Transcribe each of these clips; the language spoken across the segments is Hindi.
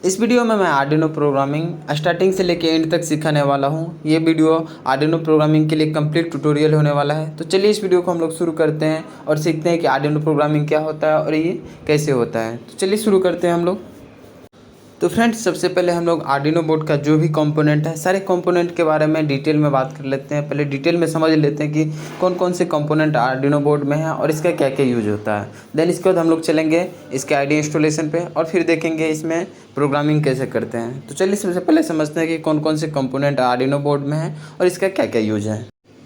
इस वीडियो में मैं आर्डिनो प्रोग्रामिंग स्टार्टिंग से लेके एंड तक सिखाने वाला हूँ। ये वीडियो आर्डिनो प्रोग्रामिंग के लिए कंप्लीट ट्यूटोरियल होने वाला है। तो चलिए इस वीडियो को हम लोग शुरू करते हैं और सीखते हैं कि आर्डिनो प्रोग्रामिंग क्या होता है और ये कैसे होता है। तो चलिए शुरू करते हैं हम लोग। तो फ्रेंड्स, सबसे पहले हम लोग आर्डिनो बोर्ड का जो भी कंपोनेंट है, सारे कंपोनेंट के बारे में डिटेल में बात कर लेते हैं। पहले डिटेल में समझ लेते हैं कि कौन कौन से कंपोनेंट आर्डिनो बोर्ड में है और इसका क्या क्या यूज होता है। देन इसके बाद हम लोग चलेंगे इसके आईडी इंस्टॉलेशन पे और फिर देखेंगे इसमें प्रोग्रामिंग कैसे करते हैं। तो चलिए सबसे पहले समझते हैं कि कौन कौन से कंपोनेंट आर्डिनो बोर्ड में है और इसका क्या क्या यूज है।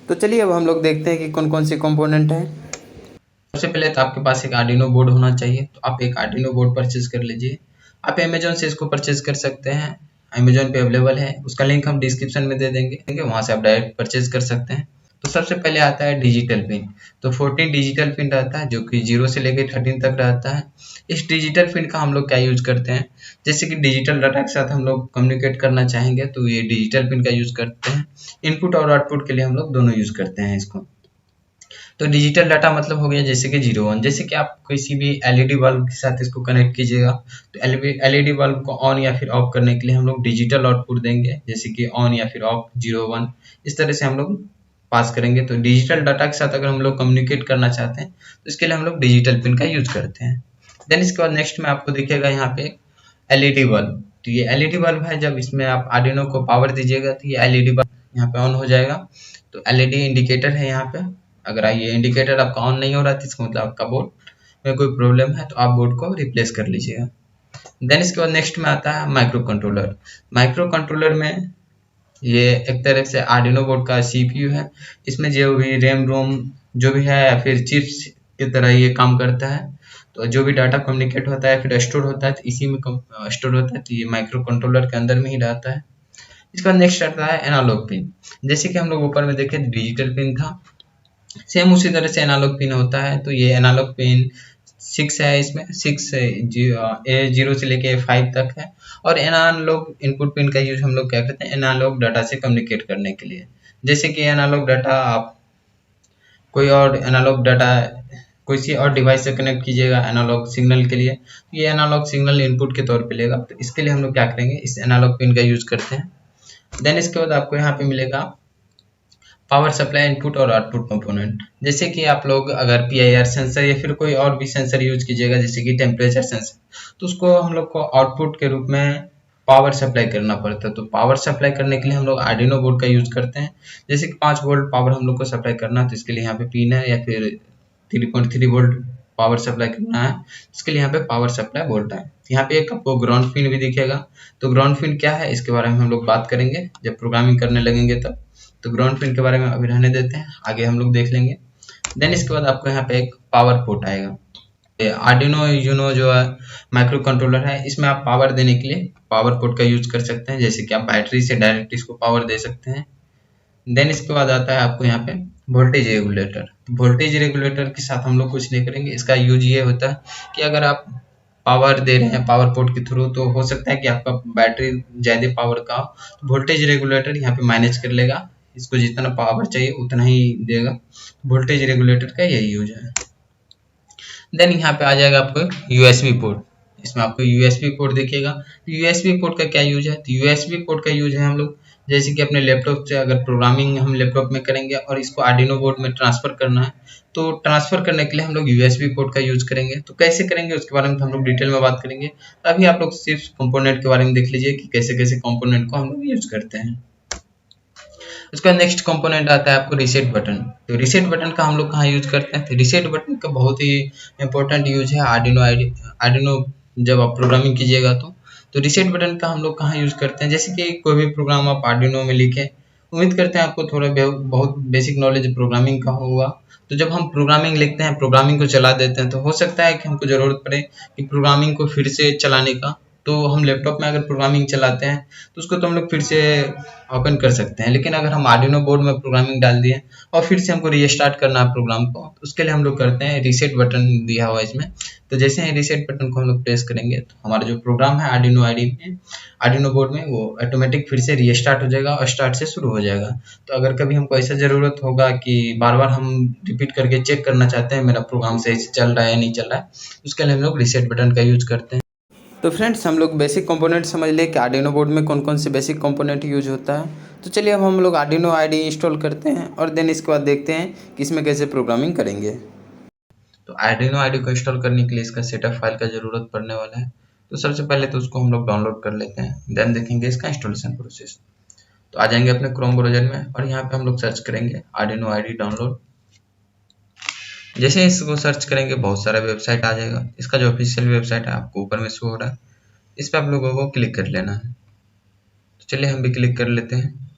तो चलिए अब हम लोग देखते हैं कि कौन कौन से कंपोनेंट है। सबसे पहले तो आपके पास एक आर्डिनो बोर्ड होना चाहिए। तो आप एक आर्डिनो बोर्ड परचेज कर लीजिए। आप अमेजोन से इसको परचेज कर सकते हैं, अमेजोन पे अवेलेबल है। उसका लिंक हम डिस्क्रिप्शन में दे देंगे, वहाँ से आप डायरेक्ट परचेज कर सकते हैं। तो सबसे पहले आता है डिजिटल पिन। तो 14 डिजिटल पिन रहता है जो कि 0 से लेकर 13 तक रहता है। इस डिजिटल पिन का हम लोग क्या यूज करते हैं, जैसे कि डिजिटल डाटा के साथ हम लोग कम्युनिकेट करना चाहेंगे तो ये डिजिटल पिन का यूज करते हैं। इनपुट और आउटपुट के लिए हम लोग दोनों यूज करते हैं इसको। तो डिजिटल डाटा मतलब हो गया जैसे कि 0 1, जैसे कि आप किसी भी एलईडी बल्ब के साथ इसको कनेक्ट कीजिएगा तो एलईडी बल्ब को ऑन या फिर ऑफ करने के लिए हम लोग डिजिटल आउटपुट देंगे, जैसे कि ऑन या फिर ऑफ 0 1, इस तरह से हम लोग पास करेंगे। तो डिजिटल डाटा के साथ अगर हम लोग कम्युनिकेट करना चाहते हैं तो इसके लिए हम लोग डिजिटल पिन का यूज करते हैं। देन इसके बाद नेक्स्ट में आपको दिखेगा यहाँ पे एलईडी बल्ब। तो ये एलईडी बल्ब है, जब इसमें आप आर्डिनो को पावर दीजिएगा तो ये एलईडी बल्ब यहाँ पे ऑन हो जाएगा। तो एलईडी इंडिकेटर है यहाँ पे। अगर ये इंडिकेटर आपका ऑन नहीं हो रहा है तो इसका मतलब आपका बोर्ड में कोई प्रॉब्लम है, तो आप बोर्ड को रिप्लेस कर लीजिएगा। देन इसके बाद नेक्स्ट में आता है माइक्रो कंट्रोलर। माइक्रो कंट्रोलर में ये एक तरह से आर्डिनो बोर्ड का सीपीयू है। इसमें जो भी रैम रोम जो भी है या फिर चिप्स की तरह ये काम करता है। तो जो भी डाटा कम्युनिकेट होता है फिर स्टोर होता है तो इसी में स्टोर होता है, तो ये माइक्रो कंट्रोलर के अंदर में ही रहता है। इसका नेक्स्ट आता है एनालॉग पिन। जैसे कि हम लोग ऊपर में देखे डिजिटल पिन था, सेम उसी तरह से एनालॉग पिन होता है। तो ये एनालॉग पिन 6 है, इसमें 6 A0 से लेके A5 तक है। और एनालॉग इनपुट पिन का यूज हम लोग क्या करते हैं, एनालॉग डाटा से कम्युनिकेट करने के लिए। जैसे कि एनालॉग डाटा आप कोई और एनालॉग डाटा किसी और डिवाइस से कनेक्ट कीजिएगा एनालॉग सिग्नल के लिए, तो ये एनालॉग सिग्नल इनपुट के तौर पे लेगा। तो इसके लिए हम लोग क्या करेंगे, इस एनालॉग पिन का यूज करते हैं। देन इसके बाद आपको यहाँ पे मिलेगा पावर सप्लाई इनपुट और आउटपुट कंपोनेंट। जैसे कि आप लोग अगर PIR सेंसर या फिर कोई और भी सेंसर यूज कीजिएगा, जैसे कि टेम्परेचर सेंसर, तो उसको हम लोग को आउटपुट के रूप में पावर सप्लाई करना पड़ता है। तो पावर सप्लाई करने के लिए हम लोग आर्डिनो बोर्ड का यूज करते हैं। जैसे कि 5 वोल्ट पावर हम लोग को सप्लाई करना है तो इसके लिए यहाँ पे पिन है, या फिर 3.3 वोल्ट पावर सप्लाई करना है, इसके लिए यहाँ पे पावर सप्लाई बोर्ड है। यहाँ पे एक आपको ग्राउंड पिन भी दिखेगा। तो ग्राउंड पिन क्या है इसके बारे में हम लोग बात करेंगे जब प्रोग्रामिंग करने लगेंगे तब। तो ग्राउंड पिन के बारे में अभी रहने देते हैं, आगे हम लोग देख लेंगे। देन इसके बाद आपको यहाँ पे एक पावर पोर्ट आएगा। आर्डिनो यूनो जो है माइक्रो कंट्रोलर है, इसमें आप पावर देने के लिए पावर पोर्ट का यूज कर सकते हैं। जैसे कि आप बैटरी से डायरेक्ट इसको पावर दे सकते हैं। देन इसके बाद आता है आपको यहाँ पे वोल्टेज रेगुलेटर। वोल्टेज रेगुलेटर के साथ हम लोग कुछ नहीं करेंगे। इसका यूज ये होता है कि अगर आप पावर दे रहे हैं पावर पोर्ट के थ्रू, तो हो सकता है कि आपका बैटरी ज्यादा पावर का हो, वोल्टेज रेगुलेटर यहाँ पे मैनेज कर लेगा, इसको जितना पावर चाहिए उतना ही देगा। वोल्टेज रेगुलेटर का यही यूज है। देन यहाँ पे आ जाएगा आपको USB पोर्ट। इसमें आपको USB पोर्ट दिखेगा। USB पोर्ट का क्या यूज है, तो USB पोर्ट का यूज है हम लोग जैसे कि अपने लैपटॉप से अगर प्रोग्रामिंग हम लैपटॉप में करेंगे और इसको आर्डिनो बोर्ड में ट्रांसफर करना है, तो ट्रांसफर करने के लिए हम लोग USB पोर्ट का यूज करेंगे। तो कैसे करेंगे उसके बारे में तो हम लोग डिटेल में बात करेंगे। अभी आप लोग सिर्फ कंपोनेंट के बारे में देख लीजिए कि कैसे कैसे कंपोनेंट को हम लोग यूज करते हैं। उसका नेक्स्ट कंपोनेंट आता है आपको रीसेट बटन। तो रीसेट बटन का हम लोग कहाँ यूज करते हैं, तो रीसेट बटन का बहुत ही इंपॉर्टेंट यूज है आर्डिनो जब आप प्रोग्रामिंग कीजिएगा तो रीसेट बटन का हम लोग कहाँ यूज करते हैं। जैसे कि कोई भी प्रोग्राम आप आर्डिनो में लिखे, उम्मीद करते हैं आपको थोड़ा बहुत बेसिक नॉलेज प्रोग्रामिंग का होगा। तो जब हम प्रोग्रामिंग लिखते हैं, प्रोग्रामिंग को चला देते हैं, तो हो सकता है कि हमको जरूरत पड़े कि प्रोग्रामिंग को फिर से चलाने का। तो हम लैपटॉप में अगर प्रोग्रामिंग चलाते हैं तो उसको तो हम लोग फिर से ओपन कर सकते हैं, लेकिन अगर हम आर्डिनो बोर्ड में प्रोग्रामिंग डाल दिए और फिर से हमको रीस्टार्ट करना है प्रोग्राम को, तो उसके लिए हम लोग करते हैं रीसेट बटन दिया हुआ है इसमें। तो जैसे ही रीसेट बटन को हम लोग प्रेस करेंगे तो हमारा जो प्रोग्राम है आर्डिनो बोर्ड में वो ऑटोमेटिक फिर से रीस्टार्ट हो जाएगा और स्टार्ट से शुरू हो जाएगा। तो अगर कभी हमको ऐसा ज़रूरत होगा कि बार बार हम रिपीट करके चेक करना चाहते हैं मेरा प्रोग्राम सही से चल रहा है या नहीं चल रहा है, उसके लिए हम लोग रीसेट बटन का यूज करते हैं। तो फ्रेंड्स हम लोग बेसिक कंपोनेंट समझ लिए कि आर्डिनो बोर्ड में कौन कौन से बेसिक कंपोनेंट यूज होता है। तो चलिए अब हम लोग आर्डिनो आईडी इंस्टॉल करते हैं और देन इसके बाद देखते हैं कि इसमें कैसे प्रोग्रामिंग करेंगे। तो आर्डिनो आईडी को इंस्टॉल करने के लिए इसका सेटअप फाइल का ज़रूरत पड़ने वाला है। तो सबसे पहले तो उसको हम लोग डाउनलोड कर लेते हैं, देन देखेंगे इसका इंस्टॉलेशन प्रोसेस। तो आ जाएंगे अपने क्रोम ब्राउज़र में और यहाँ पे हम लोग सर्च करेंगे आर्डिनो आईडी डाउनलोड। जैसे इसको सर्च करेंगे बहुत सारा वेबसाइट आ जाएगा। इसका जो ऑफिशियल वेबसाइट है आपको ऊपर में शो हो रहा है, इस पर आप लोगों को क्लिक कर लेना है। तो चलिए हम भी क्लिक कर लेते हैं।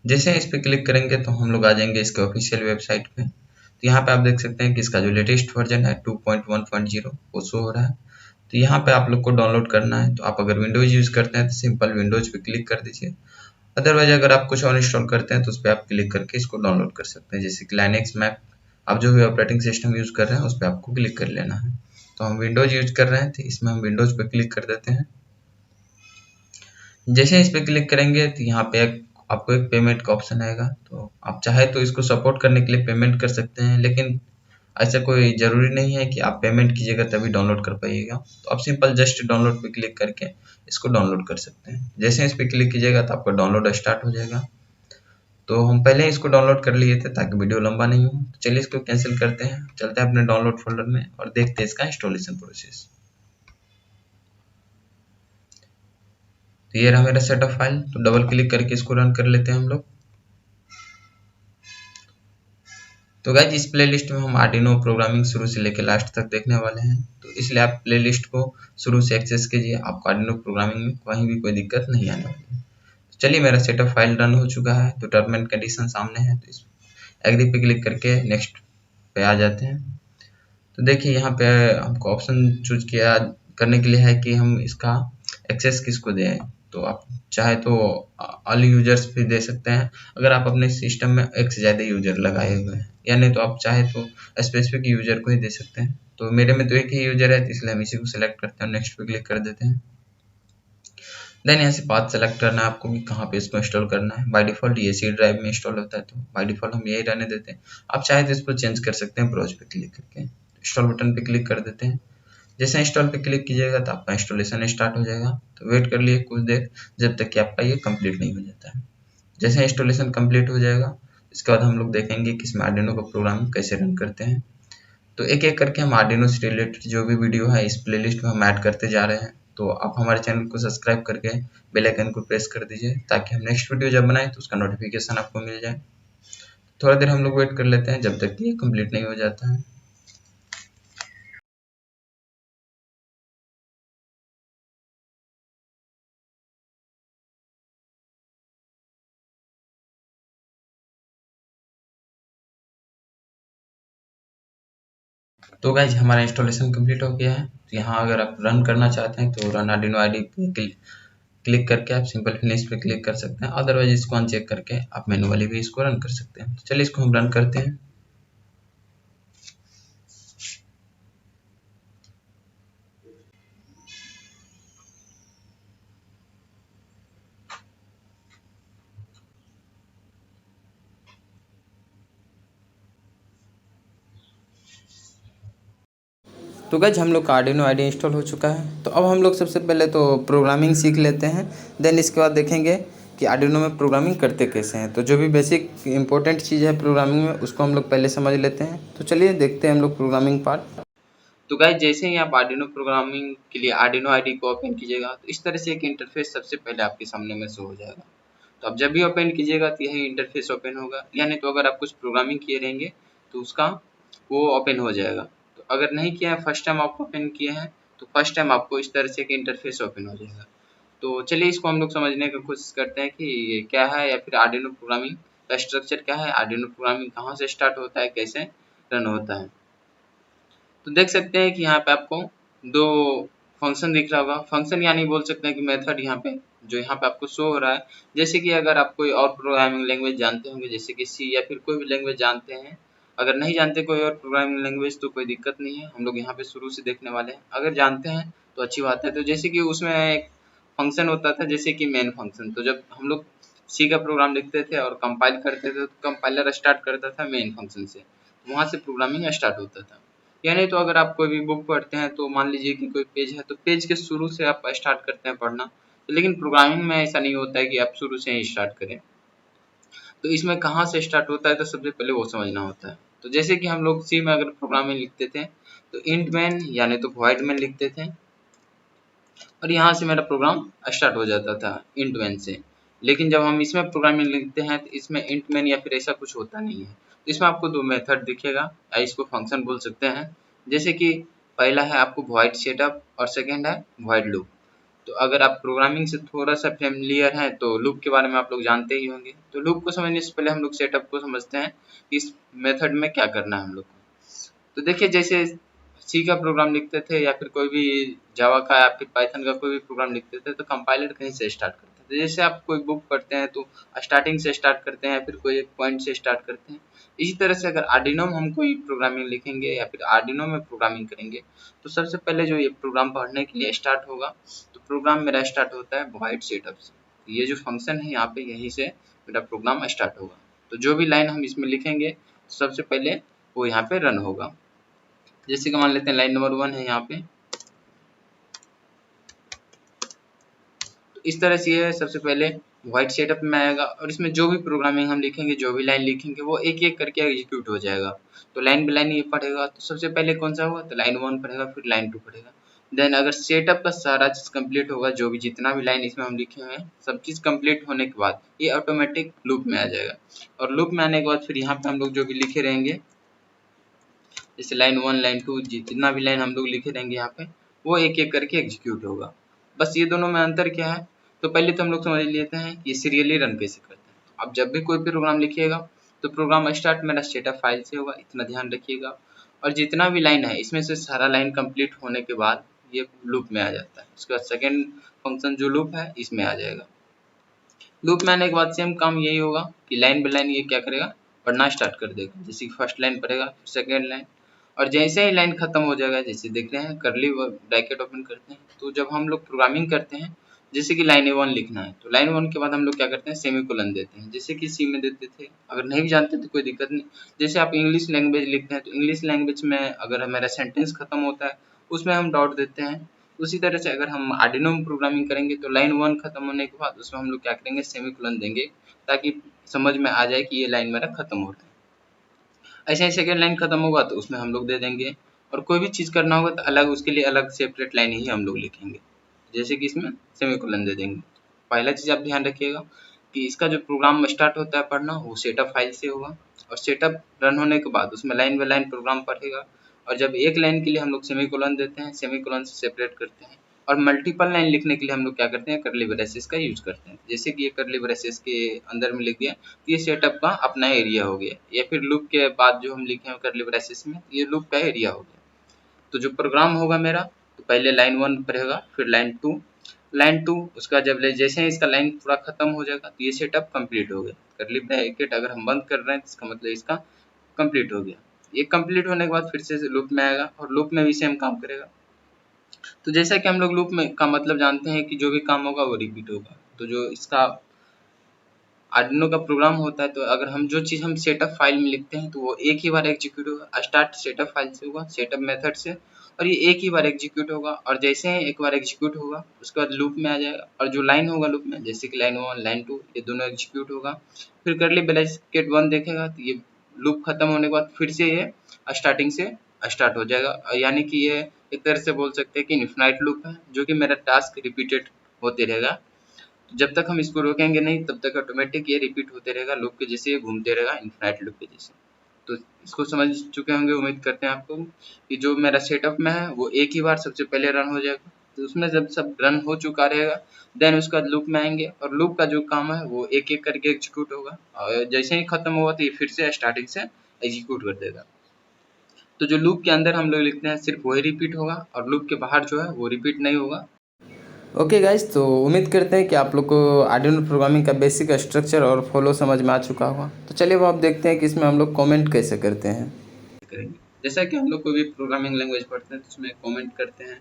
जैसे इस पर क्लिक करेंगे तो हम लोग आ जाएंगे इसके ऑफिशियल वेबसाइट पे। तो यहाँ पे आप देख सकते हैं कि इसका जो लेटेस्ट वर्जन है 2.1.0 वो शो हो रहा है। तो यहाँ पे आप लोग को डाउनलोड करना है। तो आप अगर विंडोज यूज़ करते हैं तो सिंपल विंडोज पे क्लिक कर दीजिए। अदरवाइज अगर आप कुछ और इंस्टॉल करते हैं तो उस पर आप क्लिक करके इसको डाउनलोड कर सकते हैं, जैसे कि लाइनेक्स मैक आप जो भी ऑपरेटिंग सिस्टम यूज़ कर रहे हैं उस पर आपको क्लिक कर लेना है। तो हम विंडोज यूज कर रहे हैं तो इसमें हम विंडोज पे क्लिक कर देते हैं। जैसे इस पर क्लिक करेंगे तो यहाँ पे आपको एक पेमेंट का ऑप्शन आएगा। तो आप चाहे तो इसको सपोर्ट करने के लिए पेमेंट कर सकते हैं, लेकिन ऐसा कोई ज़रूरी नहीं है कि आप पेमेंट कीजिएगा तभी डाउनलोड कर पाइएगा। तो आप सिंपल जस्ट डाउनलोड पे क्लिक करके इसको डाउनलोड कर सकते हैं। जैसे इस पर क्लिक कीजिएगा तो आपका डाउनलोड स्टार्ट हो जाएगा। तो हम पहले ही इसको डाउनलोड कर लिए थे ताकि वीडियो लंबा नहीं हो। तो चलिए इसको कैंसिल करते हैं, चलते हैं अपने डाउनलोड फोल्डर में और देखते हैं इसका इंस्टॉलेशन प्रोसेस। तो ये रहा मेरा सेटअप फाइल। तो डबल क्लिक करके इसको रन कर लेते हैं हम लोग। तो गाइज इस प्लेलिस्ट में हम आर्डिनो प्रोग्रामिंग शुरू से लेकर लास्ट तक देखने वाले हैं। तो इसलिए आप प्लेलिस्ट को शुरू से एक्सेस कीजिए, आपको आर्डिनो प्रोग्रामिंग में कहीं भी कोई दिक्कत नहीं आने वाली है। तो चलिए मेरा सेटअप फाइल रन हो चुका है। तो टर्म एंड कंडीशन सामने है, तो इस एग्री पे क्लिक करके नेक्स्ट पे आ जाते हैं। तो देखिए यहाँ पे हमको ऑप्शन चूज किया करने के लिए है कि हम इसका एक्सेस किसको दें। तो आप चाहे तो ऑल यूजर्स भी दे सकते हैं अगर आप अपने सिस्टम में एक से ज़्यादा यूजर लगाए हुए हैं, या नहीं तो आप चाहे तो स्पेसिफिक यूजर को ही दे सकते हैं। तो मेरे में तो एक ही यूजर है, तो इसलिए हम इसी को सिलेक्ट करते हैं, नेक्स्ट पे क्लिक कर देते हैं। देन यहाँ से पाथ सेलेक्ट करना है आपको कि कहाँ पे इसको इंस्टॉल करना है। बाय डिफॉल्ट ये सी ड्राइव में इंस्टॉल होता है, तो बाय डिफॉल्ट हम यही रहने देते हैं। आप चाहे तो इसको चेंज कर सकते हैं ब्राउज पे क्लिक करके। इंस्टॉल बटन पे क्लिक कर देते हैं। जैसे इंस्टॉल पे क्लिक कीजिएगा तो आपका इंस्टॉलेशन स्टार्ट हो जाएगा। तो वेट कर लिए कुछ देर जब तक कि आपका ये कंप्लीट नहीं हो जाता है। जैसे इंस्टॉलेशन कंप्लीट हो जाएगा इसके बाद हम लोग देखेंगे कि इसमें आर्डिनो का प्रोग्राम कैसे रन करते हैं। तो एक एक करके हम आर्डिनो से रिलेटेड जो भी वीडियो है इस प्लेलिस्ट में हम ऐड करते जा रहे हैं। तो आप हमारे चैनल को सब्सक्राइब करके बेल आइकन को प्रेस कर दीजिए ताकि हम नेक्स्ट वीडियो जब बनाएं तो उसका नोटिफिकेशन आपको मिल जाए। थोड़ा देर हम लोग वेट कर लेते हैं जब तक कि ये कंप्लीट नहीं हो जाता है। तो गाइज हमारा इंस्टॉलेशन कंप्लीट हो गया है। तो यहाँ अगर आप रन करना चाहते हैं तो रन आर्डिनो आईडी पे क्लिक करके आप सिंपल फिनिश पे क्लिक कर सकते हैं। अदरवाइज इसको अनचेक करके आप मैनुअली भी इसको रन कर सकते हैं। तो चलिए इसको हम रन करते हैं। तो गाइज हम लोग का आर्डिनो आईडी इंस्टॉल हो चुका है। तो अब हम लोग सबसे पहले तो प्रोग्रामिंग सीख लेते हैं, देन इसके बाद देखेंगे कि आर्डिनो में प्रोग्रामिंग करते कैसे हैं। तो जो भी बेसिक इंपॉर्टेंट चीज़ है प्रोग्रामिंग में उसको हम लोग पहले समझ लेते हैं। तो चलिए देखते हैं हम लोग प्रोग्रामिंग पार्ट। तो गाइज जैसे ही आप आर्डिनो प्रोग्रामिंग के लिए आर्डिनो आईडी को ओपन कीजिएगा तो इस तरह से एक इंटरफेस सबसे पहले आपके सामने में शो हो जाएगा। तो आप जब भी ओपन कीजिएगा तो यही इंटरफेस ओपन होगा, यानी तो अगर आप कुछ प्रोग्रामिंग किए रहेंगे तो उसका वो ओपन हो जाएगा। तो अगर नहीं किया है, फर्स्ट टाइम आप ओपन किए हैं तो फर्स्ट टाइम आपको इस तरह से एक इंटरफेस ओपन हो जाएगा। तो चलिए इसको हम लोग समझने की कोशिश करते हैं कि ये क्या है, या फिर आर्डिनो प्रोग्रामिंग का स्ट्रक्चर क्या है, आर्डिनो प्रोग्रामिंग कहाँ से स्टार्ट होता है, कैसे रन होता है। तो देख सकते हैं कि यहाँ पे आपको दो फंक्शन दिख रहा होगा। फंक्शन यानी बोल सकते हैं कि मेथड यहाँ पे जो यहाँ पे आपको शो हो रहा है। जैसे कि अगर आप कोई और प्रोग्रामिंग लैंग्वेज जानते होंगे, जैसे कि सी या फिर कोई भी लैंग्वेज जानते हैं, अगर नहीं जानते कोई और प्रोग्रामिंग लैंग्वेज तो कोई दिक्कत नहीं है, हम लोग यहाँ पे शुरू से देखने वाले हैं। अगर जानते हैं तो अच्छी बात है। तो जैसे कि उसमें एक फंक्शन होता था जैसे कि मेन फंक्शन। तो जब हम लोग सी का प्रोग्राम लिखते थे और कंपाइल करते थे तो कंपाइलर स्टार्ट करता था मेन फंक्शन से, वहाँ से प्रोग्रामिंग स्टार्ट होता था। यानी तो अगर आप कोई भी बुक पढ़ते हैं तो मान लीजिए कि कोई पेज है तो पेज के शुरू से आप स्टार्ट करते हैं पढ़ना, तो लेकिन प्रोग्रामिंग में ऐसा नहीं होता है कि आप शुरू से ही स्टार्ट करें। तो इसमें कहाँ से स्टार्ट होता है तो सबसे पहले वो समझना होता है। तो जैसे कि हम लोग सी में अगर प्रोग्रामिंग लिखते थे तो इंट मैन यानी तो वॉइड मैन लिखते थे और यहाँ से मेरा प्रोग्राम स्टार्ट हो जाता था इंट मैन से। लेकिन जब हम इसमें प्रोग्रामिंग लिखते हैं तो इसमें इंट मैन या फिर ऐसा कुछ होता नहीं है। तो इसमें आपको दो मेथड दिखेगा या इसको फंक्शन बोल सकते हैं। जैसे कि पहला है आपको वॉइड सेटअप और सेकेंड है वॉइड लूप। तो अगर आप प्रोग्रामिंग से थोड़ा सा फेमिलियर हैं तो लूप के बारे में आप लोग जानते ही होंगे। तो लूप को समझने से पहले हम लोग सेटअप को समझते हैं कि इस मेथड में क्या करना है हम लोग को। तो देखिए जैसे सी का प्रोग्राम लिखते थे या फिर कोई भी जावा का या फिर पाइथन का कोई भी प्रोग्राम लिखते थे तो कंपाइलर कहीं से स्टार्ट करते थे। जैसे आप कोई बुक पढ़ते हैं तो स्टार्टिंग से स्टार्ट करते हैं, फिर कोई एक पॉइंट से स्टार्ट करते हैं। इसी तरह से अगर आर्डिनो में हम कोई प्रोग्रामिंग लिखेंगे या फिर आर्डिनो में प्रोग्रामिंग करेंगे तो सबसे पहले जो ये प्रोग्राम पढ़ने के लिए स्टार्ट होगा तो प्रोग्राम मेरा स्टार्ट होता है वॉइड सेटअप से। ये जो फंक्शन है यहाँ पे यहीं से मेरा प्रोग्राम स्टार्ट होगा। तो जो भी लाइन हम इसमें लिखेंगे तो सबसे पहले वो यहाँ पे रन होगा। जैसे कि मान लेते हैं लाइन नंबर 1 है यहाँ पे, तो इस तरह से ये सबसे पहले व्हाइट सेटअप में आएगा और इसमें जो भी प्रोग्रामिंग हम लिखेंगे, जो भी लाइन लिखेंगे वो एक एक करके एग्जीक्यूट हो जाएगा। तो लाइन बाय लाइन ये पढ़ेगा। तो सबसे पहले कौन सा हुआ तो लाइन 1 पढ़ेगा, फिर लाइन 2 पढ़ेगा। देन अगर सेटअप का सारा चीज कंप्लीट होगा, जो भी जितना भी लाइन इसमें हम लिखे हुए हैं सब चीज कंप्लीट होने के बाद ये ऑटोमेटिक लूप में आ जाएगा। और लूप में आने के बाद फिर यहाँ पे हम लोग जो भी लिखे रहेंगे जैसे लाइन 1 लाइन 2 जितना भी लाइन हम लोग लिखे रहेंगे यहाँ पे वो एक एक करके एग्जीक्यूट होगा। बस ये दोनों में अंतर क्या है तो पहले तो हम लोग समझ लेते हैं कि ये सीरियली रन कैसे करते हैं। अब जब भी कोई भी प्रोग्राम लिखिएगा तो प्रोग्राम स्टार्ट मेरा सेटअप फाइल से होगा, इतना ध्यान रखिएगा। और जितना भी लाइन है इसमें से सारा लाइन कंप्लीट होने के बाद ये लूप में आ जाता है। उसके बाद सेकेंड फंक्शन जो लूप है इसमें आ जाएगा। लूप में आने के बाद सेम काम यही होगा कि लाइन बाय लाइन ये क्या करेगा पढ़ना स्टार्ट कर देगा। जैसे कि फर्स्ट लाइन पढ़ेगा फिर सेकेंड लाइन, और जैसे ही लाइन खत्म हो जाएगा जैसे देख रहे हैं करली ब्रैकेट ओपन करते हैं। तो जब हम लोग प्रोग्रामिंग करते हैं जैसे कि लाइन 1 लिखना है तो लाइन 1 के बाद हम लोग क्या करते हैं सेमीकोलन देते हैं, जैसे कि सी में देते थे। अगर नहीं भी जानते तो कोई दिक्कत नहीं। जैसे आप इंग्लिश लैंग्वेज लिखते हैं तो इंग्लिश लैंग्वेज में अगर हमारा सेंटेंस खत्म होता है उसमें हम डॉट देते हैं। उसी तरह से अगर हम आर्डिनो में प्रोग्रामिंग करेंगे तो लाइन 1 खत्म होने के बाद उसमें हम लोग क्या करेंगे सेमीकोलन देंगे, ताकि समझ में आ जाए कि ये लाइन मेरा खत्म हो रहा है। ऐसे ही सेकेंड लाइन खत्म होगा तो उसमें हम लोग दे देंगे। और कोई भी चीज़ करना होगा तो अलग उसके लिए अलग सेपरेट लाइन ही हम लोग लिखेंगे, जैसे कि इसमें सेमीकोलन दे देंगे। पहला चीज़ आप ध्यान रखिएगा कि इसका जो प्रोग्राम स्टार्ट होता है पढ़ना वो सेटअप फाइल से होगा और सेटअप रन होने के बाद उसमें लाइन बाय लाइन प्रोग्राम पढ़ेगा। और जब एक लाइन के लिए हम लोग सेमीकोलन देते हैं, सेमीकोलन से सेपरेट करते हैं। और मल्टीपल लाइन लिखने के लिए हम लोग क्या करते हैं करली ब्रेसेस का यूज करते हैं। जैसे कि ये करली ब्रेसेस के अंदर में लिख दिया तो ये सेटअप का अपना एरिया हो गया, या फिर लूप के बाद जो हम लिखे हैं करली ब्रेसेस में ये लूप का एरिया हो गया। तो जो प्रोग्राम होगा मेरा तो पहले लाइन 1 पढ़ेगा फिर लाइन 2 उसका जब जैसे ही इसका लाइन पूरा खत्म हो जाएगा तो ये सेटअप कंप्लीट हो गया। करली ब्रैकेट अगर हम बंद कर रहे हैं तो इसका मतलब इसका कंप्लीट हो गया। ये कंप्लीट होने के बाद फिर से लूप में आएगा और लूप में भी सेम काम करेगा। तो जैसा कि हम लोग लूप में का मतलब जानते हैं कि जो भी काम होगा वो रिपीट होगा। तो जो इसका आर्डिनो का प्रोग्राम होता है तो अगर हम जो चीज़ हम सेटअप फाइल में लिखते हैं तो वो एक ही बार एग्जीक्यूट होगा। स्टार्ट सेटअप फाइल से होगा, सेटअप मेथड से, और ये एक ही बार एग्जीक्यूट होगा। और जैसे ही एक बार एग्जीक्यूट होगा उसके बाद लूप में आ जाएगा और जो लाइन होगा लूप में जैसे कि लाइन 1 लाइन 2 ये दोनों एग्जीक्यूट होगा। फिर करली ब्रैकेट 1 देखेगा तो ये लूप खत्म होने के बाद फिर से ये स्टार्टिंग से स्टार्ट हो जाएगा। यानी कि ये एक तरह से बोल सकते हैं कि इन्फिनाइट लूप है जो कि मेरा टास्क रिपीटेड होते रहेगा। जब तक हम इसको रोकेंगे नहीं तब तक ऑटोमेटिक ये रिपीट होते रहेगा, लूप के जैसे ये घूमते रहेगा इन्फिनाइट लूप के जैसे। तो इसको समझ चुके होंगे, उम्मीद करते हैं आपको कि जो मेरा सेटअप में है वो एक ही बार सबसे पहले रन हो जाएगा। तो उसमें जब सब रन हो चुका रहेगा देन उसका लूप में आएंगे और लूप का जो काम है वो एक एक करके एग्जीक्यूट होगा और जैसे ही खत्म होगा तो ये फिर से स्टार्टिंग से एग्जीक्यूट कर देगा। तो जो लूप के अंदर हम लोग लिखते हैं सिर्फ वही रिपीट होगा और लूप के बाहर जो है वो रिपीट नहीं होगा। ओके गाइस, तो उम्मीद करते हैं कि आप लोग को आर्डिनो प्रोग्रामिंग का बेसिक स्ट्रक्चर और फ्लो समझ में आ चुका होगा। तो चलिए वो आप देखते हैं कि इसमें हम लोग कमेंट कैसे करते हैं। करेंगे जैसा कि हम लोग कोई भी प्रोग्रामिंग लैंग्वेज पढ़ते हैं तो उसमें कमेंट करते हैं।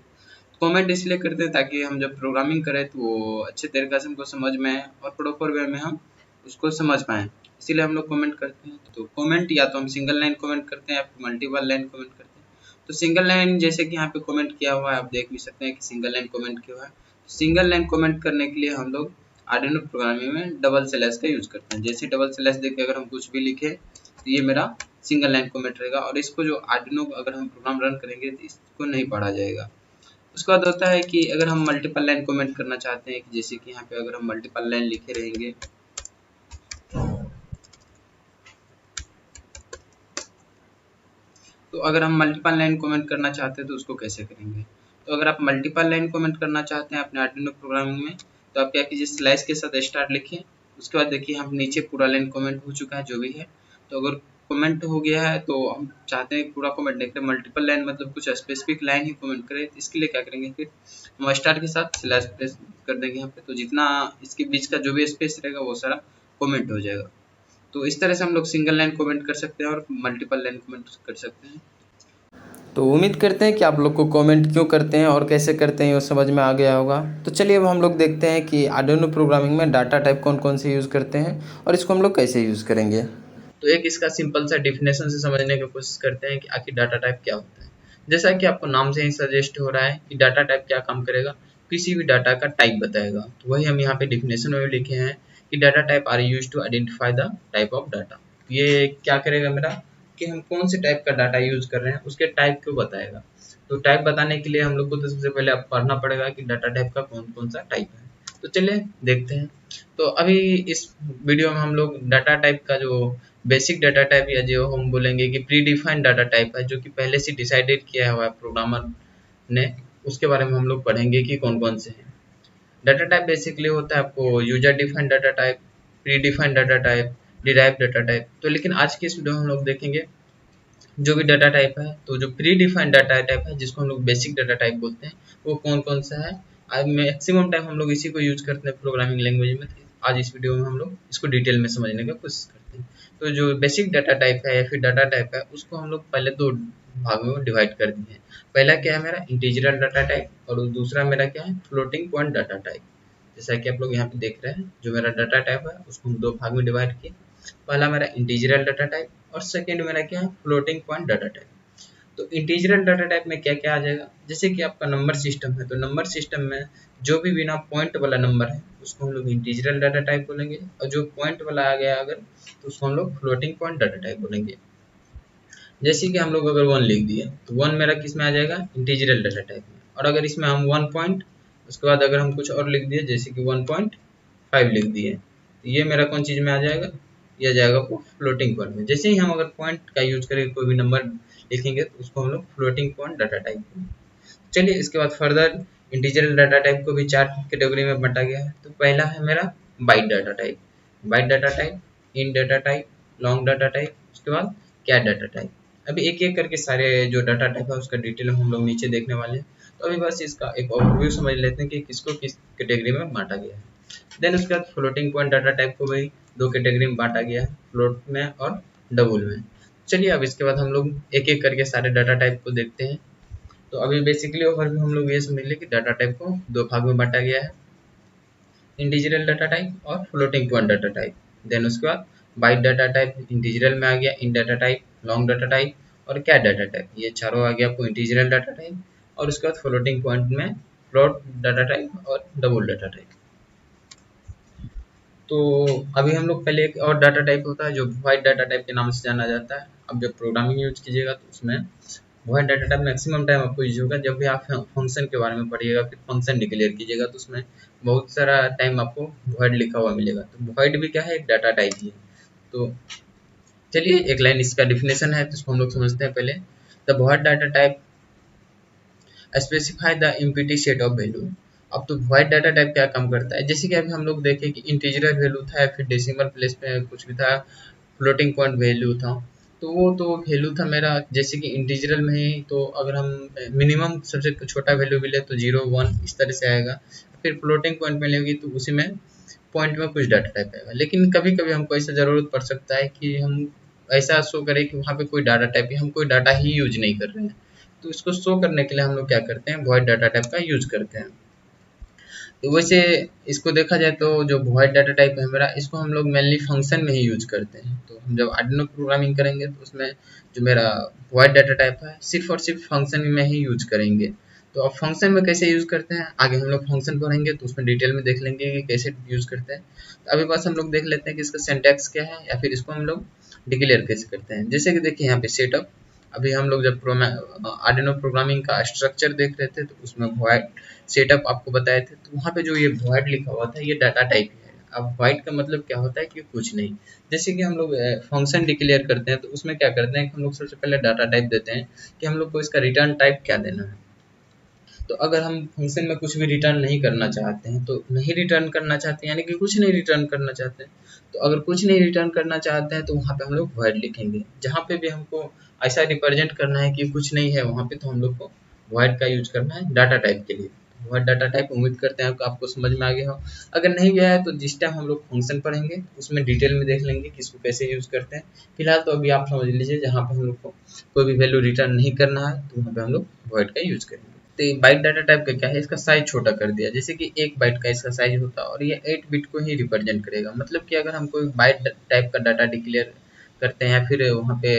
कमेंट इसलिए करते हैं ताकि हम जब प्रोग्रामिंग करें तो वो अच्छे तरीके से हमको समझ में आए और प्रॉपर वे में हम उसको समझ पाएँ, इसीलिए हम लोग कमेंट करते हैं। तो कमेंट या तो हम सिंगल लाइन कमेंट करते हैं या फिर मल्टीपल लाइन कमेंट करते हैं। तो सिंगल लाइन जैसे कि यहाँ पे कमेंट किया हुआ है, आप देख भी सकते हैं कि सिंगल लाइन कमेंट किया हुआ है। तो सिंगल लाइन कमेंट करने के लिए हम लोग आर्डिनो प्रोग्रामिंग में डबल स्लैश का यूज करते हैं। जैसे डबल स्लैश देके अगर हम कुछ भी लिखे तो ये मेरा सिंगल लाइन कमेंट रहेगा, और इसको जो आर्डिनो अगर हम प्रोग्राम रन करेंगे तो इसको नहीं पढ़ा जाएगा। उसके बाद होता है कि अगर हम मल्टीपल लाइन कमेंट करना चाहते हैं, जैसे कि यहाँ पे अगर हम मल्टीपल लाइन लिखे रहेंगे, तो अगर हम मल्टीपल लाइन कमेंट करना चाहते हैं तो उसको कैसे करेंगे। तो अगर आप मल्टीपल लाइन कमेंट करना चाहते हैं अपने आर्डिनो प्रोग्रामिंग में, तो आप क्या कीजिए, स्लैश के साथ स्टार्ट लिखिए। उसके बाद देखिए हम नीचे पूरा लाइन कमेंट हो चुका है जो भी है। तो अगर कमेंट हो गया है तो हम चाहते हैं पूरा कमेंट नहीं करें, मल्टीपल लाइन मतलब कुछ स्पेसिफिक लाइन ही कमेंट करें। तो इसके लिए क्या करेंगे, फिर हम स्टार्ट के साथ स्लैश प्रेस कर देंगे यहाँ पे, तो जितना इसके बीच का जो भी स्पेस रहेगा वो सारा कमेंट हो जाएगा। तो इस तरह से हम लोग सिंगल लाइन कमेंट कर सकते हैं और मल्टीपल लाइन कमेंट कर सकते हैं। तो उम्मीद करते हैं कि आप लोग को कमेंट क्यों करते हैं और कैसे करते हैं वो समझ में आ गया होगा। तो चलिए अब हम लोग देखते हैं कि आर्डिनो प्रोग्रामिंग में डाटा टाइप कौन कौन से यूज़ करते हैं और इसको हम लोग कैसे यूज़ करेंगे। तो एक इसका सिंपल सा डिफिनेशन से समझने की कोशिश करते हैं कि आखिर डाटा टाइप क्या होता है। जैसा कि आपको नाम से ही सजेस्ट हो रहा है कि डाटा टाइप क्या काम करेगा, किसी भी डाटा का टाइप बताएगा। तो वही हम यहाँ पे डिफिनेशन में लिखे हैं कि data type are use to identify the type of data. ये क्या करेगा मेरा कि हम कौन से टाइप का डाटा यूज कर रहे हैं उसके टाइप को बताएगा। तो टाइप बताने के लिए हम लोग को तो सबसे पहले आप पढ़ना पड़ेगा कि डाटा टाइप का कौन कौन सा टाइप है। तो चलिए देखते हैं। तो अभी इस वीडियो में हम लोग डाटा टाइप का जो बेसिक डाटा टाइप या जो हम बोलेंगे कि प्री डिफाइंड डाटा टाइप है, जो कि पहले से डिसाइडेड किया हुआ है प्रोग्रामर ने, उसके बारे में हम लोग पढ़ेंगे कि कौन कौन से हैं। डाटा टाइप बेसिकली होता है आपको user defined data type, pre defined data type, derive data type. तो लेकिन आज की इस वीडियो में हम लोग देखेंगे जो भी डाटा टाइप है, तो जो प्री डिफाइंड डाटा टाइप है जिसको हम लोग बेसिक डाटा टाइप बोलते हैं, वो कौन कौन सा है। आज मैक्सिमम टाइम हम लोग इसी को यूज करते हैं प्रोग्रामिंग लैंग्वेज में। आज इस वीडियो में हम लोग इसको डिटेल में समझने की कोशिश करते हैं। तो जो बेसिक डाटा टाइप है या फिर डाटा टाइप है, उसको हम लोग पहले दो भागों में डिवाइड कर दिए हैं। पहला क्या है मेरा इंटीजरल डाटा टाइप, और दूसरा मेरा क्या है फ्लोटिंग पॉइंट डाटा टाइप। जैसा कि आप लोग यहाँ पे देख रहे हैं, जो मेरा डाटा टाइप है उसको हम दो भाग में डिवाइड किए। पहला मेरा इंटीजरल डाटा टाइप और सेकेंड मेरा क्या है फ्लोटिंग पॉइंट डाटा टाइप। तो इंटीजरल डाटा टाइप में क्या क्या आ जाएगा, जैसे कि आपका नंबर सिस्टम है, तो नंबर सिस्टम में जो भी बिना पॉइंट वाला नंबर है उसको हम लोग इंटीजरल डाटा टाइप बोलेंगे, और जो पॉइंट वाला आ गया अगर, तो उसको हम लोग फ्लोटिंग पॉइंट डाटा टाइप बोलेंगे। जैसे कि हम लोग अगर 1 लिख दिए तो 1 मेरा किस में आ जाएगा इंटीजरल डाटा टाइप में, और अगर इसमें हम 1 पॉइंट, उसके बाद अगर हम कुछ और लिख दिए जैसे कि 1.5 लिख दिए, तो ये मेरा कौन चीज़ में आ जाएगा, ये आ जाएगा आपको फ्लोटिंग पॉइंट में। जैसे ही हम अगर पॉइंट का यूज करेंगे कोई भी नंबर लिखेंगे तो उसको हम लोग फ्लोटिंग पॉइंट डाटा टाइप बोलेंगे। चलिए इसके बाद फर्दर इंटीजरल डाटा टाइप को भी 4 कैटेगरी में बांटा गया है। तो पहला है मेरा byte data type, byte data type, int data type, long data type, उसके बाद कैट डाटा टाइप। अभी एक एक करके सारे जो डाटा टाइप है उसका डिटेल हम लोग नीचे देखने वाले हैं। तो अभी बस इसका एक ओवरव्यू समझ लेते हैं कि किसको किस कैटेगरी में बांटा गया है। देन उसके बाद फ्लोटिंग पॉइंट डाटा टाइप को भी 2 कैटेगरी में बांटा गया है, फ्लोट में और डबल में। चलिए अब इसके बाद हम लोग एक एक करके सारे डाटा टाइप को देखते हैं। तो अभी बेसिकली ओवरव्यू हम लोग ये समझ लें कि डाटा टाइप को 2 भाग में बांटा गया है, इंटीजरल डाटा टाइप और floating point data type. Then उसके बाद बाइट डाटा टाइप इंटीजरल में आ गया, int data type, long data type और कैट डाटा टाइप, ये चारों आ गया आपको इंटीजरल डाटा टाइप। और उसके बाद फ्लोटिंग पॉइंट में फ्लोट डाटा टाइप और डबल डाटा टाइप। तो अभी हम लोग पहले एक और डाटा टाइप होता है जो वॉइड डाटा टाइप के नाम से जाना जाता है। अब जब प्रोग्रामिंग यूज कीजिएगा तो उसमें void data type maximum time आपको यूज होगा जब भी आप फंक्शन के बारे में पढ़िएगा, फिर फंक्शन डिक्लेयर कीजिएगा, तो उसमें बहुत सारा टाइम आपको वॉइड लिखा हुआ मिलेगा। तो वॉइड भी क्या है, एक डाटा टाइप ही है। तो चलिए एक लाइन इसका डिफिनेशन है तो इसको हम लोग समझते हैं पहले। The void data type specify the empty set of value. अब तो वॉइड डाटा टाइप क्या काम करता है, जैसे कि अभी हम लोग देखें कि इंटीजरल वैल्यू था या फिर डेसिमल प्लेस पे कुछ भी था, फ्लोटिंग पॉइंट वैल्यू था, तो वो तो वैल्यू था मेरा जैसे कि इंटीजरल में ही। तो अगर हम मिनिमम सबसे छोटा वैल्यू भी ले तो 0, 1 इस तरह से आएगा। फिर फ्लोटिंग पॉइंट में लेगी तो उसी में पॉइंट में कुछ डाटा टाइप आएगा। लेकिन कभी कभी हमको ऐसा ज़रूरत पड़ सकता है कि हम ऐसा शो करें कि वहाँ पे कोई डाटा टाइप हम कोई डाटा ही यूज नहीं कर रहे हैं, तो इसको शो करने के लिए हम लोग क्या करते हैं, वॉइड डाटा टाइप का यूज करते हैं। तो वैसे इसको देखा जाए तो जो वॉइड डाटा टाइप है मेरा, इसको हम लोग मेनली फंक्शन में ही यूज करते हैं। तो हम जब आर्डिनो प्रोग्रामिंग करेंगे तो उसमें जो मेरा वॉइड डाटा टाइप है सिर्फ और सिर्फ फंक्शन में ही यूज करेंगे। तो अब फंक्शन में कैसे यूज करते हैं आगे हम लोग फंक्शन पढ़ेंगे तो उसमें डिटेल में देख लेंगे कि कैसे यूज करते हैं। तो अभी बस हम लोग देख लेते हैं कि इसका सिंटैक्स क्या है या फिर इसको हम लोग डिक्लेयर कैसे करते हैं। जैसे कि देखिए यहाँ पे सेटअप, अभी हम लोग जब आर्डिनो प्रोग्रामिंग का स्ट्रक्चर देख रहे थे तो उसमें वॉइड सेटअप आपको बताए थे, तो वहाँ पे जो ये वॉइड लिखा हुआ था ये डाटा टाइप है। अब वॉइड का मतलब क्या होता है कि कुछ नहीं। जैसे कि हम लोग फंक्शन डिक्लेयर करते हैं तो उसमें क्या करते हैं कि हम लोग सबसे पहले डाटा टाइप देते हैं कि हम लोग को इसका रिटर्न टाइप क्या देना है। तो अगर हम फंक्शन में कुछ भी रिटर्न नहीं करना चाहते हैं, तो नहीं रिटर्न करना चाहते हैं यानी कि कुछ नहीं रिटर्न करना चाहते हैं, तो अगर कुछ नहीं रिटर्न करना चाहते हैं तो वहाँ पे हम लोग वॉइड लिखेंगे। जहाँ पे भी हमको ऐसा रिप्रेजेंट करना है कि कुछ नहीं है वहाँ पे, तो हम लोग को वॉइड का यूज करना है डाटा टाइप के लिए। वॉइड डाटा टाइप उम्मीद करते हैं आपको समझ में आ गया हो। अगर नहीं गया है तो जिस टाइम हम लोग फंक्शन पढ़ेंगे उसमें डिटेल में देख लेंगे कि इसको कैसे यूज करते हैं। फिलहाल तो अभी आप समझ लीजिए जहाँ पे हम लोग को कोई भी वैल्यू रिटर्न नहीं करना है तो वहाँ पे हम लोग वॉइड का यूज करेंगे। तो बाइट डाटा टाइप का क्या है, इसका साइज छोटा कर दिया। जैसे कि 1 बाइट का इसका साइज होता है और ये 8 बिट को ही रिप्रेजेंट करेगा। मतलब कि अगर हम कोई बाइट टाइप का डाटा डिक्लेयर करते हैं या फिर वहाँ पे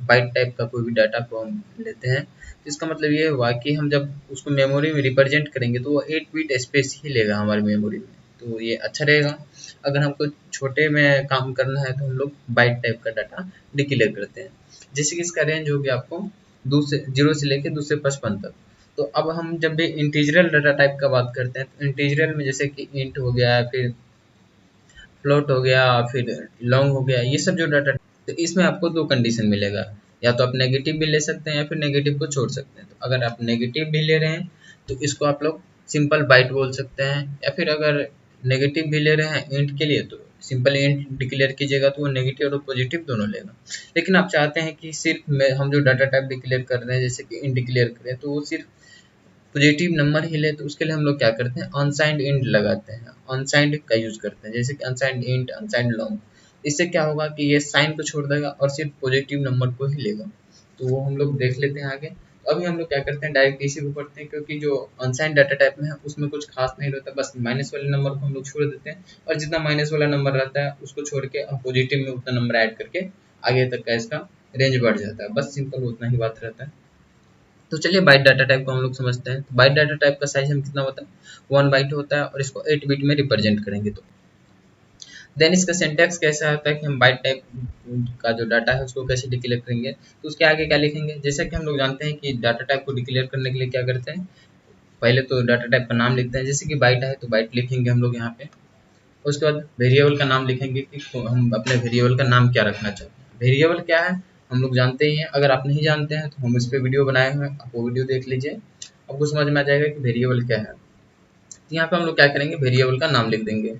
बाइट टाइप का कोई भी डाटा को हम लेते हैं, तो इसका मतलब ये हुआ कि हम जब उसको मेमोरी में रिप्रेजेंट करेंगे तो वो 8 बिट स्पेस ही लेगा हमारी मेमोरी में, तो ये अच्छा रहेगा। अगर हमको छोटे में काम करना है तो हम लोग बाइट टाइप का डाटा डिक्लेयर करते हैं। जैसे कि इसका रेंज हो गया आपको 0 से लेके 2 से 55 तक। तो अब हम जब भी इंटीजरल डाटा टाइप का बात करते हैं तो इंटीजरल में जैसे कि इंट हो गया, फिर फ्लोट हो गया, फिर लॉन्ग हो गया, ये सब जो डाटा, तो इसमें आपको 2 कंडीशन मिलेगा। या तो आप नेगेटिव भी ले सकते हैं या फिर नेगेटिव को छोड़ सकते हैं। तो अगर आप नेगेटिव भी ले रहे हैं तो इसको आप लोग सिंपल बाइट बोल सकते हैं, या फिर अगर नेगेटिव भी ले रहे हैं इंट के लिए तो सिंपल इंट डिक्लेयर कीजिएगा तो वो नेगेटिव और पॉजिटिव दोनों लेगा। लेकिन आप चाहते हैं कि सिर्फ हम जो डाटा टाइप डिक्लेयर कर रहे हैं जैसे कि इंट डिक्लेयर करें तो वो सिर्फ पॉजिटिव नंबर ही ले, तो उसके लिए हम लोग क्या करते हैं अनसाइंड इंट लगाते हैं, अनसाइंड का यूज करते हैं। जैसे कि अनसाइंड इंट, अनसाइंड लॉन्ग, इससे क्या होगा कि ये साइन को छोड़ देगा और सिर्फ पॉजिटिव नंबर को ही लेगा। तो वो हम लोग देख लेते हैं आगे। तो अभी हम लोग क्या करते हैं डायरेक्ट इसी को पढ़ते हैं, क्योंकि जो अनसाइंड डाटा टाइप में है उसमें कुछ खास नहीं रहता, बस माइनस वाले नंबर को हम लोग छोड़ देते हैं और जितना माइनस वाला नंबर रहता है उसको छोड़ के हम पॉजिटिव में उतना नंबर ऐड करके आगे तक का इसका रेंज बढ़ जाता है। बस सिंपल उतना ही बात रहता है। तो चलिए बाइट डाटा टाइप को हम लोग समझते हैं। तो बाइट डाटा टाइप का साइज हम कितना होता है 1 बाइट होता है और इसको 8 बिट में रिप्रेजेंट करेंगे। तो देन इसका सिंटैक्स कैसा होता है कि हम बाइट टाइप का जो डाटा है उसको कैसे डिक्लेयर करेंगे, तो उसके आगे क्या लिखेंगे। जैसे कि हम लोग जानते हैं कि डाटा टाइप को डिक्लेयर करने के लिए क्या करते हैं, पहले तो डाटा टाइप का नाम लिखते हैं। जैसे कि बाइट है तो बाइट लिखेंगे हम लोग यहाँ पे। उसके बाद वेरिएबल का नाम लिखेंगे कि हम अपने वेरिएबल का नाम क्या रखना चाहते हैं। वेरिएबल क्या है हम लोग जानते ही हैं, अगर आप नहीं जानते हैं तो हम इस पर वीडियो बनाए हुए हैं, आप वो वीडियो देख लीजिए, आपको समझ में आ जाएगा कि वेरिएबल क्या है। तो यहाँ पे हम लोग क्या करेंगे वेरिएबल का नाम लिख देंगे।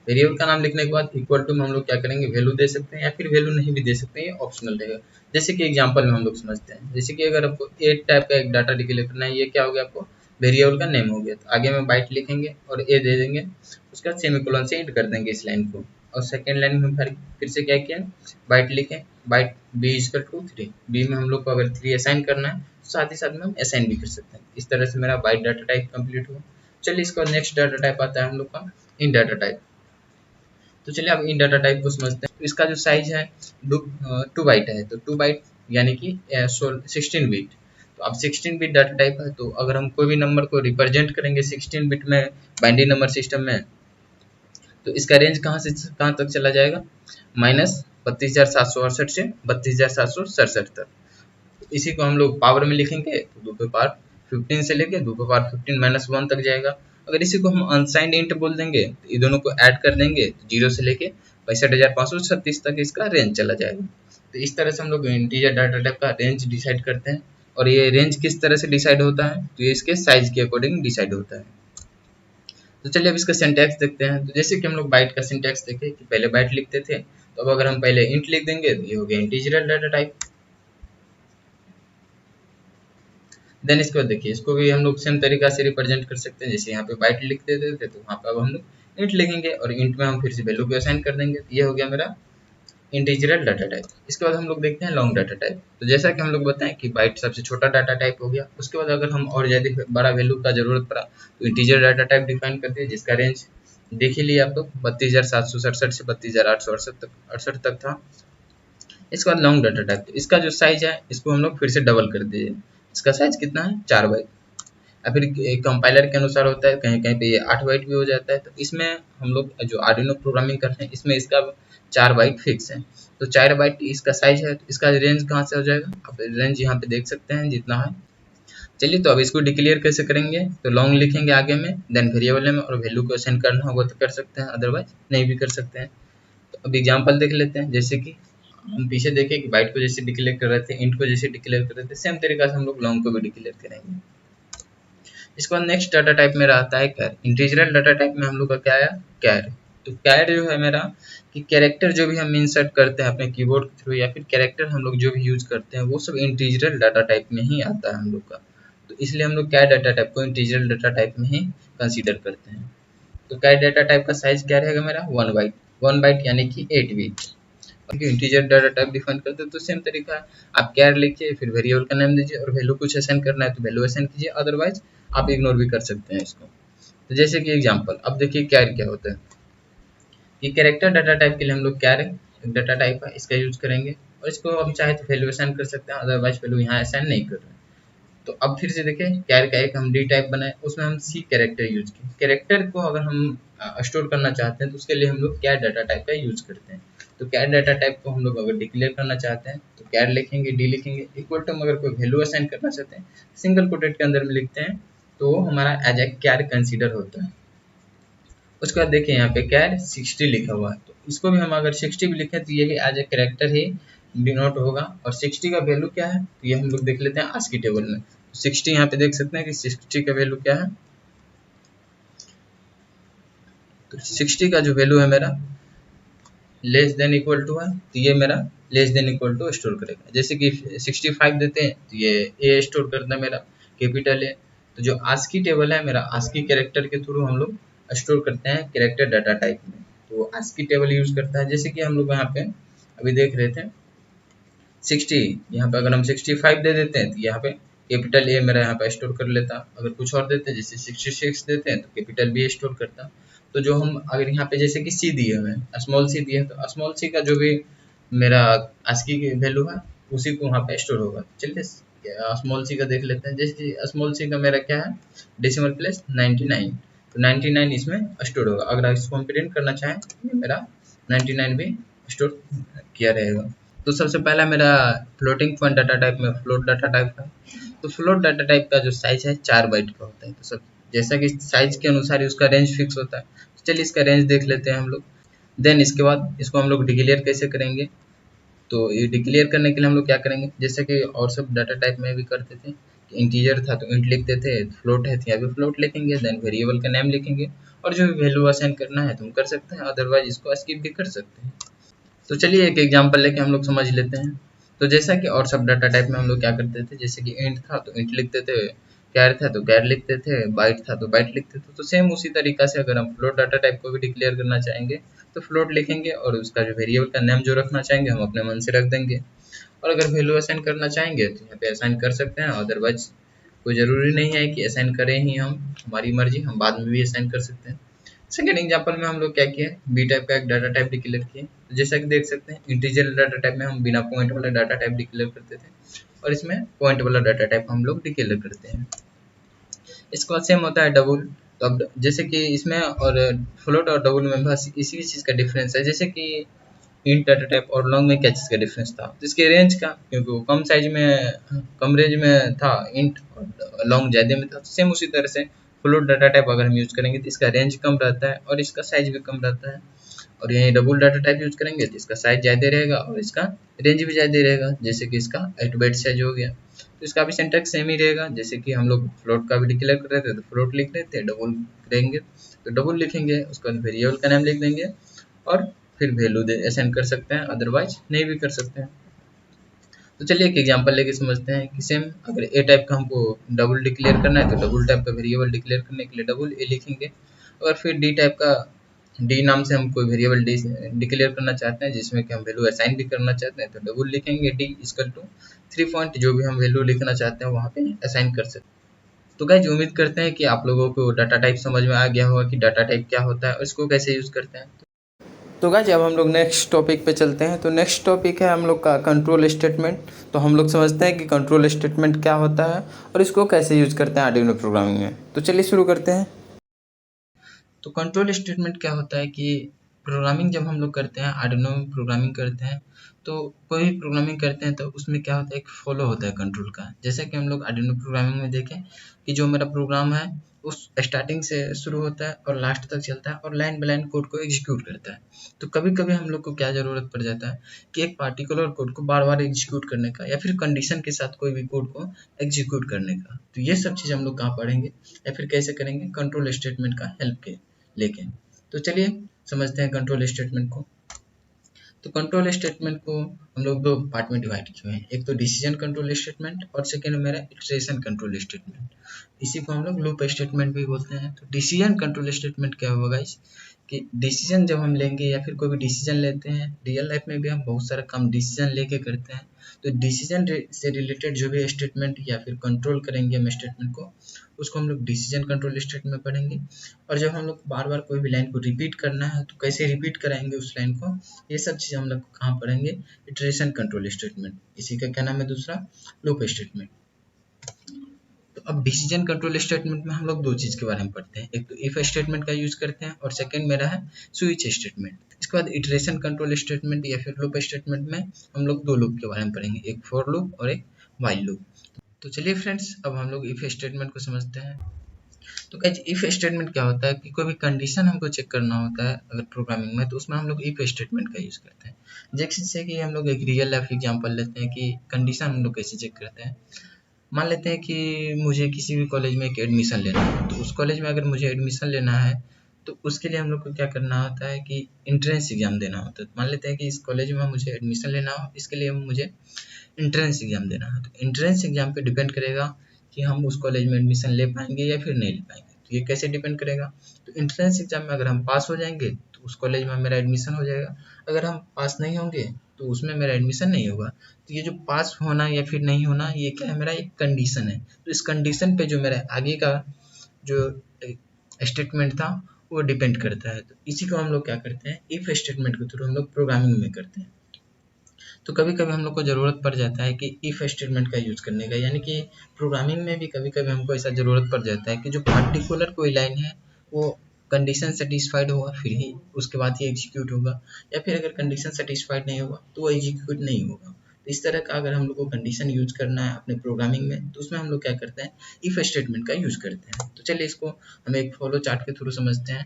वेरिएबल का नाम लिखने के बाद इक्वल टू में हम लोग क्या करेंगे वैल्यू दे सकते हैं या फिर वैल्यू नहीं भी दे सकते हैं, ये ऑप्शनल रहेगा। जैसे कि एग्जांपल में हम लोग समझते हैं, जैसे कि अगर आपको 8 टाइप का एक डाटा डिक्लेयर करना है, ये क्या हो गया आपको वेरिएबल का नेम हो गया। तो आगे में बाइट लिखेंगे और ए दे देंगे, उसके बाद सेमीकोलन से एंड कर देंगे इस लाइन को। और सेकेंड लाइन में फिर से क्या किया बाइट लिखें, byte B equal to 3, B में हम लोग को अगर 3 असाइन करना है तो साथ ही साथ में हम असाइन भी कर सकते हैं। इस तरह से मेरा बाइट डाटा टाइप कंप्लीट हुआ। चलिए इसका नेक्स्ट डाटा टाइप आता है हम लोग का इन डाटा टाइप। तो चलिए अब इन डाटा टाइप को समझते हैं। तो इसका जो साइज है 2 बाइट है, तो 2 बाइट यानी कि 16 बिट। तो अब 16 बिट डाटा टाइप है, तो अगर हम कोई भी नंबर को रिप्रेजेंट करेंगे 16 बिट में बाइनरी नंबर सिस्टम में, तो इसका रेंज कहाँ से कहाँ तक चला जाएगा -32,768 से 32,767 तक। तो इसी को हम लोग पावर में लिखेंगे तो 2 के पावर 15 से लेके 2 के पावर 15 -1 तक जाएगा। अगर इसी को हम अनसाइंड इंट बोल देंगे तो ये दोनों को ऐड कर देंगे तो 0 से लेके 65,536 तक इसका रेंज चला जाएगा। तो इस तरह से हम लोग इंटीजर डाटा टाइप का रेंज डिसाइड करते हैं। और ये रेंज किस तरह से डिसाइड होता है, तो ये इसके साइज के अकॉर्डिंग डिसाइड होता है। तो चलिए अब इसका सिंटैक्स देखते हैं। तो जैसे कि हम लोग बाइट का सिंटैक्स देखे कि पहले बाइट लिखते थे, तो अब अगर हम पहले इंट लिख देंगे तो ये हो गया इंटीजरल डाटा टाइप। देन इसके बाद देखिए इसको भी हम लोग सेम तरीका से रिप्रेजेंट कर सकते हैं। जैसे यहाँ पे बाइट लिख देते थे तो वहाँ पे अब हम लोग इंट लिखेंगे और इंट में हम फिर से वैल्यू को असाइन कर देंगे। तो ये हो गया मेरा इंटीजरल डाटा टाइप। इसके बाद हम लोग देखते हैं लॉन्ग डाटा टाइप। तो जैसा कि हम लोग बताएं कि बाइट सबसे छोटा डाटा टाइप हो गया, उसके बाद अगर हम और ज़्यादा बड़ा वैल्यू का जरूरत पड़ा तो इंटीजर डाटा टाइप डिफाइन करते हैं, जिसका रेंज देख ही लिया आप लोग 32,767 से 32,868 तक था। इसके बाद लॉन्ग डाटा टाइप, इसका जो साइज है इसको हम लोग फिर से डबल कर दीजिए। इसका साइज कितना है, 4 बाइट, या फिर कंपाइलर के अनुसार होता है, कहीं कहीं पे ये 8 बाइट भी हो जाता है। तो इसमें हम लोग जो आर्डिनो प्रोग्रामिंग करते हैं इसमें इसका 4 बाइट फिक्स है। तो 4 बाइट इसका साइज है, तो इसका रेंज कहाँ से हो जाएगा, आप रेंज यहाँ पे देख सकते हैं जितना है। चलिए तो अब इसको डिक्लेयर कैसे करेंगे, तो लॉन्ग लिखेंगे आगे में, देन वेरिएबल में, और वैल्यू को असाइन करना होगा तो कर सकते हैं, अदरवाइज नहीं भी कर सकते हैं। तो अब एग्जाम्पल देख लेते हैं। जैसे कि हम पीछे देखें कि बाइट को जैसे डिक्लेयर कर रहे थे, इंट को जैसे डिक्लेयर कर रहे थे, सेम तरीका से हम लोग लॉन्ग को भी डिक्लेयर करेंगे। इसके बाद नेक्स्ट डाटा टाइप मेरा आता है कैर। इंटीजरल डाटा टाइप में हम लोग का क्या आया, कैर। तो कैर जो है मेरा कि कैरेक्टर जो भी हम इंसर्ट करते हैं अपने कीबोर्ड के थ्रू, या फिर कैरेक्टर हम लोग जो भी यूज करते हैं वो सब इंटीजरल डाटा टाइप में ही आता है हम लोग का। तो इसलिए हम लोग कैर डाटा टाइप को इंटीजरल डाटा टाइप में ही कंसीडर करते हैं। तो कैर डाटा टाइप का साइज क्या रहेगा मेरा, 1 बाइट यानी कि 8 bit. Integer data type define करते हैं तो सेम तरीका है, आप कैर लिखिए, फिर वेरिएबल का नाम दीजिए, और वैल्यू कुछ असाइन करना है तो वैल्यू असाइन कीजिए, अदरवाइज आप इग्नोर भी कर सकते हैं इसको। तो जैसे कि एग्जांपल, अब देखिए कैर क्या होता है। ये कैरेक्टर डाटा टाइप के लिए हम लोग कैर एक डाटा टाइप है, इसका यूज करेंगे, और इसको हम चाहे तो वैल्यू असाइन कर सकते हैं, अदरवाइज वैल्यू यहाँ असाइन नहीं कर रहे हैं। तो अब फिर से देखें, कैर का एक हम डी टाइप बनाए, उसमें हम सी कैरेक्टर यूज किए। कैरेक्टर को अगर हम स्टोर करना चाहते हैं तो उसके लिए हम लोग कैर डाटा टाइप का यूज करते हैं। तो कैर डाटा टाइप को हम लोग अगर डिक्लेयर करना चाहते हैं तो कैर लिखेंगे, डी लिखेंगे, इक्वल टू अगर कोई वैल्यू असाइन करना चाहते हैं सिंगल कोटेड के अंदर में लिखते हैं, तो वो हमारा एज ए कैर कंसीडर होता है। उसके बाद देखिए यहाँ पे कैर 60 लिखा हुआ है, तो इसको भी हम अगर 60 भी लिखें तो ये भी एज ए कैरेक्टर ही डिनोट होगा। और 60 का वैल्यू क्या है, तो ये हम लोग देख लेते हैं आस्की टेबल में। 60 यहाँ पे देख सकते हैं कि 60 का वैल्यू क्या है, तो 60 का जो वैल्यू है मेरा लेस देन इक्वल टू है, तो ये मेरा less than equal to store करेगा। जैसे कि 65 देते हैं तो ये ए स्टोर करता है मेरा, कैपिटल ए। तो जो आस्की टेबल है मेरा, आस्की कैरेक्टर के थ्रू हम लोग स्टोर करते हैं कैरेक्टर डाटा टाइप में, तो आस्की टेबल यूज करता है। जैसे कि हम लोग यहाँ पे अभी देख रहे थे 60, यहाँ पे अगर हम 65 दे देते हैं तो यहाँ पे कैपिटल ए मेरा यहाँ पे स्टोर कर लेता। अगर कुछ और देते हैं जैसे 66 देते हैं तो कैपिटल बी स्टोर करता। तो जो हम अगर यहाँ पे जैसे कि सी दिए हुए हैं, स्मॉल सी दिए हैं, तो स्मॉल सी का जो भी मेरा आस्की की वैल्यू है उसी को वहाँ पे स्टोर होगा। चलिए स्मॉल सी का देख लेते हैं। जैसे स्मॉल सी का मेरा क्या है, डेसिमल प्लेस 99, तो 99 इसमें स्टोर होगा। अगर इसको हम प्रिंट करना चाहें तो मेरा 99 भी स्टोर किया रहेगा। तो सबसे पहला मेरा फ्लोटिंग पॉइंट डाटा टाइप में फ्लोट डाटा टाइप है। तो फ्लोट डाटा टाइप का जो साइज है 4 बाइट का होता है। तो सब जैसा कि साइज के अनुसार ही उसका रेंज फिक्स होता है। तो चलिए इसका रेंज देख लेते हैं हम लोग। देन इसके बाद इसको हम लोग डिक्लेयर कैसे करेंगे, तो ये डिक्लेयर करने के लिए हम लोग क्या करेंगे, जैसे कि और सब डाटा टाइप में भी करते थे, इंटीजर था तो इंट लिखते थे, फ्लोट है तो यहाँ पे फ्लोट लिखेंगे, देन वेरिएबल का नेम लिखेंगे, और जो भी वैल्यू असाइन करना है तो हम कर सकते हैं, अदरवाइज इसको स्किप भी कर सकते हैं। तो चलिए एक एग्जांपल लेके हम लोग समझ लेते हैं। तो जैसा कि और सब डाटा टाइप में हम लोग क्या करते थे, जैसे कि इंट था तो इंट लिखते थे, कैर था तो कैर लिखते थे, बाइट था तो बाइट लिखते थे। तो सेम उसी तरीका से अगर हम फ्लोट डाटा टाइप को भी डिक्लेयर करना चाहेंगे तो फ्लोट लिखेंगे, और उसका जो वेरिएबल का नेम जो रखना चाहेंगे हम अपने मन से रख देंगे, और अगर वैल्यू असाइन करना चाहेंगे तो यहाँ पे असाइन कर सकते हैं, अदरवाइज कोई ज़रूरी नहीं है कि असाइन करें ही हम, हमारी मर्जी, हम बाद में भी असाइन कर सकते हैं। सेकेंड एग्जांपल में हम लोग क्या किए, बी टाइप का एक डाटा टाइप डिक्लेयर किए। तो जैसा कि देख सकते हैं इंटीजर डाटा टाइप में हम बिना पॉइंट वाला डाटा टाइप डिक्लेयर करते थे, और इसमें पॉइंट वाला डाटा टाइप हम लोग डिक्लेयर करते हैं। इसके बाद सेम होता है डबल। तो अब जैसे कि इसमें और फ्लोट और डबल में बस इसी चीज़ का डिफरेंस है। जैसे कि इंट डाटा टाइप और लॉन्ग में क्या चीज़ का डिफरेंस था, तो इसके रेंज का, क्योंकि वो कम साइज में कम रेंज में था इंट, और लॉन्ग ज़्यादा में था। तो सेम उसी तरह से फ्लोट डाटा टाइप अगर हम यूज़ करेंगे तो इसका रेंज कम रहता है और इसका साइज भी कम रहता है। और यहीं डबल डाटा टाइप यूज़ करेंगे तो इसका साइज ज़्यादा रहेगा और इसका रेंज भी ज़्यादा रहेगा। जैसे कि इसका 8 बाइट साइज हो गया, तो इसका भी सिंटैक्स सेम ही रहेगा। जैसे कि हम लोग फ्लोट का भी डिक्लेयर कर रहे थे तो फ्लोट लिख रहे थे, डबल करेंगे तो डबल लिखेंगे, उसका वेरिएबल का नाम लिख देंगे, और फिर वैल्यू असाइन कर सकते हैं, अदरवाइज नहीं भी कर सकते हैं। तो चलिए एक एग्जांपल लेके समझते हैं कि सेम अगर ए टाइप का हमको डबल डिक्लेयर करना है तो डबल टाइप का वेरिएबल डिक्लेयर करने के लिए डबल ए लिखेंगे, और फिर डी टाइप का डी नाम से हम कोई वेरिएबल डिक्लेयर करना चाहते हैं जिसमें कि हम वैल्यू असाइन भी करना चाहते हैं, तो डबल लिखेंगे डी इक्वल टू 3 पॉइंट, जो भी हम वैल्यू लिखना चाहते हैं वहाँ पे असाइन कर सकते हैं। तो गाइज उम्मीद करते हैं कि आप लोगों को डाटा टाइप समझ में आ गया होगा कि डाटा टाइप क्या होता है और इसको कैसे यूज़ करते हैं। तो गाइज अब हम लोग नेक्स्ट टॉपिक पे चलते हैं। तो नेक्स्ट टॉपिक है हम लोग का कंट्रोल स्टेटमेंट। तो हम लोग समझते हैं कि कंट्रोल स्टेटमेंट क्या होता है और इसको कैसे यूज़ करते हैं आर्डिनो प्रोग्रामिंग में। तो चलिए शुरू करते हैं। तो कंट्रोल स्टेटमेंट क्या होता है कि प्रोग्रामिंग जब हम लोग करते हैं, आर्डिनो में प्रोग्रामिंग करते हैं, तो कोई भी प्रोग्रामिंग करते हैं तो उसमें क्या होता है, एक फॉलो होता है कंट्रोल का। जैसे कि हम लोग आर्डिनो प्रोग्रामिंग में देखें कि जो मेरा प्रोग्राम है उस स्टार्टिंग से शुरू होता है और लास्ट तक चलता है और लाइन बाय लाइन कोड को एग्जीक्यूट करता है। तो कभी कभी हम लोग को क्या ज़रूरत पड़ जाता है कि एक पार्टिकुलर कोड को बार बार एग्जीक्यूट करने का या फिर कंडीशन के साथ कोई भी कोड को एग्जीक्यूट करने का। तो ये सब चीज़ हम लोग कहाँ पढ़ेंगे या फिर कैसे करेंगे, कंट्रोल स्टेटमेंट का हेल्प के लेके। तो चलिए समझते हैं कंट्रोल स्टेटमेंट को। तो कंट्रोल स्टेटमेंट को हम लोग दो पार्ट में डिवाइड किए हैं, एक तो डिसीजन कंट्रोल स्टेटमेंट और सेकेंड मेरा इटरेशन कंट्रोल स्टेटमेंट। इसी को हम लोग लूप स्टेटमेंट भी बोलते हैं। तो डिसीजन कंट्रोल स्टेटमेंट क्या होगा गाइस, कि डिसीजन जब हम लेंगे या फिर कोई भी डिसीजन लेते हैं, रियल लाइफ में भी हम बहुत सारा काम डिसीजन लेके करते हैं। तो डिसीजन से रिलेटेड जो भी स्टेटमेंट या फिर कंट्रोल करेंगे हम स्टेटमेंट को, उसको हम लोग डिसीजन कंट्रोल स्टेटमेंट में पढ़ेंगे। और जब हम लोग बार बार कोई भी लाइन को रिपीट करना है तो कैसे रिपीट कराएंगे उस लाइन को, ये सब चीज़ हम लोग कहाँ पढ़ेंगे, इटरेशन कंट्रोल स्टेटमेंट। इसी का क्या नाम है दूसरा, लूप स्टेटमेंट। तो अब डिसीजन कंट्रोल स्टेटमेंट में हम लोग दो चीज़ के बारे में पढ़ते हैं, एक तो इफ स्टेटमेंट का यूज करते हैं और सेकंड मेरा है स्विच स्टेटमेंट। इसके बाद इटरेशन कंट्रोल स्टेटमेंट या फिर लूप स्टेटमेंट में हम लोग दो लूप के बारे में पढ़ेंगे, एक फॉर लूप और एक व्हाइल लूप। तो चलिए फ्रेंड्स अब हम लोग इफ स्टेटमेंट को समझते हैं। तो गाइस इफ स्टेटमेंट क्या होता है कि कोई भी कंडीशन हमको चेक करना होता है अगर प्रोग्रामिंग में, तो उसमें हम लोग इफ स्टेटमेंट का यूज़ करते हैं। जैसे कि हम लोग एक रियल लाइफ एग्जांपल लेते हैं कि कंडीशन हम लोग कैसे चेक करते हैं। मान लेते हैं कि मुझे किसी भी कॉलेज में एक एडमिशन लेना है, तो उस कॉलेज में अगर मुझे एडमिशन लेना है तो उसके लिए हम लोग को क्या करना होता है कि इंट्रेंस एग्जाम देना होता है। मान लेते हैं कि इस कॉलेज में मुझे एडमिशन लेना हो, इसके लिए मुझे इंट्रेंस एग्जाम देना है। तो इंट्रेंस एग्जाम पे डिपेंड करेगा कि हम उस कॉलेज में एडमिशन ले पाएंगे या फिर नहीं ले पाएंगे। तो ये कैसे डिपेंड करेगा, तो इंट्रेंस एग्जाम में अगर हम पास हो जाएंगे तो उस कॉलेज में मेरा एडमिशन हो जाएगा, अगर हम पास नहीं होंगे तो उसमें मेरा एडमिशन नहीं होगा। तो ये जो पास होना या फिर नहीं होना, ये क्या है, मेरा एक कंडीशन है। तो इस कंडीशन पे जो मेरा आगे का जो स्टेटमेंट था वो डिपेंड करता है। तो इसी को हम लोग क्या करते हैं, इफ स्टेटमेंट के थ्रू हम लोग प्रोग्रामिंग में करते हैं। तो कभी कभी हम लोग को ज़रूरत पड़ जाता है कि इफ स्टेटमेंट का यूज़ करने का, यानी कि प्रोग्रामिंग में भी कभी कभी हमको ऐसा ज़रूरत पड़ जाता है कि जो पार्टिकुलर कोई लाइन है वो कंडीशन सेटिस्फाइड होगा फिर ही उसके बाद ही एग्जीक्यूट होगा, या फिर अगर कंडीशन सेटिस्फाइड नहीं होगा तो वो एग्जीक्यूट नहीं होगा। तो इस तरह का अगर हम लोग को कंडीशन यूज करना है अपने प्रोग्रामिंग में, तो उसमें हम लोग क्या करते हैं, इफ स्टेटमेंट का यूज करते हैं। तो चलिए इसको हम एक फॉलो चार्ट के थ्रू समझते हैं।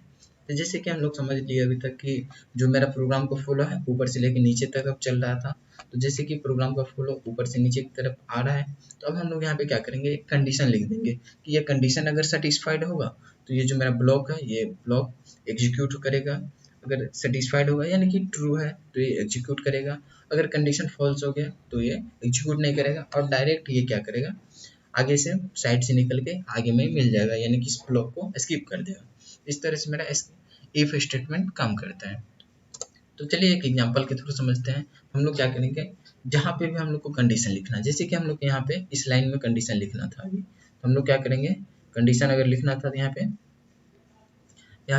तो जैसे कि हम लोग समझ लिए अभी तक कि जो मेरा प्रोग्राम का फ्लो है ऊपर से लेकर नीचे तक अब चल रहा था। तो जैसे कि प्रोग्राम का फ्लो ऊपर से नीचे की तरफ आ रहा है, तो अब हम लोग यहाँ पे क्या करेंगे, एक कंडीशन लिख देंगे कि ये कंडीशन अगर सेटिस्फाइड होगा तो ये जो मेरा ब्लॉक है ये ब्लॉक एग्जीक्यूट करेगा, अगर सेटिस्फाइड होगा यानी कि ट्रू है तो ये एग्जीक्यूट करेगा, अगर कंडीशन फॉल्स हो गया तो ये एग्जीक्यूट नहीं करेगा और डायरेक्ट ये क्या करेगा, आगे से साइड से निकल के आगे में मिल जाएगा, यानी कि इस ब्लॉक को स्किप कर देगा। इस तरह से मेरा इफ स्टेटमेंट काम करता है। तो चलिए एक एग्जांपल के थ्रू समझते हैं। हम लोग क्या करेंगे, जहाँ पे भी हम लोग को कंडीशन लिखना है, जैसे कि हम लोग यहाँ पे इस लाइन में कंडीशन लिखना था अभी, तो हम लोग क्या करेंगे, कंडीशन अगर लिखना था तो यहाँ पे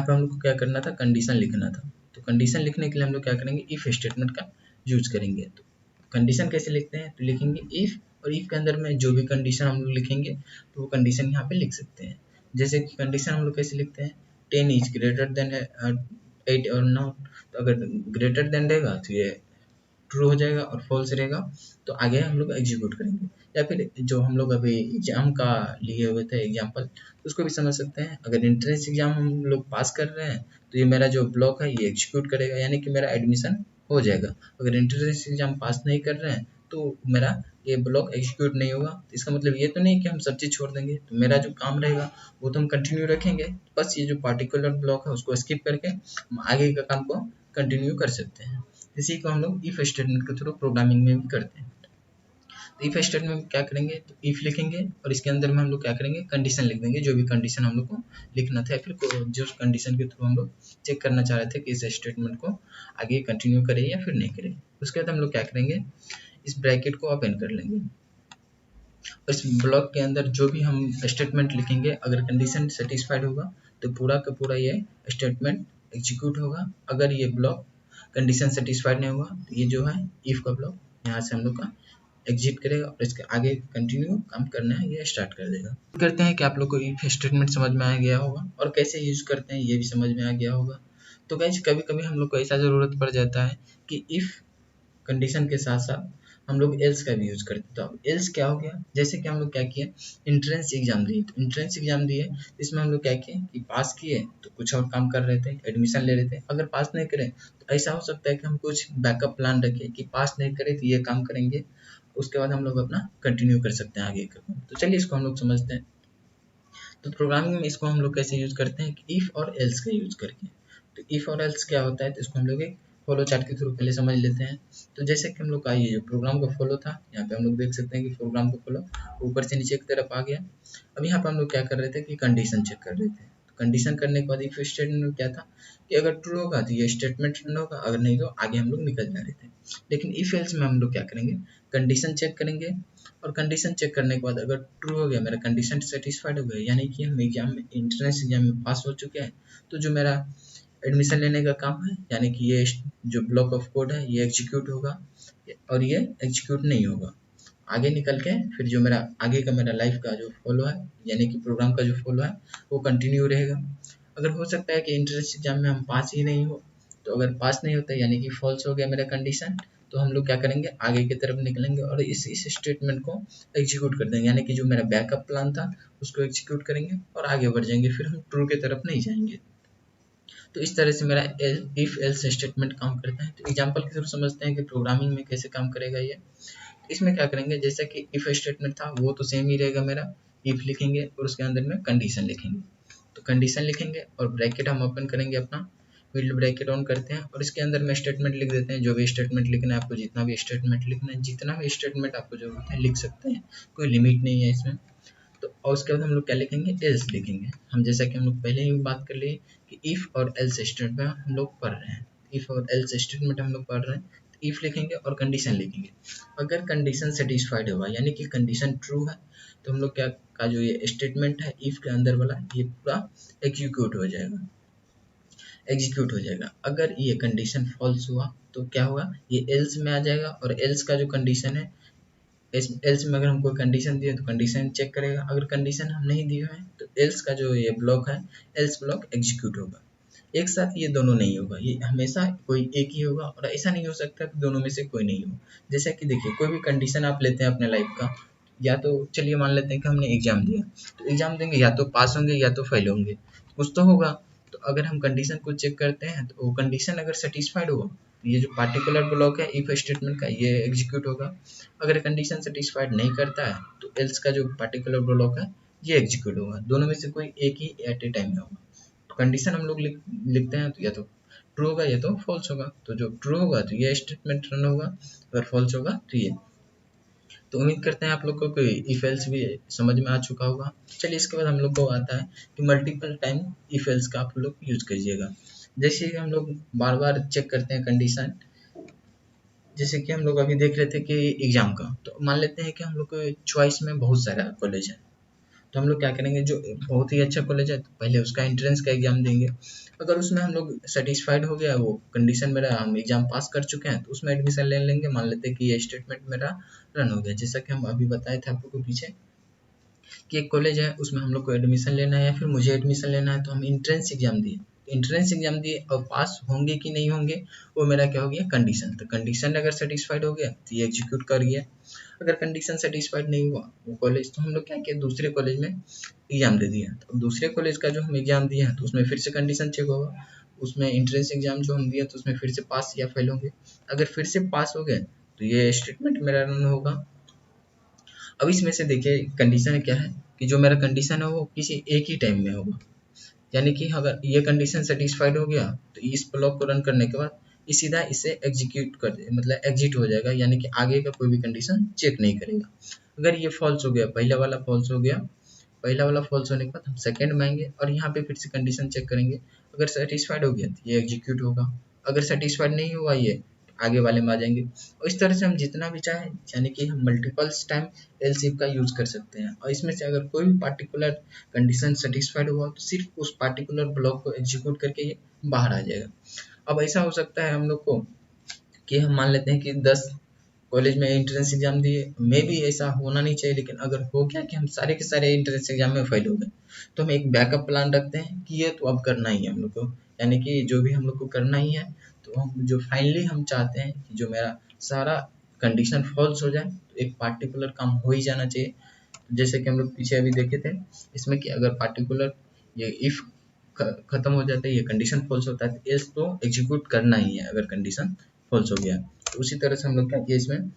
हम लोग को क्या करना था, कंडीशन लिखना था। तो कंडीशन लिखने के लिए हम लोग क्या करेंगे, इफ स्टेटमेंट का यूज करेंगे। तो कंडीशन कैसे लिखते हैं, तो लिखेंगे इफ, और इफ के अंदर में जो भी कंडीशन हम लोग लिखेंगे तो वो कंडीशन यहाँ पे लिख सकते हैं। जैसे कि कंडीशन हम लोग कैसे लिखते हैं, 10 इज ग्रेटर देन 8 और नॉट। तो अगर ग्रेटर देन रहेगा तो ये ट्रू हो जाएगा और फॉल्स रहेगा तो आगे हम लोग एग्जीक्यूट करेंगे। या फिर जो हम लोग अभी एग्जाम का लिए हुए थे एग्जाम्पल, उसको भी समझ सकते हैं। अगर एंट्रेंस एग्जाम हम लोग पास कर रहे हैं तो ये मेरा जो ब्लॉक है ये एग्जीक्यूट करेगा, यानी कि मेरा एडमिशन हो जाएगा। अगर एंट्रेंस एग्जाम पास नहीं कर रहे हैं तो मेरा ये ब्लॉक एग्जीक्यूट नहीं होगा। इसका मतलब ये तो नहीं कि हम सब चीज़ छोड़ देंगे, तो मेरा जो काम रहेगा वो तो हम कंटिन्यू रखेंगे, बस ये जो पार्टिकुलर ब्लॉक है उसको स्किप करके हम आगे का काम को कंटिन्यू कर सकते हैं। इसी को हम लोग इफ स्टेटमेंट के थ्रू प्रोग्रामिंग में भी करते हैं। इफ स्टेटमेंट में क्या करेंगे, तो इफ लिखेंगे और इसके अंदर में हम लोग क्या करेंगे, कंडीशन लिख देंगे, जो भी कंडीशन हम लोग को लिखना था, फिर जो कंडीशन के थ्रू हम लोग चेक करना चाह रहे थे कि इस स्टेटमेंट को आगे कंटिन्यू करें या फिर नहीं करें। उसके बाद हम लोग क्या करेंगे, इस ब्रैकेट को ओपन कर लेंगे और इस ब्लॉक के अंदर जो भी हम स्टेटमेंट लिखेंगे, अगर कंडीशन सेटिस्फाइड होगा तो पूरा का पूरा ये स्टेटमेंट एग्जीक्यूट होगा। अगर ये ब्लॉक कंडीशन सेटिस्फाइड नहीं होगा तो ये जो है इफ का ब्लॉक यहाँ से हम लोग का एग्जिट करेगा और इसके आगे कंटिन्यू काम करना है ये स्टार्ट कर देगा। करते हैं कि आप लोग को इफ स्टेटमेंट समझ में आ गया होगा और कैसे यूज करते हैं ये भी समझ में आ गया होगा। तो गाइस कभी कभी हम लोग को ऐसा ज़रूरत पड़ जाता है कि इफ कंडीशन के साथ साथ हम लोग एल्स का भी यूज करते हैं। तो अब एल्स क्या हो गया, जैसे कि हम लोग क्या किए, इंट्रेंस एग्जाम दिए, तो इंट्रेंस एग्जाम दिए इसमें हम लोग क्या किए कि पास किए तो कुछ और काम कर रहे थे, एडमिशन ले रहे थे। अगर पास नहीं करें तो ऐसा हो सकता है कि हम कुछ बैकअप प्लान रखें कि पास नहीं करें तो ये काम करेंगे, उसके बाद हम लोग अपना कंटिन्यू कर सकते हैं आगे का। तो चलिए इसको हम लोग समझते हैं। तो प्रोग्रामिंग में इसको हम लोग कैसे यूज करते हैं कि इफ और एल्स का यूज करके। तो इफ और एल्स क्या होता है, तो इसको हम लोग एक फॉलो चार्ट के थ्रू पहले समझ लेते हैं। तो जैसे कि हम लोग का ये जो प्रोग्राम का फॉलो था, यहाँ पे हम लोग देख सकते हैं कि प्रोग्राम का फॉलो ऊपर से नीचे की तरफ आ गया। अब यहाँ पे हम लोग क्या कर रहे थे कि कंडीशन चेक कर रहे थे। तो कंडीशन करने के बाद इफ स्टेटमेंट में क्या था कि अगर ट्रू होगा तो ये स्टेटमेंट रन होगा, अगर नहीं तो आगे हम लोग निकल जा रहे थे। लेकिन इफ एल्स में हम लोग क्या करेंगे, कंडीशन चेक करेंगे और कंडीशन चेक करने के बाद अगर ट्रू हो गया, मेरा कंडीशन सेटिस्फाइड हो गया, यानी कि हम एग्जाम में एंट्रेंस एग्जाम में पास हो चुके हैं, तो जो मेरा एडमिशन लेने का काम है, यानी कि ये जो ब्लॉक ऑफ कोड है ये एग्जीक्यूट होगा और ये एग्जीक्यूट नहीं होगा। आगे निकल के फिर जो मेरा आगे का मेरा लाइफ का जो फॉलो है, यानी कि प्रोग्राम का जो फॉलो है वो कंटिन्यू रहेगा। अगर हो सकता है कि एंट्रेंस एग्जाम में हम पास ही नहीं हो, तो अगर पास नहीं होता यानी कि फॉल्स हो गया मेरा कंडीशन, तो हम लोग क्या करेंगे, आगे की तरफ निकलेंगे और इस स्टेटमेंट को एग्जीक्यूट कर देंगे, यानी कि जो मेरा बैकअप प्लान था उसको एग्जीक्यूट करेंगे और आगे बढ़ जाएंगे, फिर हम ट्रू की तरफ नहीं जाएंगे। तो इस तरह से मेरा इफ एल्स स्टेटमेंट काम करता है। तो एग्जांपल के थ्रू समझते हैं कि प्रोग्रामिंग में कैसे काम करेगा ये। इसमें क्या करेंगे, जैसे कि इफ स्टेटमेंट था वो तो सेम ही रहेगा मेरा, इफ लिखेंगे और उसके अंदर में कंडीशन लिखेंगे। तो कंडीशन लिखेंगे और ब्रैकेट हम ओपन करेंगे, अपना मिडिल ब्रैकेट ऑन करते हैं और इसके अंदर में स्टेटमेंट लिख देते हैं, जो भी स्टेटमेंट लिखना है आपको, जितना भी स्टेटमेंट लिखना है, जितना भी स्टेटमेंट आपको जरूरत है लिख सकते हैं, कोई लिमिट नहीं है इसमें। तो और उसके बाद हम लोग क्या लिखेंगे, एल्स लिखेंगे। हम जैसा कि हम लोग पहले ही बात कर लिए कि इफ और एल्स स्टेटमेंट हम लोग पढ़ रहे हैं, इफ और एल्स स्टेटमेंट हम लोग पढ़ रहे हैं। इफ लिखेंगे और कंडीशन लिखेंगे। अगर कंडीशन सेटिस्फाइड होगा यानी कि कंडीशन ट्रू है, तो हम लोग क्या का जो ये स्टेटमेंट है इफ के अंदर वाला ये पूरा एग्जीक्यूट हो जाएगा, एग्जीक्यूट हो जाएगा। अगर ये कंडीशन फॉल्स हुआ तो क्या होगा, ये एल्स में आ जाएगा और एल्स का जो कंडीशन है, एल्स में अगर हम कोई कंडीशन दिए तो कंडीशन चेक करेगा, अगर कंडीशन हम नहीं दिए हैं तो एल्स का जो ये ब्लॉक है, एल्स ब्लॉक एग्जीक्यूट होगा। एक साथ ये दोनों नहीं होगा, ये हमेशा कोई एक ही होगा और ऐसा नहीं हो सकता कि दोनों में से कोई नहीं हो। जैसे कि देखिए, कोई भी कंडीशन आप लेते हैं अपने लाइफ का, या तो चलिए मान लेते हैं कि हमने एग्जाम दिया, तो एग्जाम देंगे या तो पास होंगे या तो फेल होंगे, कुछ तो होगा। तो अगर हम कंडीशन को चेक करते हैं तो वो कंडीशन अगर सेटिस्फाइड हो, ये जो पार्टिकुलर ब्लॉक है इफ स्टेटमेंट का ये एग्जीक्यूट होगा। अगर कंडीशन सेटिस्फाइड नहीं करता है तो एल्स का जो पार्टिकुलर ब्लॉक है ये एग्जीक्यूट होगा। दोनों में से कोई एक ही एट ए टाइम में होगा। तो कंडीशन हम लोग लिखते हैं तो या तो ट्रू होगा या तो फॉल्स होगा। तो जो ट्रू होगा तो ये स्टेटमेंट रन होगा, अगर फॉल्स होगा तो ये। तो उम्मीद करते हैं आप लोग को कोई इफ एल्स भी समझ में आ चुका होगा। चलिए इसके बाद हम लोग को आता है कि मल्टीपल टाइम इफ एल्स का आप लोग यूज कीजिएगा। जैसे हम लोग बार बार चेक करते हैं कंडीशन, जैसे कि हम लोग अभी देख रहे थे कि एग्जाम का, तो मान लेते हैं कि हम लोग को चॉइस में बहुत सारा कॉलेज है, तो हम लोग क्या करेंगे, जो बहुत ही अच्छा कॉलेज है तो पहले उसका एंट्रेंस का एग्जाम देंगे। अगर उसमें हम लोग सेटिस्फाइड हो गया, वो कंडीशन मेरा, हम एग्जाम पास कर चुके हैं, तो उसमें एडमिशन ले लेंगे। मान लेते हैं कि ये स्टेटमेंट मेरा रन हो गया, जैसा कि हम अभी बताए थे आप लोग को पीछे कि एक कॉलेज है उसमें हम लोग को एडमिशन लेना है या फिर मुझे एडमिशन लेना है, तो हम एंट्रेंस एग्जाम दिए। एंट्रेंस एग्जाम दिए और पास होंगे कि नहीं होंगे वो मेरा क्या हो गया, कंडीशन। तो कंडीशन अगर सेटिस्फाइड हो गया तो ये एग्जीक्यूट कर गया। अगर कंडीशन सेटिस्फाइड नहीं हुआ वो कॉलेज, तो हम लोग क्या किया, दूसरे कॉलेज में एग्जाम दे दिया। तो दूसरे कॉलेज का जो हम एग्जाम दिए हैं तो उसमें फिर से कंडीशन चेक होगा, उसमें एंट्रेंस एग्जाम जो हम दिए तो उसमें फिर से पास या फेल होंगे। अगर फिर से पास हो गए तो ये स्टेटमेंट मेरा रन होगा। अब इसमें से देखिए कंडीशन क्या है कि जो मेरा कंडीशन है वो किसी एक ही टाइम में होगा, यानी कि अगर ये कंडीशन सेटिस्फाइड हो गया तो इस ब्लॉक को रन करने के बाद ये सीधा इसे एग्जीक्यूट कर दे, मतलब एग्जिट हो जाएगा, यानी कि आगे का कोई भी कंडीशन चेक नहीं करेगा। अगर ये फॉल्स हो गया, पहला वाला फॉल्स हो गया, पहला वाला फॉल्स होने के बाद हम सेकंड में आएंगे और यहाँ पे फिर से कंडीशन चेक करेंगे। अगर सेटिस्फाइड हो गया तो ये एग्जीक्यूट होगा, अगर सेटिस्फाइड नहीं हुआ ये आगे वाले में आ जाएंगे। और इस तरह से हम जितना भी चाहें, यानी कि हम मल्टीपल्स टाइम एल्स इफ का यूज कर सकते हैं। और इसमें से अगर कोई भी पार्टिकुलर कंडीशन सेटिस्फाइड हुआ तो सिर्फ उस पार्टिकुलर ब्लॉक को एग्जीक्यूट करके ये बाहर आ जाएगा। अब ऐसा हो सकता है हम लोग को कि हम मान लेते हैं कि 10 कॉलेज में एंट्रेंस एग्जाम दिए, मे भी ऐसा होना नहीं चाहिए, लेकिन अगर हो गया कि हम सारे के सारे एंट्रेंस एग्जाम में फेल हो गए, तो हम एक बैकअप प्लान रखते हैं कि ये तो अब करना ही है हम लोग को, यानी कि जो भी हम लोग को करना ही है। तो हम जो फाइनली हम चाहते हैं कि जो मेरा सारा कंडीशन फॉल्स हो जाए, तो एक पार्टिकुलर काम हो ही जाना चाहिए। जैसे कि हम लोग पीछे अभी देखे थे इसमें कि अगर पार्टिकुलर ये इफ खत्म हो जाता है, ये कंडीशन फॉल्स होता है, तो एल्स तो एग्जीक्यूट करना ही है अगर कंडीशन फॉल्स हो गया। तो उसी तरह से हम लोग क्या किया इसमें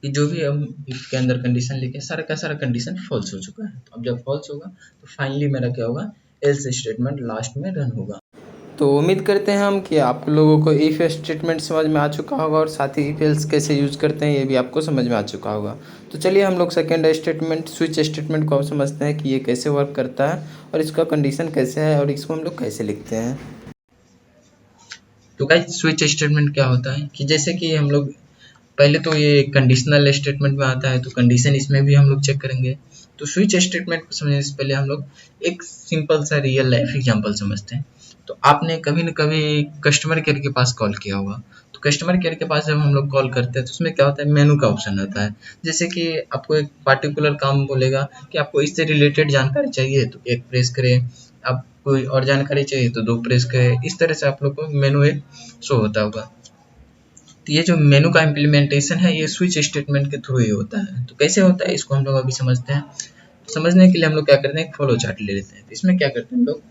कि जो भी हम इफ के अंदर कंडीशन लिखे, सारा का सारा कंडीशन फॉल्स हो चुका है। तो अब जब फॉल्स होगा तो फाइनली मेरा क्या होगा, एल्स स्टेटमेंट लास्ट में रन होगा। तो उम्मीद करते हैं हम कि आप लोगों को इफ़ स्टेटमेंट समझ में आ चुका होगा और साथ ही इफ एल्स कैसे यूज़ करते हैं ये भी आपको समझ में आ चुका होगा। तो चलिए हम लोग सेकेंड स्टेटमेंट स्विच स्टेटमेंट को अब समझते हैं कि ये कैसे वर्क करता है और इसका कंडीशन कैसे है और इसको हम लोग कैसे लिखते हैं। तो गाइस स्विच स्टेटमेंट क्या होता है कि जैसे कि हम लोग पहले तो ये कंडीशनल स्टेटमेंट में आता है, तो कंडीशन इसमें भी हम लोग चेक करेंगे। तो स्विच स्टेटमेंट को समझने से पहले हम लोग एक सिंपल सा रियल लाइफ एग्जांपल समझते हैं। तो आपने कभी न कभी कस्टमर केयर के पास कॉल किया होगा। तो कस्टमर केयर के पास जब हम लोग कॉल करते हैं तो उसमें क्या होता है, मेनू का ऑप्शन रहता है। जैसे कि आपको एक पार्टिकुलर काम बोलेगा कि आपको इससे रिलेटेड जानकारी चाहिए तो 1 प्रेस करें, आप कोई और जानकारी चाहिए तो 2 प्रेस करें। इस तरह से आप लोग को मेनू एक शो होता होगा। तो ये जो मेनू का इम्प्लीमेंटेशन है ये स्विच स्टेटमेंट के थ्रू ही होता है। तो कैसे होता है इसको हम लोग अभी समझते हैं। तो समझने के लिए हम लोग क्या करते हैं, एक फ्लो चार्ट ले लेते हैं। तो इसमें क्या करते हैं हम लोग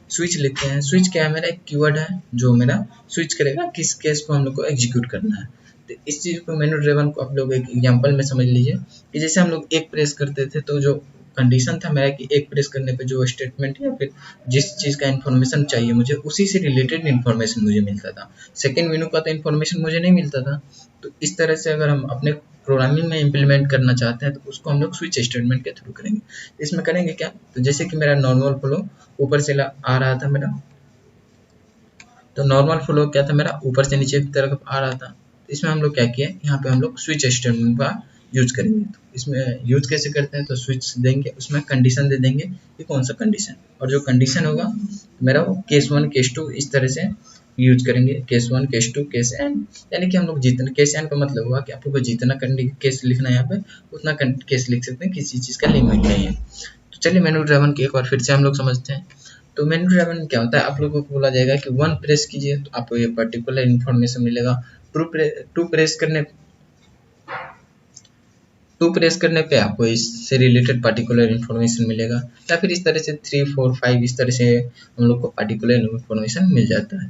स्विच लिखते हैं। स्विच क्या है, मेरा एक कीवर्ड है जो मेरा स्विच करेगा किस केस को हम लोग को एग्जीक्यूट करना है। तो इस चीज़ को मेनू ड्रिवन को आप लोग एक एग्जांपल में समझ लीजिए कि जैसे हम लोग 1 प्रेस करते थे तो जो कंडीशन था मेरा कि 1 प्रेस करने पे जो स्टेटमेंट या फिर जिस चीज़ का इन्फॉर्मेशन चाहिए मुझे उसी से रिलेटेड इन्फॉर्मेशन मुझे मिलता था। सेकेंड मेनू का तो इन्फॉर्मेशन मुझे नहीं मिलता था। तो इस तरह से अगर हम अपने प्रोग्रामिंग में इम्प्लीमेंट करना चाहते हैं तो उसको हम लोग स्विच स्टेटमेंट के थ्रू करेंगे। इसमें करेंगे क्या, तो जैसे कि मेरा नॉर्मल फ्लो ऊपर से आ रहा था मेरा, तो नॉर्मल फ्लो क्या था मेरा ऊपर से नीचे की तरफ आ रहा था। इसमें हम लोग क्या किया, यहाँ पे हम लोग स्विच स्टेटमेंट का यूज करेंगे। तो इसमें यूज कैसे करते हैं, तो स्विच देंगे, उसमें कंडीशन दे देंगे कि कौन सा कंडीशन, और जो कंडीशन होगा मेरा वो केस 1 केस 2 इस तरह से यूज करेंगे। केस 1 केस 2 केस एन, यानी कि हम लोग जितना केस एन का मतलब हुआ कि आप लोग को जितना केस लिखना है यहाँ पे उतना केस लिख सकते हैं, किसी चीज़ का लिमिट नहीं है। तो चलिए मेनू ड्राइवन की एक बार फिर से हम लोग समझते हैं। तो मेनू ड्राइवन में क्या होता है, आप लोगों को बोला जाएगा कि 1 प्रेस कीजिए तो आपको ये पर्टिकुलर इन्फॉर्मेशन मिलेगा। 2 प्रेस करने पे आपको इससे रिलेटेड पर्टिकुलर इन्फॉर्मेशन मिलेगा, या फिर इस तरह से 3 4 5 इस तरह से हम लोग को पर्टिकुलर इन्फॉर्मेशन मिल जाता है।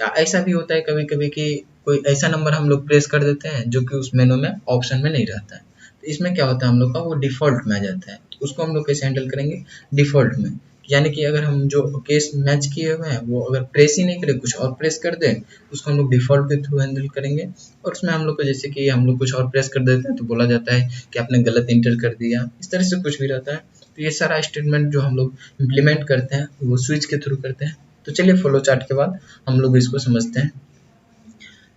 या ऐसा भी होता है कभी कभी कि कोई ऐसा नंबर हम लोग प्रेस कर देते हैं जो कि उस मेनू में ऑप्शन में नहीं रहता है। तो इसमें क्या होता है, हम लोग का वो डिफ़ॉल्ट में आ जाता है। तो उसको हम लोग कैसे हैंडल करेंगे, डिफ़ॉल्ट में, यानी कि अगर हम जो केस मैच किए हुए हैं वो अगर प्रेस ही नहीं करें, कुछ और प्रेस कर दें, उसको हम लोग डिफ़ॉल्ट के थ्रू हैंडल करेंगे। और उसमें हम लोग को जैसे कि हम लोग कुछ और प्रेस कर देते हैं तो बोला जाता है कि आपने गलत इंटर कर दिया, इस तरह से कुछ भी रहता है। तो ये सारा स्टेटमेंट जो हम लोग इम्प्लीमेंट करते हैं वो स्विच के थ्रू करते हैं। तो चलिए फ्लो चार्ट के बाद हम लोग इसको समझते हैं।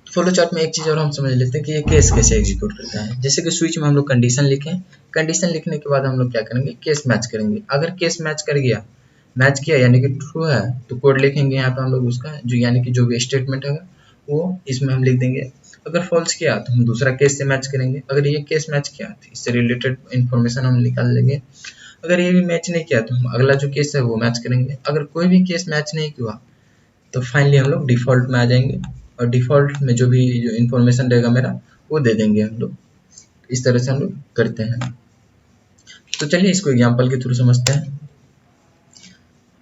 तो फ्लो चार्ट में एक चीज़ और हम समझ लेते हैं कि ये केस कैसे एग्जीक्यूट करता है। जैसे कि स्विच में हम लोग कंडीशन लिखें, कंडीशन लिखने के बाद हम लोग क्या करेंगे, केस मैच करेंगे। अगर केस मैच कर गया, मैच किया यानी कि ट्रू है, तो कोड लिखेंगे यहाँ पे हम लोग उसका जो यानी कि जो भी स्टेटमेंट है वो इसमें हम लिख देंगे। अगर फॉल्स किया तो हम दूसरा केस से मैच करेंगे। अगर ये केस मैच किया तो इससे रिलेटेड इन्फॉर्मेशन हम निकाल लेंगे। अगर ये भी मैच नहीं किया तो हम अगला जो केस है वो मैच करेंगे। अगर कोई भी केस मैच नहीं हुआ तो फाइनली हम लोग डिफ़ॉल्ट में आ जाएंगे और डिफ़ॉल्ट में जो भी जो इन्फॉर्मेशन रहेगा मेरा वो दे देंगे हम लोग। इस तरह से हम लोग करते हैं। तो चलिए इसको एग्जांपल के थ्रू समझते हैं।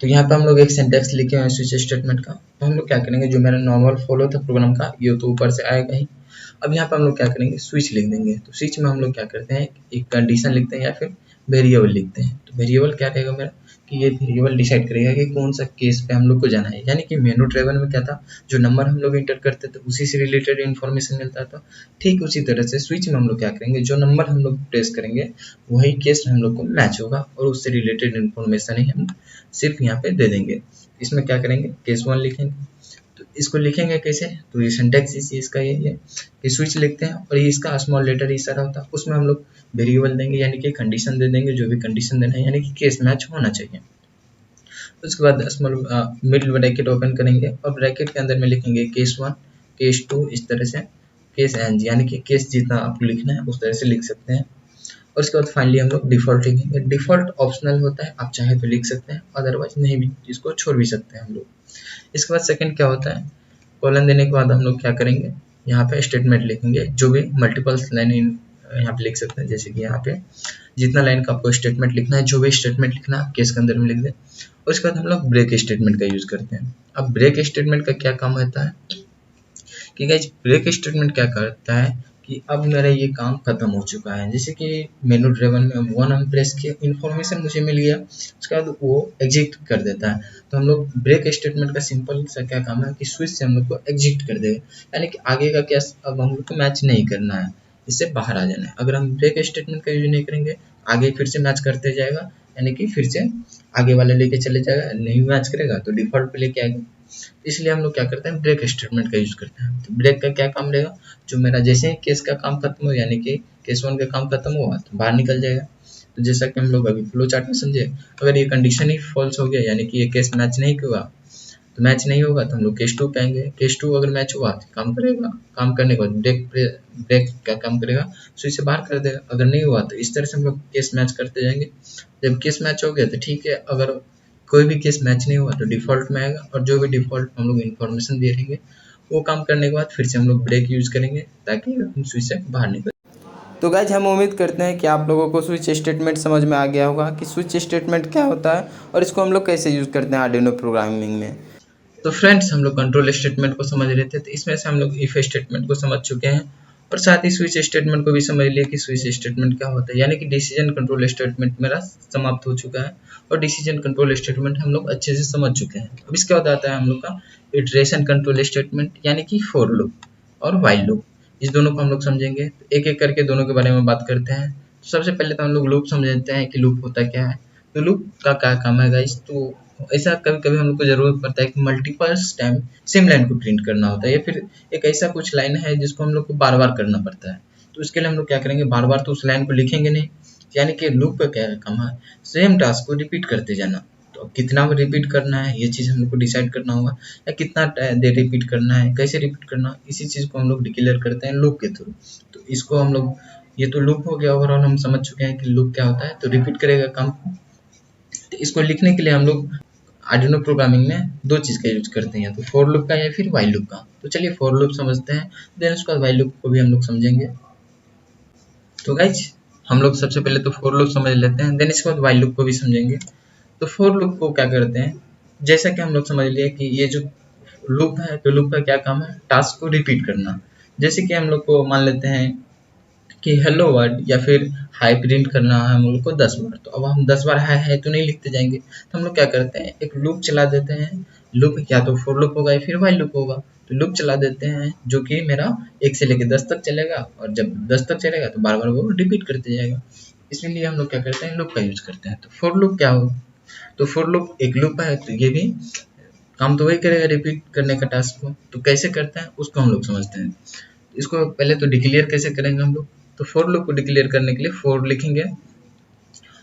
तो यहाँ पे हम लोग एक सिंटैक्स लिखे हुए हैं स्विच स्टेटमेंट का। तो हम लोग क्या करेंगे, जो मेरा नॉर्मल फ्लो था प्रोग्राम का ये तो ऊपर से आएगा ही। अब यहाँ पे हम लोग क्या करेंगे, स्विच लिख देंगे। तो स्विच में हम लोग क्या करते हैं, एक कंडीशन लिखते हैं या फिर वेरिएबल लिखते हैं। तो वेरिएबल क्या रहेगा मेरा, कि ये वेरिएबल डिसाइड करेगा कि कौन सा केस पे हम लोग को जाना है। यानी कि मेनू ड्राइवर में क्या था, जो नंबर हम लोग इंटर करते थे उसी से रिलेटेड इन्फॉर्मेशन मिलता था। ठीक उसी तरह से स्विच में हम लोग क्या करेंगे, जो नंबर हम लोग प्रेस करेंगे वही केस हम लोग को मैच होगा और उससे रिलेटेड इन्फॉर्मेशन ही हम सिर्फ यहाँ पे दे देंगे। इसमें क्या करेंगे, केस 1 लिखेंगे। तो इसको लिखेंगे कैसे, तो ये सिंटैक्स इसका यही है कि स्विच लिखते हैं और ये इसका स्मॉल लेटर ही सारा होता है। उसमें हम लोग वेरिएबल देंगे यानी कि कंडीशन दे देंगे, जो भी कंडीशन देना है, यानी कि केस मैच होना चाहिए। उसके बाद स्मॉल मिडिल ब्रैकेट ओपन करेंगे और ब्रैकेट के अंदर में लिखेंगे केस 1, केस 2, इस तरह से केस एन, यानी कि केस जितना आपको लिखना है उस तरह से लिख सकते हैं। और उसके बाद फाइनली हम लोग डिफ़ॉल्ट लिखेंगे। डिफ़ॉल्ट ऑप्शनल होता है, आप चाहे तो लिख सकते हैं, अदरवाइज नहीं भी, इसको छोड़ भी सकते हैं हम लोग। इसके बाद सेकंड क्या होता है, कॉलन देने के बाद हम लोग क्या करेंगे, यहाँ पे स्टेटमेंट लिखेंगे, जो भी मल्टीपल्स लाइन यहाँ पे लिख सकते हैं। जैसे कि यहाँ पे जितना लाइन का आपको स्टेटमेंट लिखना है, जो भी स्टेटमेंट लिखना है केस के अंदर में लिख दें। और उसके बाद हम लोग ब्रेक स्टेटमेंट का यूज करते हैं। अब ब्रेक स्टेटमेंट का क्या काम होता है कि गाइस, ब्रेक स्टेटमेंट क्या करता है कि अब मेरा ये काम खत्म हो चुका है। जैसे कि मेनू ड्राइवर में 1 हम प्रेस किया, इन्फॉर्मेशन मुझे मिल गया, उसके बाद वो एग्जिट कर देता है। तो हम लोग ब्रेक स्टेटमेंट का सिंपल सा क्या काम है कि स्विच से हम लोग को एग्जिट कर देगा, यानी कि आगे का क्या अब हम लोग को मैच नहीं करना है, इससे बाहर आ जाना है। अगर हम ब्रेक स्टेटमेंट का यूज नहीं करेंगे, आगे फिर से मैच करते जाएगा, यानी कि फिर से आगे वाले लेके चले जाएगा, नहीं मैच करेगा तो डिफॉल्ट पे लेके आएगा। इसलिए हम लोग क्या करते हैं, ब्रेक स्टेटमेंट का यूज करते हैं। तो ब्रेक का क्या काम रहेगा, जो मेरा जैसे ही केस का काम खत्म हो, यानी कि केस 1 का काम खत्म हुआ तो बाहर निकल जाएगा। तो जैसा कि हम लोग अभी फ्लो चार्ट में समझे, अगर ये कंडीशन ही फॉल्स हो गया, यानी कि ये केस मैच नहीं हुआ, तो मैच नहीं होगा तो हम लोग केस 2 पे आएंगे। केस 2 अगर मैच हुआ तो काम करेगा, काम करने के बाद ब्रेक क्या काम करेगा, स्विच से बाहर कर देगा। अगर नहीं हुआ तो इस तरह से हम लोग केस मैच करते जाएंगे। जब केस मैच हो गया तो ठीक है, अगर कोई भी केस मैच नहीं हुआ तो डिफ़ॉल्ट में आएगा, और जो भी डिफ़ॉल्ट हम लोग इन्फॉर्मेशन दे देंगे वो काम करने के बाद फिर से हम लोग ब्रेक यूज करेंगे ताकि हम स्विच से बाहर निकल। तो गाइज हम उम्मीद करते हैं कि आप लोगों को स्विच स्टेटमेंट समझ में आ गया होगा कि स्विच स्टेटमेंट क्या होता है और इसको हम लोग कैसे यूज़ करते हैं आर्डिनो प्रोग्रामिंग में। तो फ्रेंड्स, हम लोग कंट्रोल स्टेटमेंट को समझ रहे थे, तो इसमें से हम लोग इफ स्टेटमेंट को समझ चुके हैं और साथ ही स्विच स्टेटमेंट को भी समझ लिया कि स्विच स्टेटमेंट क्या होता है। यानी कि डिसीजन कंट्रोल स्टेटमेंट मेरा समाप्त हो चुका है और डिसीजन कंट्रोल स्टेटमेंट हम लोग अच्छे से समझ चुके हैं। अब इसके बाद आता है हम लोग का इटरेशन कंट्रोल स्टेटमेंट, यानी कि फॉर लूप और व्हाइल लूप। इस दोनों को हम लोग समझेंगे, एक एक करके दोनों के बारे में बात करते हैं। तो सबसे पहले तो हम लोग लूप समझते हैं कि लूप होता क्या है। तो लूप का क्या काम है गाइस, तो ऐसा कभी कभी हम लोग को जरूरत पड़ता है कि मल्टीपल्स टाइम सेम लाइन को प्रिंट करना होता है, या फिर एक ऐसा कुछ लाइन है जिसको हम लोग को बार बार करना पड़ता है। तो उसके लिए हम लोग क्या करेंगे, बार बार तो उस लाइन को लिखेंगे नहीं, यानी कि लूप का क्या काम है, सेम टास्क को रिपीट करते जाना। तो अब कितना रिपीट करना है ये चीज़ हम लोग को डिसाइड करना होगा, या कितना देर रिपीट करना है, कैसे रिपीट करना है, इसी चीज़ को हम लोग डिक्लेयर करते हैं लूप के थ्रू। तो इसको हम लोग, ये तो लूप हो गया, ओवरऑल हम समझ चुके हैं कि लूप क्या होता है, तो रिपीट करेगा काम को। तो इसको लिखने के लिए हम लोग आर्डिनो प्रोग्रामिंग में दो चीज़ का यूज करते हैं, तो फॉर लूप का या फिर व्हाइल लूप का। तो चलिए फॉर लूप समझते हैं, देन उसके बाद व्हाइल लूप को भी हम लोग समझेंगे। तो गाइज हम लोग सबसे पहले तो फॉर लूप समझ लेते हैं, देन इसके बाद व्हाइल लूप को भी समझेंगे। तो फॉर लूप को क्या करते हैं, जैसा कि हम लोग समझ लिए कि ये जो लूप है, तो लूप का क्या काम है, टास्क को रिपीट करना। जैसे कि हम लोग को मान लेते हैं कि हेलो वर्ड या फिर हाई प्रिंट करना है हम लोग को 10 बार, तो अब हम 10 बार हाई तो नहीं लिखते जाएंगे, तो हम लोग क्या करते हैं, एक लूप चला देते हैं। लूप या तो फॉर लूप होगा या फिर व्हाइल लूप होगा। तो लूप चला देते हैं जो कि मेरा 1 से लेकर 10 तक चलेगा, और जब 10 तक चलेगा तो बार बार वो रिपीट करते जाएगा। इसलिए हम लोग क्या करते हैं, लूप का यूज करते हैं। तो फॉर लूप क्या हो, तो फॉर लूप एक लूप है, तो ये भी काम तो वही करेगा, रिपीट करने का टास्क को। तो कैसे करते हैं उसको हम लोग समझते हैं। इसको पहले तो डिक्लेयर कैसे करेंगे हम लोग, तो फॉर लूप को डिक्लेयर करने के लिए फॉर लिखेंगे,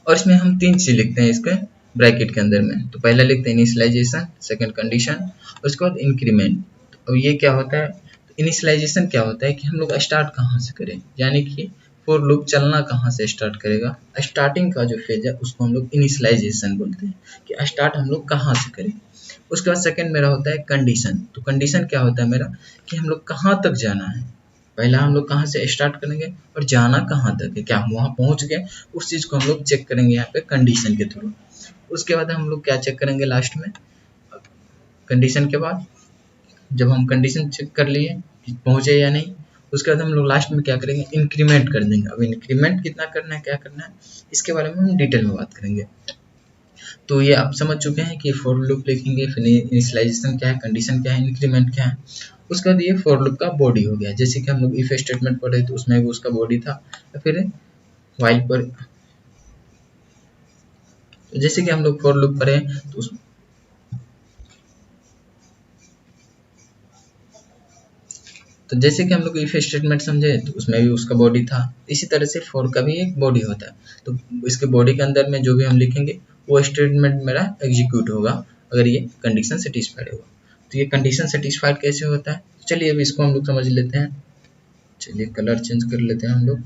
और इसमें हम 3 चीज लिखते हैं इसके ब्रैकेट के अंदर में। तो पहला लिखते हैं इनिशियलाइजेशन, सेकंड कंडीशन, उसके बाद इंक्रीमेंट। अब ये क्या होता है, तो इनिशियलाइजेशन क्या होता है कि हम लोग स्टार्ट कहाँ से करें, यानी कि फॉर लूप चलना कहाँ से स्टार्ट करेगा, स्टार्टिंग का जो फेज है उसको हम लोग इनिशियलाइजेशन बोलते हैं, कि स्टार्ट हम लोग कहाँ से करें। उसके बाद सेकंड मेरा होता है कंडीशन। तो कंडीशन क्या होता है मेरा, कि हम लोग कहाँ तक जाना है। पहला हम लोग कहाँ से स्टार्ट करेंगे और जाना कहाँ तक है, क्या हम वहाँ पहुँच गए, उस चीज़ को हम लोग चेक करेंगे यहाँ पे कंडीशन के थ्रू। उसके बाद हम लोग क्या चेक करेंगे लास्ट में, कंडीशन के बाद जब हम कंडीशन चेक कर लिए कि पहुँचे या नहीं, उसके बाद हम लोग लास्ट में क्या करेंगे, इंक्रीमेंट कर देंगे। अब इंक्रीमेंट कितना करना है, क्या करना है, इसके बारे में हम डिटेल में बात करेंगे। तो ये आप समझ चुके हैं कि फॉर लूप लिखेंगे, फिर इनिशियलाइजेशन क्या है, कंडीशन क्या है, इंक्रीमेंट क्या है। उसके बाद ये फॉर लूप का बॉडी हो गया। जैसे कि हम लोग इफ स्टेटमेंट पढ़े तो उसमें भी उसका बॉडी था, या फिर व्हाइल पर जैसे कि हम लोग फॉर लूप पढ़े तो जैसे कि हम लोग इफ स्टेटमेंट समझे तो उसमें भी उसका बॉडी था। इसी तरह से फॉर का भी एक बॉडी होता है, तो इसके बॉडी के अंदर में जो भी हम लिखेंगे वो स्टेटमेंट मेरा एग्जीक्यूट होगा अगर ये कंडीशन सेटिस्फाइड होगा। तो ये कंडीशन सेटिस्फाइड कैसे होता है, चलिए अब इसको हम लोग समझ लेते हैं। चलिए कलर चेंज कर लेते हैं हम लोग।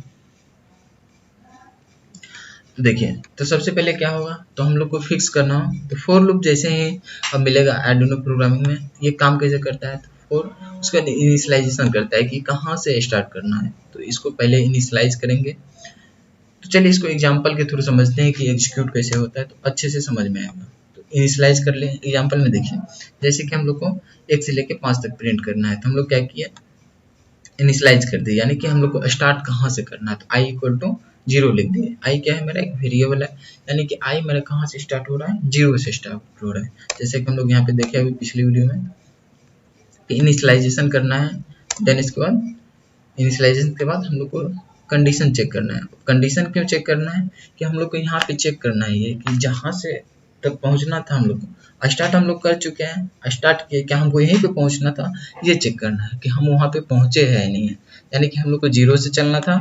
देखिए तो सबसे पहले क्या होगा, तो हम लोग को फिक्स करना हो तो फॉर लूप जैसे ही अब मिलेगा आर्डिनो प्रोग्रामिंग में, ये काम कैसे करता है, तो फॉर उसका इनिशियलाइजेशन करता है कि कहाँ से स्टार्ट करना है, तो इसको पहले इनिशियलाइज करेंगे। तो चलिए इसको एग्जांपल के थ्रू समझते हैं कि एग्जीक्यूट कैसे होता है, तो अच्छे से समझ में आएगा। तो इनिशियलाइज कर ले एग्जांपल में। देखिए जैसे कि हम लोग को 1 से लेके 5 तक प्रिंट करना है, तो हम लोग क्या किया, इनिशियलाइज कर दिया, यानी कि हम लोग को स्टार्ट कहाँ से करना है, तो आई इक्वल टू 0 लिख दिए। आई क्या है, मेरा एक वेरिएबल है, यानी कि आई मेरा कहाँ से स्टार्ट हो रहा है, 0 से स्टार्ट हो रहा है। जैसे कि हम लोग यहाँ पे देखे अभी पिछली वीडियो में कि इनिशियलाइजेशन करना है, देन इसके बाद इनिशियलाइजेशन के बाद हम लोग को कंडीशन चेक करना है। कंडीशन क्यों चेक करना है, कि हम लोग को यहाँ पे चेक करना है ये कि जहाँ से तक पहुँचना था हम लोग को, स्टार्ट हम लोग कर चुके हैं, स्टार्ट किए, क्या हमको यहीं पे पहुँचना था, ये चेक करना है कि हम वहाँ पे पहुँचे हैं या नहीं है। यानी कि हम लोग को 0 से चलना था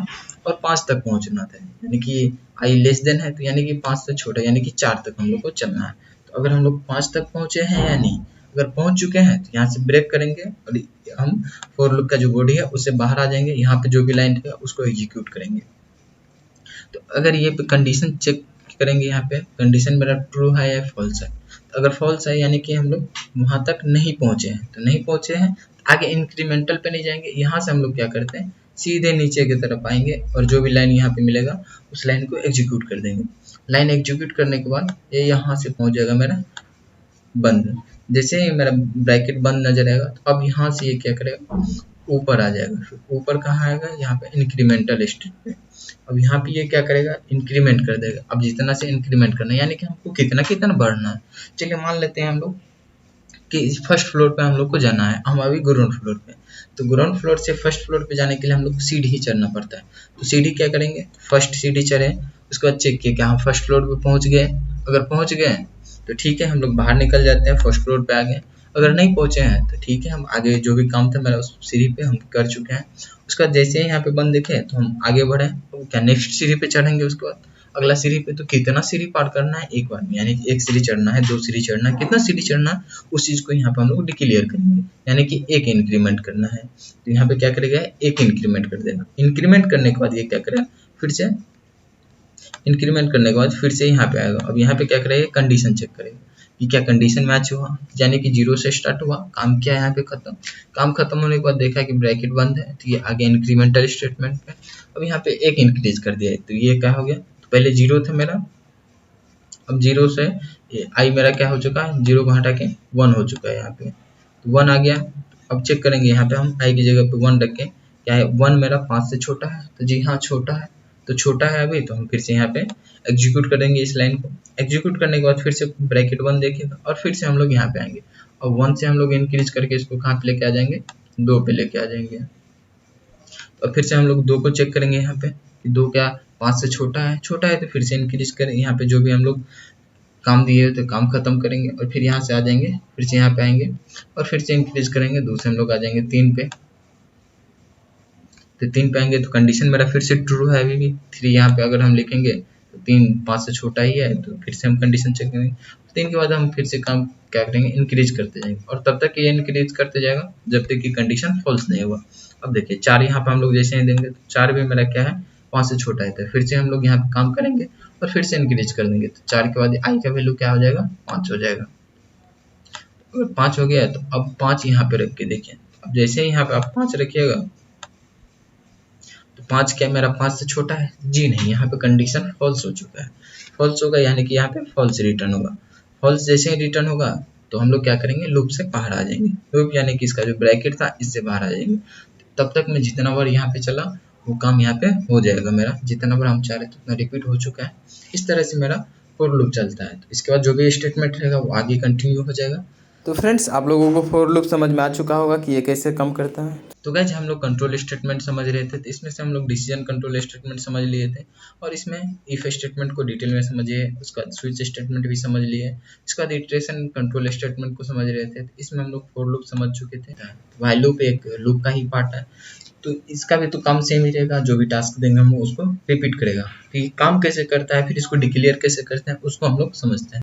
और 5 तक पहुँचना था, यानी कि आई लेस देन है, तो यानी कि 5 से छोटा, यानी कि 4 तक हम लोग को चलना है। तो अगर हम लोग 5 तक पहुँचे हैं या नहीं, अगर पहुँच चुके हैं तो यहाँ से ब्रेक करेंगे और हम फॉर लूप का जो बॉडी है उससे बाहर आ जाएंगे, यहाँ पे जो भी लाइन है उसको एग्जीक्यूट करेंगे। तो अगर ये कंडीशन चेक करेंगे, यहाँ पे कंडीशन मेरा ट्रू है या फॉल्स है, तो अगर फॉल्स है यानी कि हम लोग वहां तक नहीं पहुंचे हैं, तो नहीं पहुंचे हैं आगे इंक्रीमेंटल पे नहीं जाएंगे, यहाँ से हम लोग क्या करते हैं सीधे नीचे की तरफ आएंगे और जो भी लाइन यहाँ पे मिलेगा उस लाइन को एग्जीक्यूट कर देंगे। लाइन एग्जीक्यूट करने के बाद ये यहाँ से पहुंच जाएगा मेरा बंद। जैसे ही मेरा ब्रैकेट बंद नजर आएगा तो अब यहाँ से ये क्या करेगा, ऊपर आ जाएगा। फिर ऊपर कहाँ आएगा, यहाँ पे इंक्रीमेंटल स्टेट पे। अब यहाँ पे ये क्या करेगा, इंक्रीमेंट कर देगा। अब जितना से इंक्रीमेंट करना है, यानी कि हमको कितना कितना बढ़ना है। चलिए मान लेते हैं हम लोग कि फर्स्ट फ्लोर पे हम लोग को जाना है, हम अभी ग्राउंड फ्लोर पे, तो ग्राउंड फ्लोर से फर्स्ट फ्लोर पे जाने के लिए हम लोग को सीढ़ी ही चढ़ना पड़ता है। तो सीढ़ी क्या करेंगे, फर्स्ट सीढ़ी चढ़े, उसके बाद चेक किए कि हम फर्स्ट फ्लोर पे पहुंच गए। अगर पहुंच गए तो ठीक है, हम लोग बाहर निकल जाते हैं, फर्स्ट फ्लोर पे आ गए। अगर नहीं पहुंचे हैं तो ठीक है, हम आगे जो भी काम था मेरा उस सीढ़ी पे हम कर चुके हैं। उसके बाद जैसे ही यहाँ पे बंद दिखे तो हम आगे बढ़े, तो क्या नेक्स्ट सीढ़ी पे चढ़ेंगे। उसके बाद अगला सीढ़ी पे, तो कितना सीढ़ी पार करना है एक बार में, यानी कि 1 सीढ़ी चढ़ना है, 2 सीढ़ी चढ़ना है, कितना सीढ़ी चढ़ना है उस चीज को यहाँ पे हम लोग डिक्लेयर करेंगे, यानी कि 1 इंक्रीमेंट करना है। तो यहाँ पे क्या करेगा, 1 इंक्रीमेंट कर देगा। इंक्रीमेंट करने के बाद ये क्या करेगा, फिर से इंक्रीमेंट करने के बाद फिर से यहाँ पे आएगा। अब यहाँ पे क्या करेगा, कंडीशन चेक करेगा कि क्या कंडीशन मैच हुआ, यानी कि 0 से स्टार्ट हुआ, काम किया यहाँ पे खत्म। काम खत्म होने के बाद देखा कि ब्रैकेट बंद है, तो ये आगे इंक्रीमेंटल स्टेटमेंट पे। अब यहाँ पे 1 इंक्रीज कर दिया है, तो ये क्या हो गया, तो पहले 0 था मेरा, अब 0 से आई मेरा क्या हो चुका है, 0 को हटा के 1 हो चुका है यहाँ पे, तो 1 आ गया। अब चेक करेंगे यहाँ पे हम आई की जगह पे 1 रख के, क्या है 1 मेरा 5 से छोटा है, तो जी हाँ छोटा है, तो छोटा है अभी, तो हम फिर से यहाँ पे एग्जीक्यूट करेंगे इस लाइन को। एग्जीक्यूट करने के बाद फिर से ब्रैकेट 1 देखेगा और फिर से हम लोग यहाँ पे आएंगे और 1 से हम लोग इंक्रीज करके इसको कहाँ पे लेके आ जाएंगे, 2 पे लेके आ जाएंगे। और फिर से हम लोग 2 को चेक करेंगे यहाँ पे कि 2 क्या 5 से छोटा है, छोटा है तो फिर से इंक्रीज करें। यहाँ पे जो भी हम लोग काम दिए तो काम खत्म करेंगे और फिर यहाँ से आ जाएंगे, फिर से यहाँ पे आएंगे और फिर से इंक्रीज करेंगे, 2 से हम लोग आ जाएंगे 3 पे। तो 3 पे आएंगे तो कंडीशन मेरा फिर से ट्रू है अभी भी। 3 यहाँ पे अगर हम लिखेंगे तो 3 5 से छोटा ही है, तो फिर से हम कंडीशन चेक करेंगे। 3 के बाद हम फिर से काम क्या करेंगे, इंक्रीज करते जाएंगे और तब तक ये इंक्रीज करते जाएगा जब तक कि कंडीशन फॉल्स नहीं होगा। अब देखिए 4 यहाँ पे हम लोग जैसे ही देंगे तो 4 भी मेरा क्या है 5 से छोटा है, तो फिर से हम लोग यहाँ पे काम करेंगे और फिर से इंक्रीज कर देंगे। तो 4 के बाद आई का वैल्यू क्या हो जाएगा, 5 हो जाएगा। अगर 5 हो गया तो अब 5 यहाँ पे रख के देखिए, अब जैसे ही यहाँ पे आप 5 रखिएगा तो 5 क्या मेरा 5 से छोटा है, जी नहीं, यहाँ पे कंडीशन फॉल्स हो चुका है। फॉल्स होगा यानी कि यहाँ पे फॉल्स रिटर्न होगा। फॉल्स जैसे ही रिटर्न होगा तो हम लोग क्या करेंगे, लूप से बाहर आ जाएंगे। लूप यानी कि इसका जो ब्रैकेट था इससे बाहर आ जाएंगे। तब तक मैं जितना बार यहाँ पे चला वो काम यहाँ पे हो जाएगा मेरा, जितना बार हम चाह रहे थे उतना रिपीट हो चुका है। इस तरह से मेरा फॉर लूप चलता है। तो इसके बाद जो भी स्टेटमेंट रहेगा वो आगे कंटिन्यू हो जाएगा। तो फ्रेंड्स आप लोगों को फॉर लूप समझ में आ चुका होगा कि ये कैसे काम करता है। तो गाइज हम लोग कंट्रोल स्टेटमेंट समझ रहे थे, तो इसमें से हम लोग डिसीजन कंट्रोल स्टेटमेंट समझ लिए थे, और इसमें इफ स्टेटमेंट को डिटेल में समझिए, उसका स्विच स्टेटमेंट भी समझ लिए, इसके बाद इटरेशन कंट्रोल स्टेटमेंट को समझ रहे थे। तो इसमें हम लोग फॉर लूप समझ चुके थे। व्हाइल लूप एक लूप का ही पार्ट है, तो इसका भी तो काम सेम ही रहेगा। जो भी टास्क देंगे हम उसको रिपीट करेगा, कि काम कैसे करता है, फिर इसको डिक्लेयर कैसे करते हैं उसको हम लोग समझते हैं।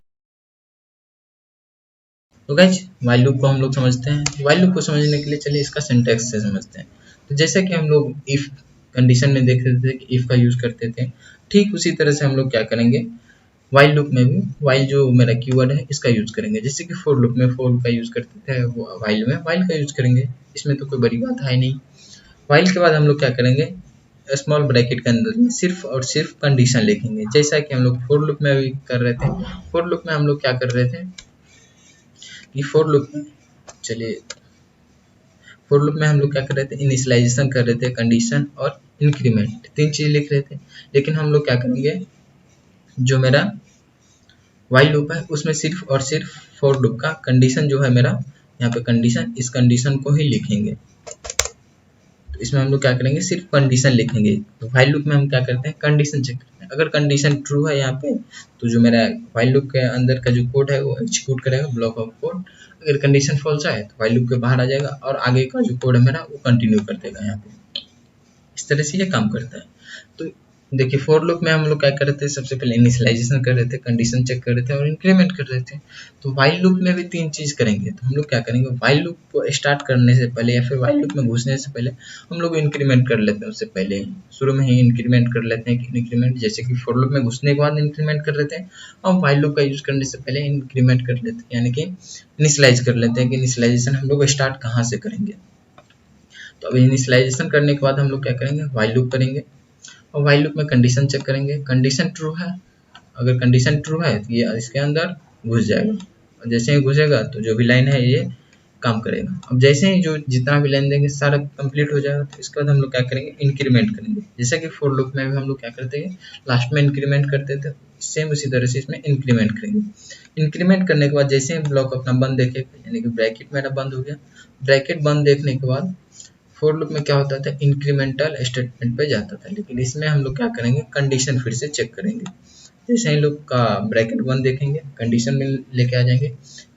तो गाइज व्हाइल लूप को हम लोग समझते हैं। व्हाइल लूप को समझने के लिए चलिए इसका सिंटैक्स से समझते हैं। तो जैसे कि हम लोग इफ कंडीशन में देख रहे थे कि इफ का यूज करते थे, ठीक उसी तरह से हम लोग क्या करेंगे, व्हाइल लूप में भी व्हाइल जो मेरा कीवर्ड है इसका यूज करेंगे। जैसे कि फॉर लूप में फॉर का यूज करते थे, वो व्हाइल में व्हाइल का यूज करेंगे। इसमें तो कोई बड़ी बात है नहीं। व्हाइल के बाद हम लोग क्या करेंगे, स्मॉल ब्रैकेट के अंदर में सिर्फ और सिर्फ कंडीशन लिखेंगे, जैसा कि हम लोग फॉर लूप में भी कर रहे थे। फॉर लूप में हम लोग क्या कर रहे थे कि फॉर लूप में चलिए फॉर लूप में हम लोग क्या कर रहे थे, इनिशियलाइजेशन कर रहे थे, कंडीशन और इंक्रीमेंट, तीन चीज लिख रहे थे। लेकिन हम लोग क्या करेंगे, जो मेरा व्हाइल लूप है उसमें सिर्फ और सिर्फ फॉर लूप का कंडीशन जो है मेरा यहाँ पे कंडीशन, इस कंडीशन को ही लिखेंगे। तो इसमें हम लोग क्या करेंगे, सिर्फ कंडीशन लिखेंगे। तो व्हाइल लूप में हम क्या करते हैं, कंडीशन चेक करते हैं। अगर कंडीशन ट्रू है यहाँ पे, तो जो मेरा व्हाइल लूप के अंदर का जो कोड है वो एग्जीक्यूट करेगा, ब्लॉक ऑफ कोड। अगर कंडीशन फॉल्स है तो व्हाइल लूप के बाहर आ जाएगा और आगे का जो कोड है मेरा वो कंटिन्यू कर देगा यहाँ पे। इस तरह से ये काम करता है। तो देखिए फॉर लूप में हम लोग क्या कर रहे थे, सबसे पहले इनिशियलाइजेशन कर रहे थे, कंडीशन चेक कर रहे थे और इंक्रीमेंट कर रहे थे। तो व्हाइल लूप में भी तीन चीज करेंगे। तो हम लोग क्या करेंगे, व्हाइल लूप को स्टार्ट करने से पहले या फिर व्हाइल लूप में घुसने से पहले हम लोग इंक्रीमेंट कर लेते हैं। उससे पहले शुरू में ही इंक्रीमेंट कर लेते हैं कि इंक्रीमेंट, जैसे कि फॉर लूप में घुसने के बाद इंक्रीमेंट कर लेते हैं, और व्हाइल लूप का यूज करने से पहले इंक्रीमेंट कर लेते हैं, यानी कि इनिशियलाइज कर लेते हैं कि इनिशियलाइजेशन हम लोग स्टार्ट कहाँ से करेंगे। तो अब इनिशियलाइजेशन करने के बाद हम लोग क्या करेंगे, व्हाइल लूप करेंगे, और व्हाइल लूप में कंडीशन चेक करेंगे। कंडीशन ट्रू है, अगर कंडीशन ट्रू है तो ये इसके अंदर घुस जाएगा, और जैसे ही घुसेगा तो जो भी लाइन है ये काम करेगा। अब जैसे ही जो जितना भी लाइन देंगे सारा कंप्लीट हो जाएगा। तो इसके बाद हम लोग क्या करेंगे, इंक्रीमेंट करेंगे। जैसे कि फॉर लूप में भी हम लोग क्या करते हैं, लास्ट में इंक्रीमेंट करते थे, सेम उसी तरह से इसमें इंक्रीमेंट करेंगे। इंक्रीमेंट करने के बाद जैसे ही ब्लॉक अपना बंद देखेगा, यानी कि ब्रैकेट मेरा बंद हो गया, ब्रैकेट बंद देखने के बाद फॉर लूप में क्या होता था, इंक्रीमेंटल स्टेटमेंट पे जाता था। लेकिन इसमें हम लोग क्या करेंगे, कंडीशन फिर से चेक करेंगे। जैसे ही लूप का ब्रैकेट बंद देखेंगे, कंडीशन में लेके आ जाएंगे,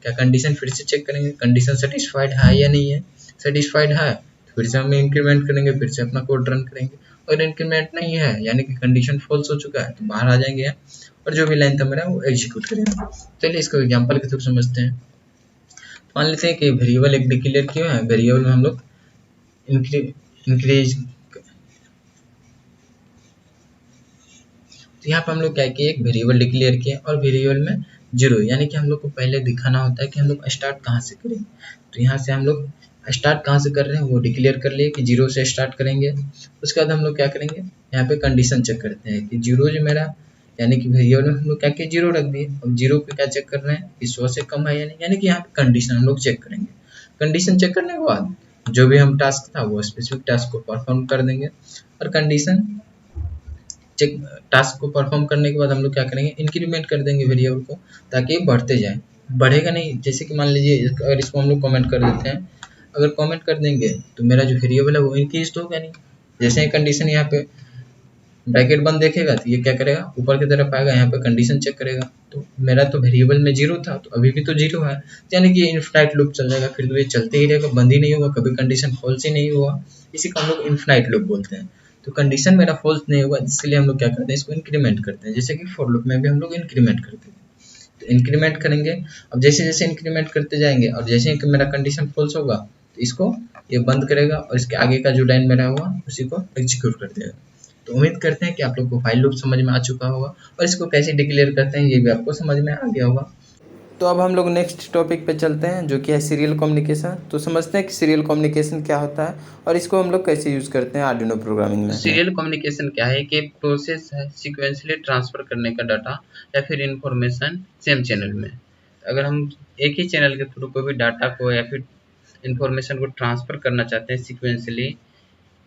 क्या कंडीशन फिर से चेक करेंगे, कंडीशन सेटिस्फाइड है या नहीं है। सेटिस्फाइड है तो फिर से हम इंक्रीमेंट करेंगे, फिर से अपना कोड रन करेंगे। और इंक्रीमेंट नहीं है यानी कि कंडीशन फॉल्स हो चुका है तो बाहर आ जाएंगे और जो भी लाइन था मेरा वो एग्जीक्यूट करेंगे। चलिए इसको एग्जाम्पल के थ्रू समझते हैं। मान लेते हैं कि वेरिएबल एक डिक्लेयर किया है, वेरिएबल में हम लोग इंक्रीज, तो यहाँ पर हम लोग क्या किए, एक वेरिएबल डिक्लेयर किए और वेरिएबल में 0, यानी कि हम लोग को पहले दिखाना होता है कि हम लोग स्टार्ट कहाँ से करें। तो यहाँ से हम लोग स्टार्ट कहाँ से कर रहे हैं वो डिक्लेयर कर लिए कि 0 से स्टार्ट करेंगे। उसके बाद हम लोग क्या करेंगे, यहाँ पे कंडीशन चेक करते हैं कि 0 जो मेरा, यानी कि वेरिएबल में हम लोग क्या किए, 0 रख दिए। अब 0 पे क्या चेक कर रहे हैं कि 100 से कम है यानी कि यहाँ पे कंडीशन हम लोग चेक करेंगे। कंडीशन चेक करने के बाद जो भी हम टास्क था वो स्पेसिफिक टास्क को परफॉर्म कर देंगे, और कंडीशन चेक टास्क को परफॉर्म करने के बाद हम लोग क्या करेंगे, इंक्रीमेंट कर देंगे वेरिएबल को, ताकि ये बढ़ते जाए। बढ़ेगा नहीं, जैसे कि मान लीजिए अगर इसको हम लोग कमेंट कर देते हैं, अगर कमेंट कर देंगे तो मेरा जो वेरिएबल है वो इंक्रीज तो होगा नहीं। जैसे ही कंडीशन यहाँ पे ब्रैकेट बंद देखेगा तो ये क्या करेगा, ऊपर की तरफ आएगा, यहाँ पे कंडीशन चेक करेगा। तो मेरा तो वेरिएबल में 0 था तो अभी भी तो 0 है, यानी कि ये इनफिनाइट लूप चल जाएगा, फिर तो ये चलते ही रहेगा, बंद ही नहीं होगा, कभी कंडीशन फॉल्स ही नहीं हुआ। इसी को हम लोग इनफिनाइट लूप बोलते हैं। तो कंडीशन मेरा फॉल्स नहीं होगा, इसलिए हम लोग क्या करते हैं, इसको इंक्रीमेंट करते हैं। जैसे कि फॉर लूप में भी हम लोग इंक्रीमेंट करते हैं। तो इंक्रीमेंट करेंगे, अब जैसे जैसे इंक्रीमेंट करते जाएंगे और जैसे ही मेरा कंडीशन फॉल्स होगा तो इसको ये बंद करेगा और इसके आगे का जो लाइन मेरा हुआ उसी को एग्जीक्यूट कर देगा। तो उम्मीद करते हैं कि आप लोग को व्हाइल लूप समझ में आ चुका होगा, और इसको कैसे डिक्लेयर करते हैं ये भी आपको समझ में आ गया होगा। तो अब हम लोग नेक्स्ट टॉपिक पे चलते हैं, जो कि है सीरियल कम्युनिकेशन। तो समझते हैं कि सीरियल कम्युनिकेशन क्या होता है और इसको हम लोग कैसे यूज़ करते हैं आर्डिनो प्रोग्रामिंग में। सीरियल कम्युनिकेशन क्या है कि प्रोसेस है सीक्वेंसली ट्रांसफर करने का डाटा या फिर इंफॉर्मेशन सेम चैनल में। अगर हम एक ही चैनल के थ्रू कोई भी डाटा को या फिर इंफॉर्मेशन को ट्रांसफर करना चाहते हैं सीक्वेंसली,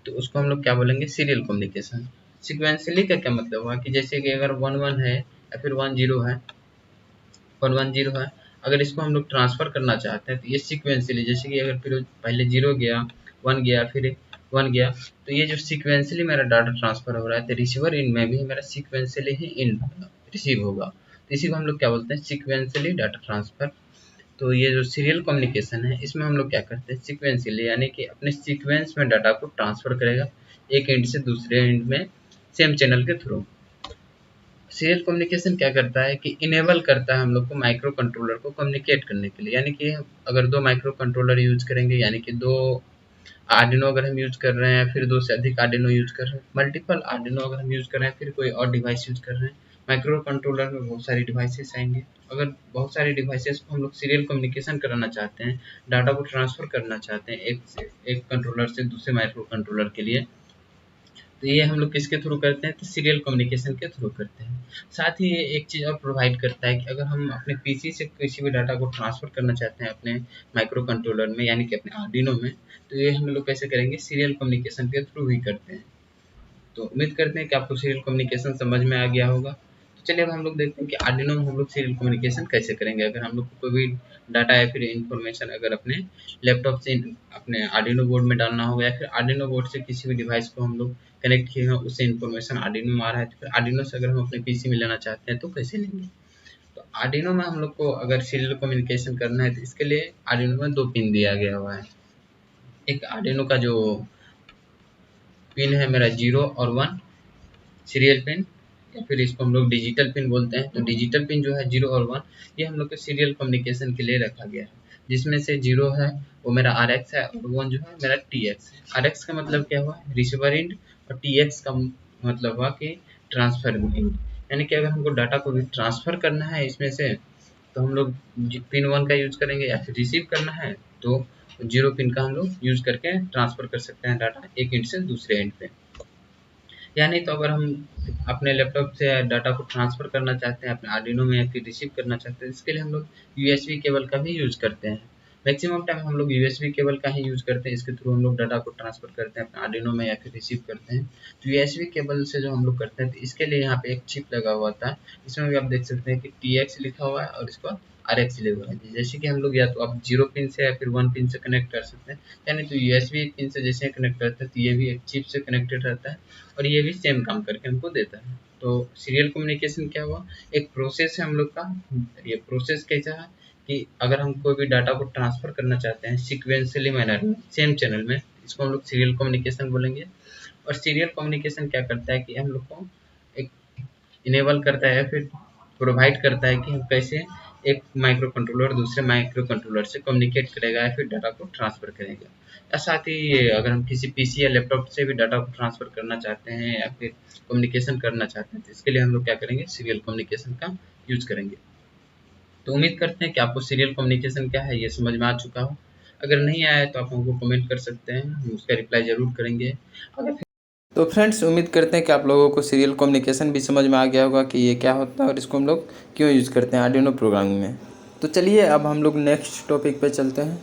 तो उसको हम लोग क्या बोलेंगे, सीरियल कम्युनिकेशन। सीक्वेंसली का क्या मतलब हुआ कि जैसे कि अगर 1 1 है या फिर 10 है और 10 है, अगर इसको हम लोग ट्रांसफ़र करना चाहते हैं तो ये सीक्वेंसली, जैसे कि अगर फिर पहले 0 गया, 1 गया, फिर 1 गया, तो ये जो सीक्वेंसली मेरा डाटा ट्रांसफ़र हो रहा है तो रिसीवर इन में भी मेरा सीक्वेंसली ही इन रिसीव होगा। तो इसी को हम लोग क्या बोलते हैं, सीक्वेंसली डाटा ट्रांसफ़र। तो ये जो सीरियल कम्युनिकेशन है इसमें हम लोग क्या करते हैं, सीक्वेंसली यानी कि अपने सीक्वेंस में डाटा को ट्रांसफ़र करेगा एक एंड से दूसरे एंड में सेम चैनल के थ्रू। सीरियल कम्युनिकेशन क्या करता है कि इनेबल करता है हम लोग को माइक्रो कंट्रोलर को कम्युनिकेट करने के लिए, यानी कि अगर 2 माइक्रो कंट्रोलर यूज करेंगे, यानी कि 2 आर्डिनो अगर हम यूज कर रहे हैं, फिर 2 से अधिक आर्डिनो यूज कर रहे हैं, मल्टीपल आर्डिनो अगर हम यूज कर रहे हैं, फिर कोई और डिवाइस यूज कर रहे हैं, माइक्रो कंट्रोलर में बहुत सारी डिवाइसेस आएंगे। अगर बहुत सारी डिवाइसेस को हम लोग सीरियल कम्युनिकेशन कराना चाहते हैं, डाटा को ट्रांसफर करना चाहते हैं एक कंट्रोलर से दूसरे माइक्रो कंट्रोलर के लिए, तो ये हम लोग किसके थ्रू करते हैं, तो सीरियल कम्युनिकेशन के थ्रू करते हैं। साथ ही ये एक चीज़ और प्रोवाइड करता है कि अगर हम अपने पीसी से किसी भी डाटा को ट्रांसफ़र करना चाहते हैं अपने माइक्रो कंट्रोलर में, यानी कि अपने आर्डिनो में, तो ये हम लोग कैसे करेंगे, सीरियल कम्युनिकेशन के थ्रू ही करते हैं। तो उम्मीद करते हैं कि आपको सीरियल कम्युनिकेशन समझ में आ गया होगा। तो चलिए अब हम लोग देखते हैं कि आर्डिनो में हम लोग सीरियल कम्युनिकेशन कैसे करेंगे। अगर हम लोग को कोई भी डाटा या फिर इंफॉर्मेशन अगर अपने लैपटॉप से अपने आर्डिनो बोर्ड में डालना होगा, या फिर आर्डिनो बोर्ड से किसी भी डिवाइस को हम लोग कनेक्ट किए हैं, उससे इन्फॉर्मेशन आर्डिनो में आ रहा है, तो फिर आर्डिनो से अगर हम अपने पीसी में लेना चाहते हैं तो कैसे लेंगे। तो आर्डिनो में हम लोग को अगर सीरियल कम्युनिकेशन करना है तो इसके लिए आर्डिनो में 2 पिन दिया गया हुआ है। एक आर्डिनो का जो पिन है मेरा 0 और 1 सीरियल पिन, या फिर इसको हम लोग डिजिटल पिन बोलते हैं। तो डिजिटल पिन जो है 0 और 1, ये हम लोग के सीरियल कम्युनिकेशन के लिए रखा गया है, जिसमें से 0 है वो मेरा RX है और 1 जो है मेरा TX है। RX का मतलब क्या हुआ, रिसीवर एंड, और TX का मतलब हुआ कि ट्रांसफर एंड, यानी कि अगर हमको डाटा को भी ट्रांसफर करना है इसमें से तो हम लोग पिन 1 का यूज करेंगे, या फिर रिसीव करना है तो 0 पिन का हम लोग यूज करके ट्रांसफर कर सकते हैं डाटा एक एंड से दूसरे एंड पे। यानी तो अगर हम अपने लैपटॉप से डाटा को ट्रांसफ़र करना चाहते हैं अपने आर्डिनो में, या फिर रिसीव करना चाहते हैं, इसके लिए हम लोग यूएसबी केबल का भी यूज़ करते हैं। मैक्सिमम टाइम हम लोग यूएसबी केबल का ही यूज़ करते हैं, इसके थ्रू हम लोग डाटा को ट्रांसफ़र करते हैं अपने आर्डिनो में या फिर रिसीव करते हैं। तो यूएसबी केबल से जो हम लोग करते हैं तो इसके लिए यहाँ पे एक चिप लगा हुआ था, इसमें भी आप देख सकते हैं कि TX लिखा हुआ है और इसको RX लिखा हुआ है। जैसे कि हम लोग या तो आप 0 पिन से या फिर 1 पिन से कनेक्ट कर सकते हैं, यानी तो यूएसबी पिन से जैसे कनेक्ट करते हैं तो ये भी एक चिप से कनेक्टेड रहता है और ये भी सेम काम करके हमको देता है। तो सीरियल कम्युनिकेशन क्या हुआ, एक प्रोसेस है हम लोग का। ये प्रोसेस कैसा है कि अगर हम कोई भी डाटा को ट्रांसफ़र करना चाहते हैं सीक्वेंशियली मैनर में सेम चैनल में, इसको हम लोग सीरियल कम्युनिकेशन बोलेंगे। और सीरियल कम्युनिकेशन क्या करता है कि हम लोग को एक इनेबल करता है, फिर प्रोवाइड करता है कि हम कैसे एक माइक्रो कंट्रोलर दूसरे माइक्रो कंट्रोलर से कम्युनिकेट करेगा या फिर डाटा को ट्रांसफ़र करेगा। या साथ ही अगर हम किसी पीसी या लैपटॉप से भी डाटा को ट्रांसफ़र करना चाहते हैं या फिर कम्युनिकेशन करना चाहते हैं तो इसके लिए हम लोग क्या करेंगे, सीरियल कम्युनिकेशन का यूज करेंगे। तो उम्मीद करते हैं कि आपको सीरियल कम्युनिकेशन क्या है ये समझ में आ चुका हो। अगर नहीं आया है तो आप हमको कमेंट कर सकते हैं, हम उसका रिप्लाई ज़रूर करेंगे। अगर तो फ्रेंड्स उम्मीद करते हैं कि आप लोगों को सीरियल कम्युनिकेशन भी समझ में आ गया होगा कि ये क्या होता है और इसको हम लोग क्यों यूज़ करते हैं आर्डिनो प्रोग्रामिंग में। तो चलिए अब हम लोग नेक्स्ट टॉपिक पे चलते हैं।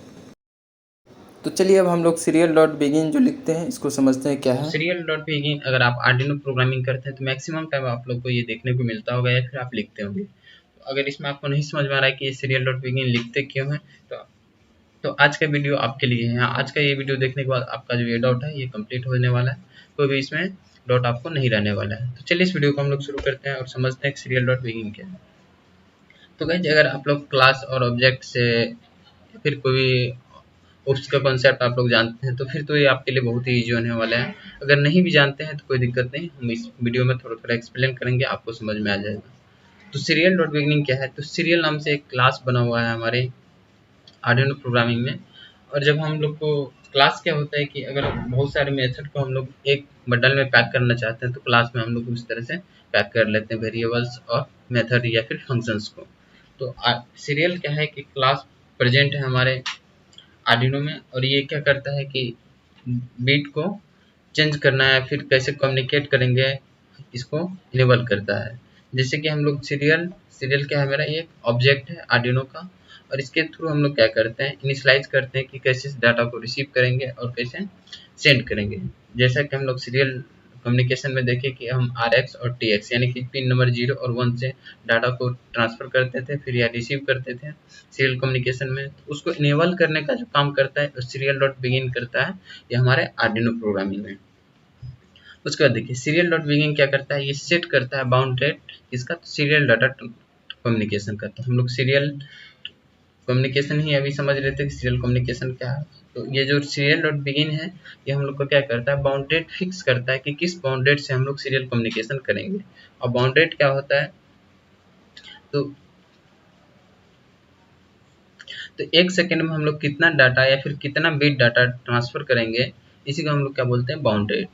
तो चलिए अब हम लोग सीरियल डॉट बिगिन जो लिखते हैं इसको समझते हैं क्या है। सीरियल डॉट बिगिन अगर आप आर्डिनो प्रोग्रामिंग करते हैं तो मैक्सिमम टाइम आप लोग को ये देखने को मिलता होगा या फिर आप लिखते होंगे। तो अगर इसमें आपको नहीं समझ में आ रहा है कि ये सीरियल डॉट बिगिन लिखते क्यों हैं, तो आज का वीडियो आपके लिए है। आज का ये वीडियो देखने के बाद आपका जो ये डॉट है ये कंप्लीट होने वाला है, कोई भी इसमें डॉट आपको नहीं रहने वाला है। तो चलिए इस वीडियो को हम लोग शुरू करते हैं और समझते हैं सीरियल डॉट बिगिन क्या है। तो गाइस अगर आप लोग क्लास और ऑब्जेक्ट से या फिर कोई भी ओप्स का कॉन्सेप्ट आप लोग जानते हैं तो फिर तो ये आपके लिए बहुत ही ईजी होने वाला है। अगर नहीं भी जानते हैं तो कोई दिक्कत नहीं, हम इस वीडियो में थोड़ा थोड़ा एक्सप्लेन करेंगे, आपको समझ में आ जाएगा। तो सीरियल डॉट बिगिनिंग क्या है, तो सीरियल नाम से एक क्लास बना हुआ है हमारे आर्डिनो प्रोग्रामिंग में। और जब हम लोग को क्लास क्या होता है कि अगर बहुत सारे मेथड को हम लोग एक बंडल में पैक करना चाहते हैं तो क्लास में हम लोग उस तरह से पैक कर लेते हैं वेरिएबल्स और मेथड या फिर फंक्शंस को। तो सीरियल क्या है कि क्लास प्रेजेंट है हमारे आर्डिनो में, और ये क्या करता है कि बीट को चेंज करना है फिर कैसे कम्युनिकेट करेंगे इसको इनेबल करता है। जैसे कि हम लोग सीरियल सीरियल क्या है, मेरा ये ऑब्जेक्ट है आर्डिनो का, और इसके थ्रू हम लोग क्या करते हैं, इनिशियलाइज करते हैं कि कैसे डाटा को रिसीव करेंगे और कैसे सेंड करेंगे। जैसा कि हम लोग सीरियल कम्युनिकेशन में देखिए कि हम RX और TX यानी कि पिन नंबर 0 और 1 से डाटा को ट्रांसफर करते थे, फिर या रिसीव करते थे सीरियल कम्युनिकेशन में। तो उसको इनेबल करने का जो काम करता है सीरियल डॉट बिगिन करता है, ये हमारे आर्डिनो प्रोग्रामिंग में। उसके बाद देखिए सीरियल डॉट बिगिन क्या करता है, ये सेट करता है बाउंड रेट इसका सीरियल डाटा कम्युनिकेशन का। तो हम लोग सीरियल कम्युनिकेशन ही अभी समझ रहे थे कि सीरियल कम्युनिकेशन क्या है। तो ये जो सीरियल डॉट बिगिन है, ये हम लोग को क्या करता है, बाउंड रेट फिक्स करता है कि किस बाउंड रेट से हम लोग सीरियल कम्युनिकेशन करेंगे। और बाउंड रेट क्या होता है, तो 1 सेकेंड में हम लोग कितना डाटा या फिर कितना बिट डाटा ट्रांसफर करेंगे, इसी को हम लोग क्या बोलते हैं, बाउंड रेट।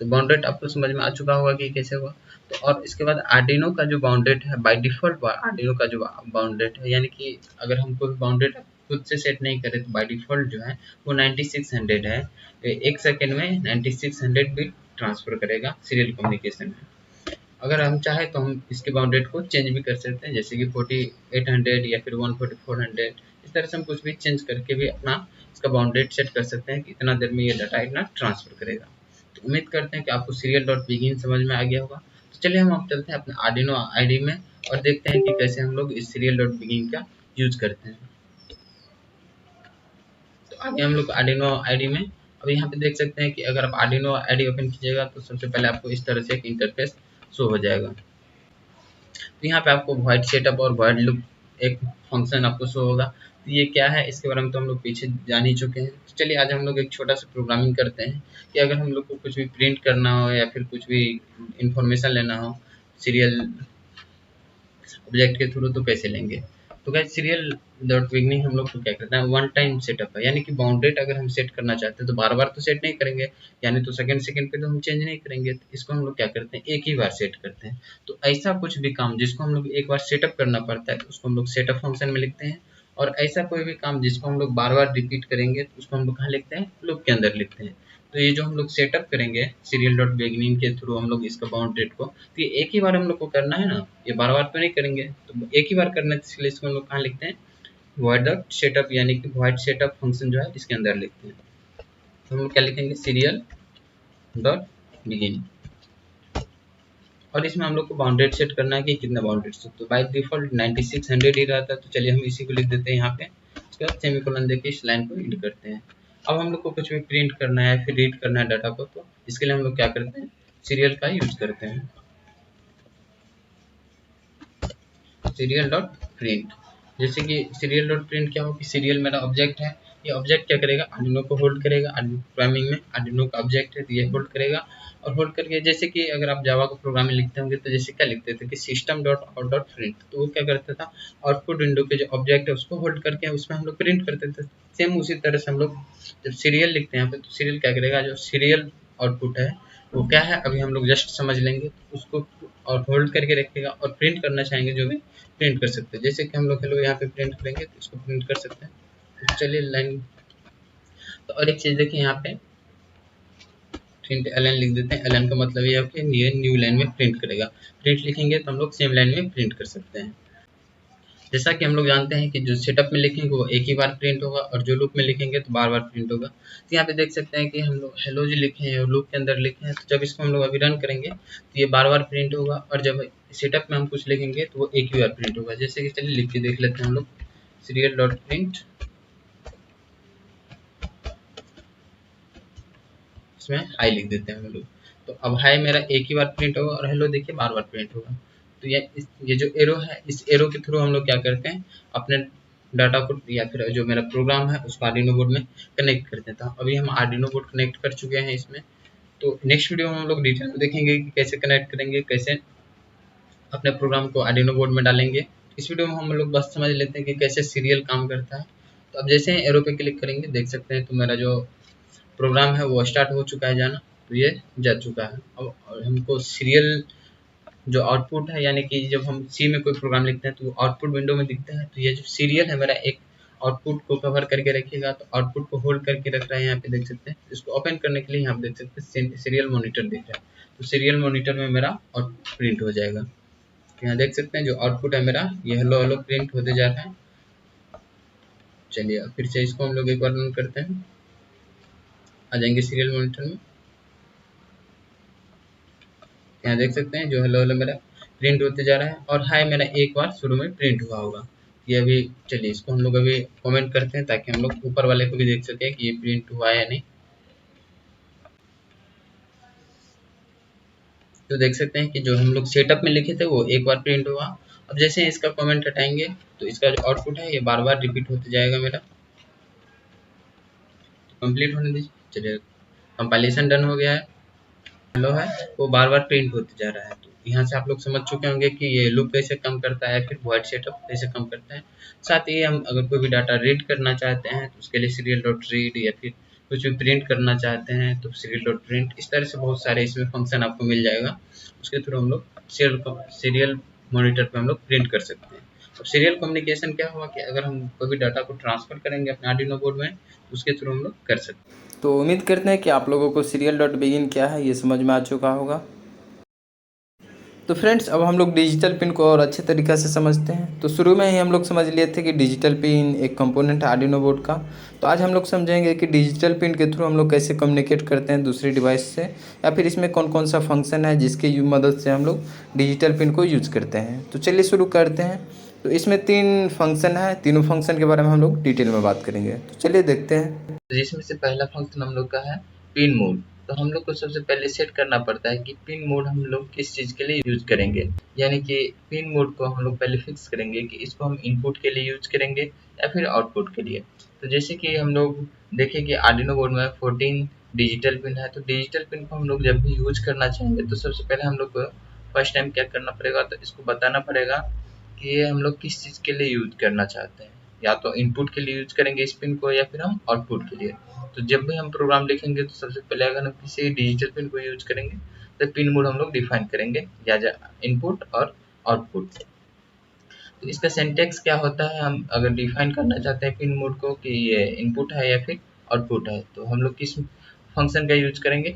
तो बाउंड रेट आपको समझ में आ चुका होगा कि कैसे हुआ। तो और इसके बाद आर्डिनो का जो बाउंड रेट है, बाय डिफॉल्ट आर्डिनो का जो बाउंड रेट है, यानी कि अगर हम कोई बाउंड रेट खुद से सेट नहीं करें तो बाय डिफॉल्ट जो है वो 9600 है। 1 सेकेंड में 9600 बिट ट्रांसफर करेगा सीरियल कम्युनिकेशन में। अगर हम चाहे तो हम इसके बाउंड रेट को चेंज भी कर सकते हैं, जैसे कि 4800 या फिर 14400, इस तरह से हम कुछ भी चेंज करके भी अपना इसका बाउंड रेट सेट कर सकते हैं कि इतना देर में ये डाटा इतना ट्रांसफर करेगा। तो उम्मीद करते हैं कि आपको सीरियल डॉट बिगिन समझ में आ गया होगा। तो चलिए हम अब चलते हैं अपने आर्डिनो आईडी में और देखते हैं कि कैसे हम लोग इस सीरियल डॉट बिगिन का यूज करते हैं। तो आगे हम लोग आर्डिनो आईडी में, अब यहाँ पे देख सकते हैं कि अगर आप आर्डिनो आईडी ओपन कीजिएगा तो सबसे पहले आपको इस तरह से एक इंटरफेस शो हो जाएगा। तो यहाँ पे आपको वॉइड सेटअप और वॉइड लूप एक फंक्शन आपको शो होगा। तो ये क्या है, इसके बारे में तो हम लोग पीछे जान ही चुके हैं। तो चलिए आज हम लोग एक छोटा सा प्रोग्रामिंग करते हैं कि अगर हम लोग को कुछ भी प्रिंट करना हो या फिर कुछ भी इंफॉर्मेशन लेना हो सीरियल ऑब्जेक्ट के थ्रू, तो कैसे लेंगे। तो गाइस सीरियल डॉट बिगिनिंग हम लोग को क्या करना है, वन टाइम सेटअप है, यानी कि बाउंड रेट अगर हम सेट करना चाहते हैं तो बार बार तो सेट नहीं करेंगे, यानी तो सेकंड सेकंड पे तो हम चेंज नहीं करेंगे। तो इसको हम लोग क्या करते हैं, एक ही बार सेट करते हैं। तो ऐसा कुछ भी काम जिसको हम लोग एक बार सेटअप करना पड़ता है तो उसको हम लोग सेटअप फंक्शन में लिखते हैं, और ऐसा कोई भी काम जिसको हम लोग बार बार रिपीट करेंगे तो उसको हम लोग कहाँ लिखते हैं, लूप के अंदर लिखते हैं। तो ये जो हम लोग सेटअप करेंगे सीरियल डॉट बिगिनिंग के थ्रू हम लोग इसका बाउंड रेट को, तो ये एक ही बार हम लोग को करना है ना, ये बार बार तो नहीं करेंगे। तो एक ही बार करना है, इसलिए इसको हम लोग कहाँ लिखते हैं, वॉइड डॉट सेटअप, यानी कि वॉइड सेटअप फंक्शन जो है इसके अंदर लिखते हैं। तो हम लोग क्या लिखेंगे, सीरियल डॉट बिगिन, और इसमें हम लोग को बाउंडेड सेट करना है कि कितना बाउंडेड सेट। तो बाय डिफॉल्ट 9600 ही रहता है, तो चलिए हम इसी को लिख देते हैं यहाँ पे। उसके बाद सेमीकोलन देके इस लाइन को एंड करते हैं। अब हम लोग को कुछ भी प्रिंट करना है फिर रीड करना है डाटा को, तो इसके लिए हम लोग क्या करते हैं, सीरियल का यूज करते हैं, सीरियल डॉट प्रिंट। जैसे कि सीरियल डॉट प्रिंट क्या हो कि सीरियल मेरा ऑब्जेक्ट है, ये ऑब्जेक्ट क्या करेगा, आर्डिनो को होल्ड करेगा। प्रोग्रामिंग में आर्डिनो का ऑब्जेक्ट है तो ये होल्ड करेगा, और होल्ड करके जैसे कि अगर आप जावा को प्रोग्रामिंग लिखते होंगे तो जैसे क्या लिखते थे कि system dot out dot print, तो वो क्या करता था, आउटपुट विंडो के जो ऑब्जेक्ट है उसको होल्ड करके उसमें हम लोग प्रिंट करते थे। सेम उसी तरह से हम लोग जब सीरियल लिखते हैं यहाँ पे, तो सीरियल क्या करेगा, जो सीरियल आउटपुट है वो क्या है अभी हम लोग जस्ट समझ लेंगे, उसको और होल्ड करके रखेगा, और प्रिंट करना चाहेंगे जो भी प्रिंट कर सकते हैं। जैसे कि हम लोग हेलो यहाँ पे प्रिंट करेंगे तो इसको प्रिंट कर सकते हैं। तो चलिए लाइन, तो और एक चीज देखिए यहाँ पे प्रिंट एलन लिख देते हैं। एलन का मतलब ये है कि ये न्यू लाइन में प्रिंट करेगा। प्रिंट लिखेंगे तो हम लोग सेम लाइन में प्रिंट कर सकते हैं। जैसा कि हम लोग जानते हैं कि जो सेटअप में लिखेंगे वो एक ही बार प्रिंट होगा, और जो लूप में लिखेंगे तो बार बार प्रिंट होगा। तो यहाँ पे देख सकते हैं कि हम लोग हेलो जी लिखे हैं और लूप के अंदर लिखे हैं, तो जब इसको हम लोग अभी रन करेंगे तो ये बार बार प्रिंट होगा, और जब सेटअप में हम कुछ लिखेंगे तो वो एक ही बार प्रिंट होगा। जैसे कि चलिए लिख के देख लेते हैं हम लोग, सीरियल डॉट प्रिंट, इसमें हाई लिख देते हैं हम लोग। तो अब हाई मेरा एक ही बार प्रिंट होगा, और हेलो देखिए बार बार प्रिंट होगा। तो ये जो एरो है, इस एरो के थ्रू हम लोग क्या करते हैं, अपने डाटा को या फिर जो मेरा प्रोग्राम है उसको आर्डिनो बोर्ड में कनेक्ट करते हैं। तो अभी हम आर्डिनो बोर्ड कनेक्ट कर चुके हैं इसमें। तो नेक्स्ट वीडियो में हम लोग डिटेल में देखेंगे कि कैसे कनेक्ट करेंगे, कैसे अपने प्रोग्राम को आर्डिनो बोर्ड में डालेंगे। इस वीडियो में हम लोग बस समझ लेते हैं कि कैसे सीरियल काम करता है। तो अब जैसे एरो पे क्लिक करेंगे देख सकते हैं तो मेरा जो प्रोग्राम है वो स्टार्ट हो चुका है जाना, तो ये जा चुका है। अब हमको सीरियल जो आउटपुट है, यानी कि जब हम सी में कोई प्रोग्राम लिखते हैं तो आउटपुट विंडो में दिखता है। तो ये जो सीरियल है मेरा एक आउटपुट को कवर करके रखिएगा, तो आउटपुट को होल्ड करके रख रहा है, यहाँ पे देख सकते हैं। इसको ओपन करने के लिए यहाँ पे देख सकते हैं सीरियल मॉनिटर दिख रहा है, तो सीरियल मॉनिटर में मेरा आउटपुट प्रिंट हो जाएगा। तो यहाँ देख सकते हैं जो आउटपुट है मेरा ये हेलो हेलो प्रिंट होते जा रहा है। चलिए फिर से इसको हम लोग एक बार रन करते हैं, आ जाएंगे सीरियल मॉनिटर में। यहाँ देख सकते हैं जो हेलो हेलो मेरा प्रिंट होते जा रहा है, और हाय मेरा एक बार शुरू में प्रिंट हुआ होगा। ये अभी चलिए इसको हम लोग अभी कमेंट करते हैं ताकि हम लोग ऊपर वाले को भी देख सकें कि ये प्रिंट हुआ है या नहीं। तो देख सकते हैं कि जो हम लोग सेटअप में लिखे थे वो एक बार प्रिंट हुआ। अब जैसे इसका कमेंट हटाएंगे तो इसका जो आउटपुट है ये बार बार रिपीट होते जाएगा मेरा। कंप्लीट होने दीजिए। चलिए कंपाइलेशन डन हो गया है। हेलो है वो बार बार प्रिंट होते जा रहा है। तो यहाँ से आप लोग समझ चुके होंगे कि ये लूप कैसे कम करता है, फिर वॉइड सेटअप कैसे कम करता है। साथ ही हम अगर कोई भी डाटा रीड करना चाहते हैं तो उसके लिए सीरियल डॉट रीड, या फिर कुछ भी प्रिंट करना चाहते हैं तो सीरियल डॉट प्रिंट, इस तरह से बहुत सारे इसमें फंक्शन आपको मिल जाएगा। उसके थ्रू हम लोग सीरियल मॉनिटर पे हम लोग प्रिंट कर सकते हैं। अब सीरियल कम्युनिकेशन क्या हुआ कि अगर हम कोई भी डाटा को ट्रांसफर करेंगे अपने आर्डिनो बोर्ड में तो उसके थ्रू हम लोग कर सकते हैं। तो उम्मीद करते हैं कि आप लोगों को सीरियल डॉट बिगिन क्या है ये समझ में आ चुका होगा। तो फ्रेंड्स, अब हम लोग डिजिटल पिन को और अच्छे तरीक़े से समझते हैं। तो शुरू में ही हम लोग समझ लिए थे कि डिजिटल पिन एक कंपोनेंट है आर्डिनो बोर्ड का। तो आज हम लोग समझेंगे कि डिजिटल पिन के थ्रू हम लोग कैसे कम्युनिकेट करते हैं दूसरी डिवाइस से, या फिर इसमें कौन कौन सा फंक्शन है जिसकी मदद से हम लोग डिजिटल पिन को यूज़ करते हैं। तो चलिए शुरू करते हैं। तो इसमें 3 फंक्शन है, तीनों फंक्शन के बारे में हम लोग डिटेल में बात करेंगे। तो चलिए देखते हैं। जिसमें से पहला फंक्शन हम लोग का है पिन मोड। तो हम लोग को सबसे पहले सेट करना पड़ता है कि पिन मोड हम लोग किस चीज़ के लिए यूज करेंगे। यानी कि पिन मोड को हम लोग पहले फिक्स करेंगे कि इसको हम इनपुट के लिए यूज करेंगे या फिर आउटपुट के लिए। तो जैसे कि हम लोग देखें कि आर्डिनो बोर्ड में 14 डिजिटल पिन है, तो डिजिटल पिन को हम लोग जब भी यूज करना चाहेंगे तो सबसे पहले हम लोग को फर्स्ट टाइम क्या करना पड़ेगा, तो इसको बताना पड़ेगा कि ये हम लोग किस चीज़ के लिए यूज करना चाहते हैं। या तो इनपुट के लिए यूज करेंगे इस पिन को, या फिर हम आउटपुट के लिए। तो जब भी हम प्रोग्राम लिखेंगे तो सबसे पहले अगर हम किसी डिजिटल पिन को यूज करेंगे तो पिन मोड हम लोग डिफाइन करेंगे, या इनपुट और आउटपुट। तो इसका सिंटैक्स क्या होता है, हम अगर डिफाइन करना चाहते हैं पिन मोड को कि ये इनपुट है या फिर आउटपुट है, तो हम लोग किस फंक्शन का यूज करेंगे,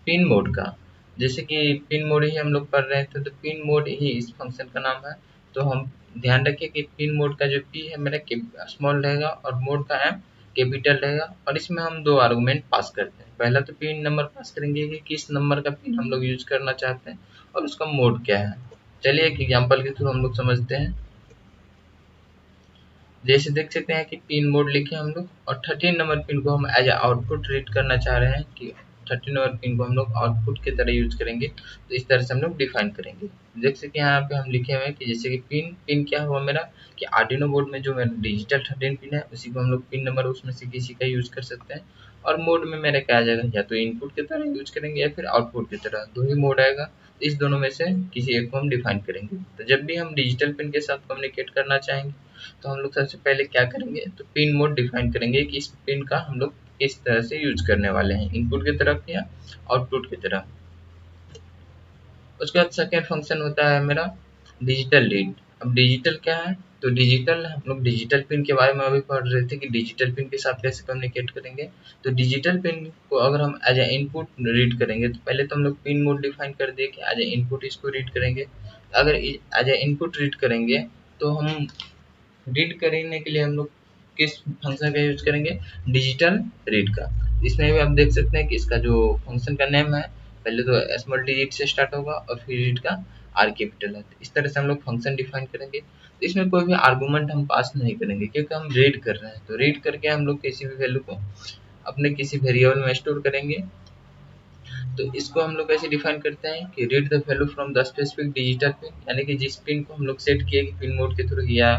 पिन मोड का। जैसे कि पिन मोड ही हम लोग पढ़ रहे थे तो पिन मोड ही इस फंक्शन का नाम है। तो हम ध्यान रखिए कि पिन मोड का जो पी है मेरा स्मॉल रहेगा और मोड का एम कैपिटल रहेगा, और इसमें हम 2 आर्गुमेंट पास करते हैं। पहला तो पिन नंबर पास करेंगे कि किस नंबर का पिन हम लोग यूज करना चाहते हैं और उसका मोड क्या है। चलिए एक एग्जाम्पल के थ्रू हम लोग समझते हैं। जैसे देख सकते हैं कि पिन मोड लिखे हम लोग, और 13 नंबर पिन को हम एज आउटपुट रीड करना चाह रहे हैं कि 13 नंबर पिन को हम लोग आउटपुट की तरह यूज करेंगे। तो इस तरह से हम लोग डिफाइन करेंगे। देख सकते हैं यहाँ पे हम लिखे हुए हैं कि जैसे कि पिन क्या हुआ मेरा कि आर्डिनो बोर्ड में जो मेरा डिजिटल 13 पिन है उसी को हम लोग पिन नंबर उसमें से किसी का यूज कर सकते हैं। और मोड में मेरा क्या आ जाएगा, या तो इनपुट की तरह यूज करेंगे या फिर आउटपुट की तरह, 2 ही मोड आएगा। इस दोनों में से किसी एक को हम डिफाइन करेंगे। तो जब भी हम डिजिटल पिन के साथ कम्युनिकेट करना चाहेंगे तो हम लोग सबसे पहले क्या करेंगे, तो पिन मोड डिफाइन करेंगे कि इस पिन का हम लोग किस तरह से यूज करने वाले हैं, इनपुट की तरफ या आउटपुट की तरफ। उसके बाद सेकेंड फंक्शन होता है मेरा डिजिटल रीड। अब डिजिटल क्या है, तो डिजिटल हम लोग डिजिटल पिन के बारे में अभी पढ़ रहे थे कि डिजिटल पिन के साथ कैसे कम्युनिकेट करेंगे। तो डिजिटल पिन को अगर हम एज ए इनपुट रीड करेंगे तो पहले तो हम लोग पिन मोड डिफाइन कर दिए कि एज ए इनपुट इसको रीड करेंगे। अगर एज ए इनपुट रीड करेंगे तो हम रीड करने के लिए हम लोग किस फंक्शन का यूज करेंगे, डिजिटल रीड का। इसमें भी आप देख सकते हैं कि इसका जो फंक्शन का नेम है पहले तो स्मॉल डिजिट से स्टार्ट होगा और फिर रीड का आर कैपिटल है। इस तरह से हम लोग फंक्शन डिफाइन करेंगे। तो इसमें कोई भी आर्गूमेंट हम पास नहीं करेंगे क्योंकि हम रीड कर रहे हैं। तो रीड करके हम लोग किसी भी वैल्यू को अपने किसी वेरिएबल में स्टोर करेंगे। तो इसको हम लोग ऐसे डिफाइन करते हैं कि read the value from the specific digital pin, यानी कि जिस पिन को हम लोग सेट किए कि पिन मोड के थ्रू या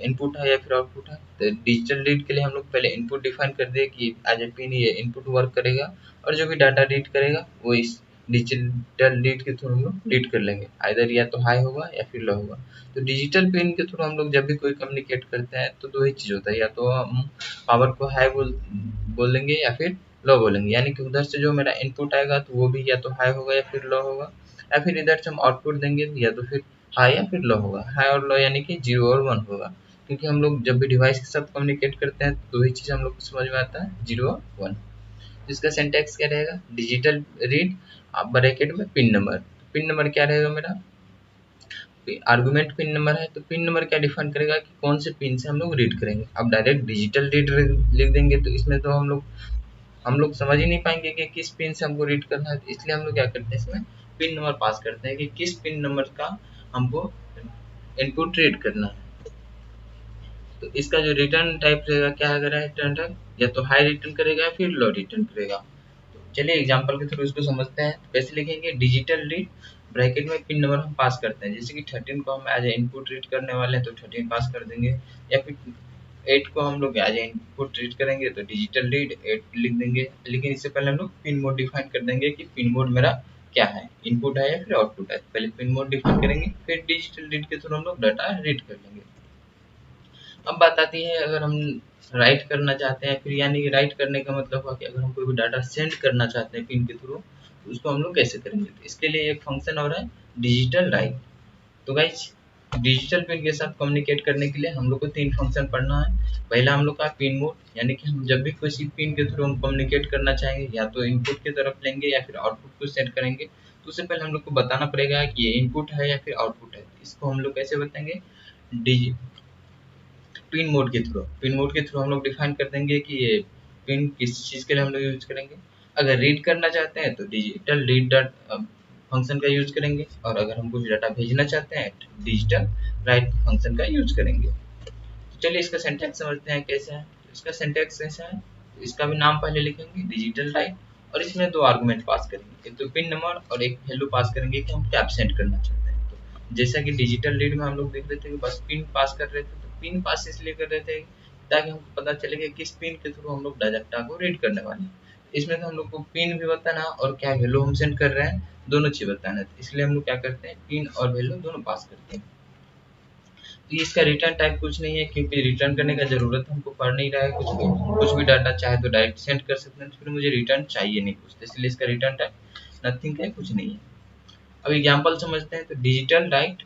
इनपुट है या फिर आउटपुट है। तो डिजिटल रीड के लिए हम लोग पहले इनपुट डिफाइन कर दिए कि एज ए पिन ये इनपुट वर्क करेगा, और जो भी डाटा रीड करेगा वो इस डिजिटल रीड के थ्रू हम लोग रीड कर लेंगे, आइदर या तो हाई होगा या फिर लो होगा। तो डिजिटल पिन के थ्रू हम लोग जब भी कोई कम्युनिकेट करते हैं तो 2 ही चीज़ होता है, या तो हम पावर को हाई बोल देंगे या फिर लो बोलेंगे। यानी कि उधर से जो मेरा इनपुट आएगा तो वो भी या तो हाई होगा या फिर लो होगा, या फिर इधर से हम आउटपुट देंगे या तो फिर हाई या फिर लो होगा। हाई और लो यानी कि 0 और 1 होगा, क्योंकि हम लोग जब भी डिवाइस के साथ कम्युनिकेट करते हैं तो 2 ही चीज़ हम लोग को समझ में आता है, 0 और 1। इसका सिंटैक्स क्या रहेगा, डिजिटल रीड ब्रैकेट में पिन नंबर। पिन नंबर क्या रहेगा मेरा, आर्गुमेंट पिन नंबर है। तो पिन नंबर क्या डिफाइन करेगा कि कौन से पिन से हम लोग रीड करेंगे। अब डायरेक्ट डिजिटल रीड लिख देंगे तो इसमें तो हम लोग समझ ही नहीं पाएंगे कि किस पिन से हमको रीड करना है। इसलिए हम लोग क्या करते हैं, इसमें पिन नंबर पास करते हैं कि किस पिन नंबर का हमको इनपुट रीड करना है। तो इसका जो रिटर्न टाइप रहेगा क्या है, रिटर्न टाइप या तो हाई रिटर्न करेगा या फिर लो रिटर्न करेगा। तो चलिए एग्जांपल के थ्रू इसको समझते हैं। कैसे लिखेंगे, डिजिटल रीड ब्रैकेट में पिन नंबर हम पास करते हैं, जैसे कि 13 को हम एज ए इनपुट रीड करने वाले हैं तो 13 पास कर देंगे, या फिर 8 को हम लोग एज ए इनपुट रीड करेंगे तो डिजिटल रीड 8 लिख देंगे। लेकिन इससे पहले हम लोग पिन मोड डिफाइन कर देंगे कि पिन मोड मेरा क्या है, इनपुट है या फिर आउटपुट है। पहले पिन मोड डिफाइन करेंगे, फिर डिजिटल रीड के थ्रू हम लोग डाटा रीड कर लेंगे। अब बात आती है अगर हम राइट करना चाहते हैं, फिर यानी कि राइट करने का मतलब हुआ कि अगर हम कोई भी डाटा सेंड करना चाहते हैं पिन के थ्रू, तो उसको हम लोग कैसे करेंगे। तो इसके लिए एक फंक्शन और है डिजिटल राइट। तो गाइस डिजिटल पिन के साथ कम्युनिकेट करने के लिए हम लोग को 3 फंक्शन पढ़ना है। पहला हम लोग का पिन मोड, यानी कि हम जब भी किसी पिन के थ्रू हम कम्युनिकेट करना चाहेंगे या तो इनपुट की तरफ लेंगे या फिर आउटपुट को सेंड करेंगे, तो उससे पहले हम लोग को बताना पड़ेगा कि ये इनपुट है या फिर आउटपुट है। इसको हम लोग कैसे बताएंगे, पिन मोड के थ्रू हम लोग डिफाइन कर देंगे कि ये पिन किस चीज़ के लिए हम लोग यूज करेंगे। अगर रीड करना चाहते हैं तो डिजिटल रीड डॉट फंक्शन का यूज करेंगे, और अगर हम कुछ डाटा भेजना चाहते हैं तो डिजिटल राइट फंक्शन का यूज करेंगे। तो चलिए इसका सिंटैक्स समझते हैं कैसे है। इसका सिंटैक्स कैसा है, इसका भी नाम पहले लिखेंगे डिजिटल राइट, और इसमें 2 आर्गुमेंट पास करेंगे, एक तो पिन नंबर और एक वैल्यू पास करेंगे कि हम क्या सेंड करना चाहते हैं। तो जैसा कि डिजिटल रीड में हम लोग देख रहे थे कि बस पिन पास कर रहे थे, तो पिन पास इसलिए कर रहे थे ताकि हमको पता चले कि किस पिन के थ्रू हम लोग डाटा को रीड करने वाले हैं। इसमें तो हम लोग को पिन भी बताना और क्या वैल्यू हम सेंड कर रहे हैं दोनों चीज बताना है, इसलिए हम लोग क्या करते हैं पिन और वैल्यू दोनों पास करते हैं। तो इसका रिटर्न टाइप कुछ नहीं है, क्योंकि रिटर्न करने का जरूरत हमको पड़ नहीं रहा है कुछ भी डाटा चाहे तो डायरेक्ट सेंड कर सकते हैं, तो फिर मुझे रिटर्न चाहिए नहीं कुछ, तो इसलिए इसका रिटर्न टाइप नथिंग है, कुछ नहीं है। अब एग्जाम्पल समझते हैं। तो डिजिटल राइट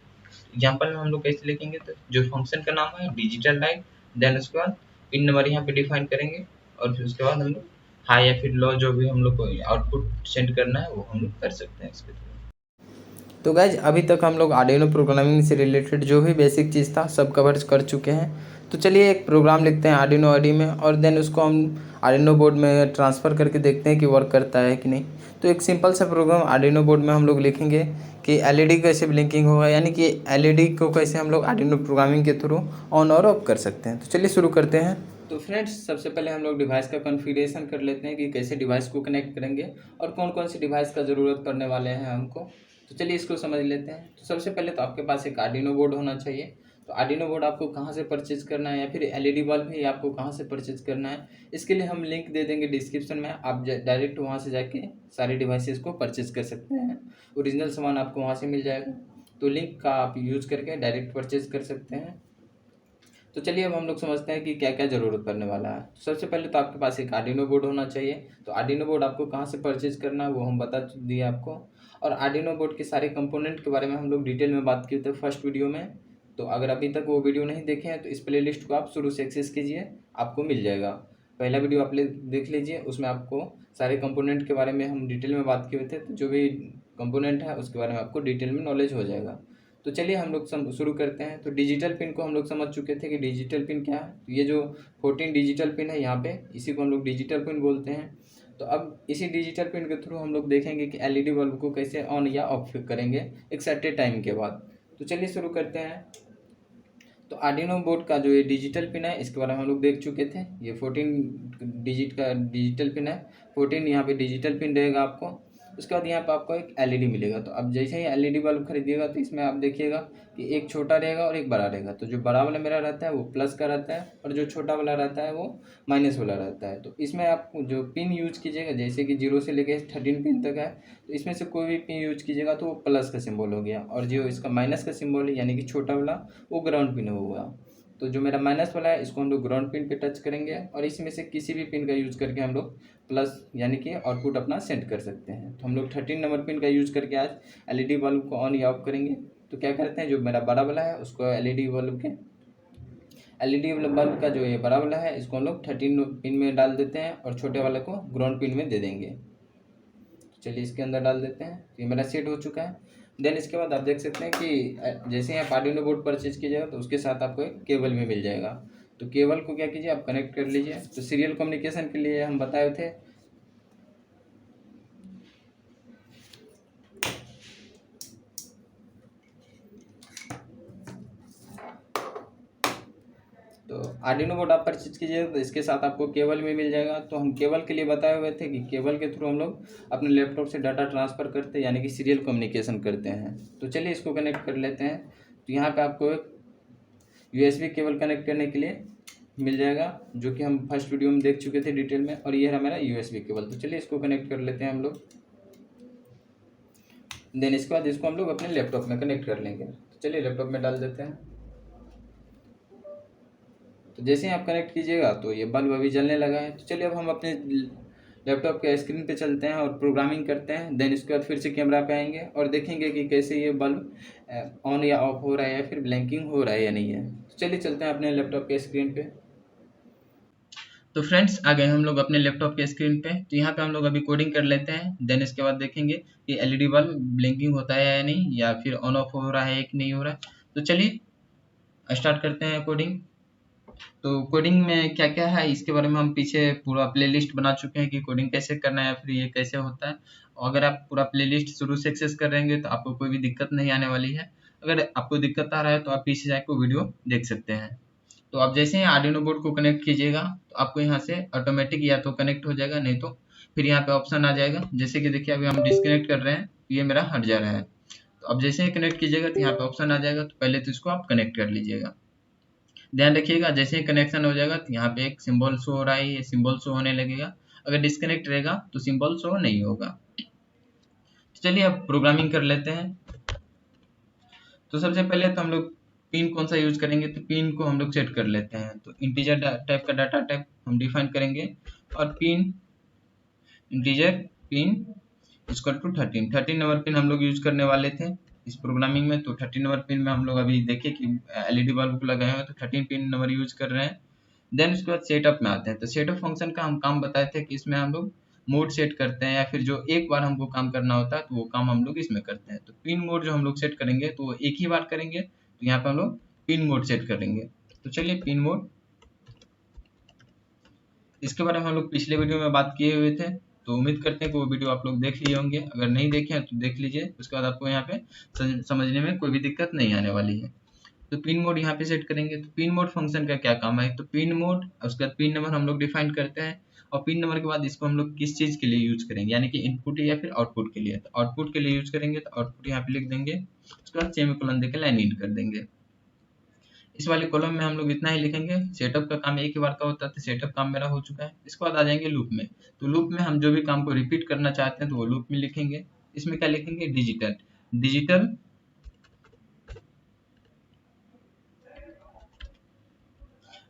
एग्जाम्पल में हम लोग कैसे लिखेंगे, तो जो फंक्शन का नाम है डिजिटल राइट, देन उसके बाद पिन नंबर यहाँ पे डिफाइन करेंगे, और फिर उसके बाद हम लोग हाई या फिर लो जो भी हम लोग को आउटपुट सेंड करना है वो हम लोग कर सकते हैं इसके थ्रू। तो गाइज अभी तक हम लोग आर्डिनो प्रोग्रामिंग से रिलेटेड जो भी बेसिक चीज़ था सब कवर कर चुके हैं। तो चलिए एक प्रोग्राम लिखते हैं आर्डिनो आईडी में, और देन उसको हम आर्डिनो बोर्ड में ट्रांसफ़र करके देखते हैं कि वर्क करता है कि नहीं। तो एक सिंपल सा प्रोग्राम आर्डिनो बोर्ड में हम लोग लिखेंगे कि एलईडी कैसे ब्लिंकिंग होगा, यानी कि एलईडी को कैसे हम लोग आर्डिनो प्रोग्रामिंग के थ्रू ऑन और ऑफ कर सकते हैं। तो चलिए शुरू करते हैं। तो फ्रेंड्स सबसे पहले हम लोग डिवाइस का कॉन्फ़िगरेशन कर लेते हैं कि कैसे डिवाइस को कनेक्ट करेंगे और कौन कौन सी डिवाइस का ज़रूरत पड़ने वाले हैं हमको। तो चलिए इसको समझ लेते हैं। तो सबसे पहले तो आपके पास एक आर्डिनो बोर्ड होना चाहिए। तो आर्डिनो बोर्ड आपको कहाँ से परचेज करना है, या फिर एलईडी बल्ब ही आपको कहाँ से परचेज करना है, इसके लिए हम लिंक दे देंगे डिस्क्रिप्शन में। आप डायरेक्ट वहाँ से जाके सारे डिवाइसेस को परचेज कर सकते हैं। ओरिजिनल सामान आपको वहाँ से मिल जाएगा, तो लिंक का आप यूज़ करके डायरेक्ट परचेज कर सकते हैं। तो चलिए अब हम लोग समझते हैं कि क्या क्या ज़रूरत पड़ने वाला है। तो सबसे पहले तो आपके पास एक आर्डिनो बोर्ड होना चाहिए। तो आर्डिनो बोर्ड आपको कहाँ से परचेज करना है वो हम बता दिए आपको। और आर्डिनो बोर्ड के सारे कंपोनेंट के बारे में हम लोग डिटेल में बात किए थे फर्स्ट वीडियो में। तो अगर अभी तक वो वीडियो नहीं देखे हैं तो इस प्लेलिस्ट को आप शुरू से एक्सेस कीजिए, आपको मिल जाएगा। पहला वीडियो आप देख लीजिए, उसमें आपको सारे कंपोनेंट के बारे में हम डिटेल में बात किए थे। तो जो भी कंपोनेंट है उसके बारे में आपको डिटेल में नॉलेज हो जाएगा। तो चलिए हम लोग शुरू करते हैं। तो डिजिटल पिन को हम लोग समझ चुके थे कि डिजिटल पिन क्या है। तो ये जो 14 डिजिटल पिन है यहाँ पे, इसी को हम लोग डिजिटल पिन बोलते हैं। तो अब इसी डिजिटल पिन के थ्रू हम लोग देखेंगे कि एलईडी बल्ब को कैसे ऑन या ऑफ करेंगे एक सर्टेन टाइम के बाद। तो चलिए शुरू करते हैं। तो आर्डिनो बोर्ड का जो ये डिजिटल पिन है इसके बारे में हम लोग देख चुके थे। ये 14 डिजिट का डिजिटल पिन है। 14 यहाँ पे डिजिटल पिन रहेगा आपको। उसके बाद यहाँ पे आपको एक एलईडी मिलेगा। तो अब जैसे ही एलईडी बल्ब खरीदिएगा तो इसमें आप देखिएगा कि एक छोटा रहेगा और एक बड़ा रहेगा। तो जो बड़ा वाला मेरा रहता है वो प्लस का रहता है, और जो छोटा वाला रहता है वो माइनस वाला रहता है। तो इसमें आप जो पिन यूज कीजिएगा, जैसे कि 0 से लेकर 13 पिन तक है, तो इसमें से कोई भी पिन यूज कीजिएगा तो वो प्लस का सिंबल हो गया, और जो इसका माइनस का सिंबल है यानी कि छोटा वाला वो ग्राउंड पिन होगा। तो जो मेरा माइनस वाला है इसको हम लोग ग्राउंड पिन पे टच करेंगे, और इसमें से किसी भी पिन का यूज़ करके हम लोग प्लस यानी कि आउटपुट अपना सेंड कर सकते हैं। तो हम लोग 13 नंबर पिन का यूज़ करके आज एलईडी बल्ब को ऑन या ऑफ करेंगे। तो क्या करते हैं, जो मेरा बड़ा वाला है उसको एलईडी बल्ब का जो ये बड़ा वाला है इसको हम लोग 13 पिन में डाल देते हैं, और छोटे वाले को ग्राउंड पिन में दे देंगे। चलिए इसके अंदर डाल देते हैं। तो ये मेरा सेट हो चुका है। देन इसके बाद आप देख सकते हैं कि जैसे ही आप आर्डिनो बोर्ड परचेज कीजिएगा तो उसके साथ आपको एक केबल भी मिल जाएगा। तो केबल को क्या कीजिए, आप कनेक्ट कर लीजिए। तो सीरियल कम्युनिकेशन के लिए हम बताए थे तो आर्डिनो बोर्ड आप परचेज कीजिएगा तो इसके साथ आपको केबल भी मिल जाएगा। तो हम केबल के लिए बताए हुए थे कि केबल के थ्रू हम लोग अपने लैपटॉप से डाटा ट्रांसफ़र करते हैं, यानी कि सीरियल कम्युनिकेशन करते हैं। तो चलिए इसको कनेक्ट कर लेते हैं। तो यहाँ पे आपको एक USB केबल कनेक्ट करने के लिए मिल जाएगा, जो कि हम फर्स्ट वीडियो में देख चुके थे डिटेल में, और ये है मेरा USB केबल। तो चलिए इसको कनेक्ट कर लेते हैं हम लोग। देन इसके बाद इसको हम लोग अपने लैपटॉप में कनेक्ट कर लेंगे। तो चलिए लैपटॉप में डाल देते हैं। तो जैसे ही आप कनेक्ट कीजिएगा तो ये बल्ब अभी जलने लगा है। तो चलिए अब हम अपने लैपटॉप के स्क्रीन पे चलते हैं और प्रोग्रामिंग करते हैं। देन इसके बाद फिर से कैमरा पे आएंगे और देखेंगे कि कैसे ये बल्ब ऑन या ऑफ हो रहा है, या फिर ब्लैंकिंग हो रहा है या नहीं है। तो चलिए चलते हैं अपने लैपटॉप के स्क्रीन पे। तो फ्रेंड्स आ गए हम लोग अपने लैपटॉप के स्क्रीन पे। तो यहाँ पे हम लोग अभी कोडिंग कर लेते हैं। देन इसके बाद देखेंगे कि LED बल्ब ब्लिंकिंग होता है या नहीं, या फिर ऑन ऑफ हो रहा है कि नहीं हो रहा है। तो चलिए स्टार्ट करते हैं कोडिंग। तो कोडिंग में क्या क्या है इसके बारे में हम पीछे पूरा प्लेलिस्ट बना चुके हैं कि कोडिंग कैसे करना है, फिर ये कैसे होता है। और अगर आप पूरा प्लेलिस्ट शुरू से एक्सेस कर रहेंगे तो आपको कोई भी दिक्कत नहीं आने वाली है। अगर आपको दिक्कत आ रहा है तो आप पीछे जाकर वीडियो देख सकते हैं। तो आप जैसे ही आर्डिनो बोर्ड को कनेक्ट कीजिएगा तो आपको यहाँ से ऑटोमेटिक या तो कनेक्ट हो जाएगा, नहीं तो फिर यहाँ पे ऑप्शन आ जाएगा। जैसे कि देखिए अभी हम डिस्कनेक्ट कर रहे हैं, ये मेरा हट जा रहा है। तो अब जैसे ही कनेक्ट कीजिएगा तो यहाँ पे ऑप्शन आ जाएगा। तो पहले तो इसको आप कनेक्ट कर लीजिएगा। ध्यान रखिएगा जैसे ही कनेक्शन हो जाएगा तो यहाँ पे एक सिंबल शो हो रहा है, ये सिंबल शो होने लगेगा। अगर डिस्कनेक्ट रहेगा तो सिंबल शो नहीं होगा। तो चलिए अब प्रोग्रामिंग कर लेते हैं। तो सबसे पहले तो हम लोग पिन कौन सा यूज करेंगे, तो पिन को हम लोग सेट कर लेते हैं। तो इंटीजर टाइप का डाटा टाइप हम डिफाइन करेंगे, और pin integer pin equal to 13 number pin हम लोग यूज करने वाले थे इस प्रोग्रामिंग में। तो 13 नंबर पिन में हम लोग अभी देखे कि LED बल्ब को लगाए हुए तो 13 पिन नंबर यूज कर रहे हैं। देन उसके बाद सेटअप में आते हैं। तो सेटअप फंक्शन का हम काम बताए थे कि इसमें हम लोग मोड सेट करते हैं, या फिर जो एक बार हमको काम करना होता है तो वो काम हम लोग इसमें करते हैं। तो पिन मोड जो हम लोग सेट करेंगे तो वो एक ही बार करेंगे। तो यहाँ पे हम लोग पिन मोड सेट करेंगे। तो चलिए पिन मोड, इसके बारे में हम लोग पिछले वीडियो में बात किए हुए थे। तो उम्मीद करते हैं कि वो वीडियो आप लोग देख लिए होंगे। अगर नहीं देखे हैं तो देख लीजिए, उसके बाद आपको यहाँ पे समझने में कोई भी दिक्कत नहीं आने वाली है। तो पिन मोड यहाँ पे सेट करेंगे। तो पिन मोड फंक्शन का क्या काम है, तो पिन मोड उसके बाद पिन नंबर हम लोग डिफाइन करते हैं, और पिन नंबर के बाद इसको हम लोग किस चीज के लिए यूज करेंगे, यानी कि इनपुट या फिर आउटपुट के लिए। तो आउटपुट के लिए यूज करेंगे तो आउटपुट यहाँ पे लिख देंगे, उसके बाद सेमीकोलन देकर लाइन इन कर देंगे। इस वाले कॉलम में हम लोग इतना ही लिखेंगे। सेटअप का काम एक ही बार का होता है, तो सेटअप काम मेरा हो चुका है। इसके बाद आ जाएंगे लूप में। तो लूप में हम जो भी काम को रिपीट करना चाहते हैं तो वो लूप में लिखेंगे। इसमें क्या लिखेंगे, डिजिटल डिजिटल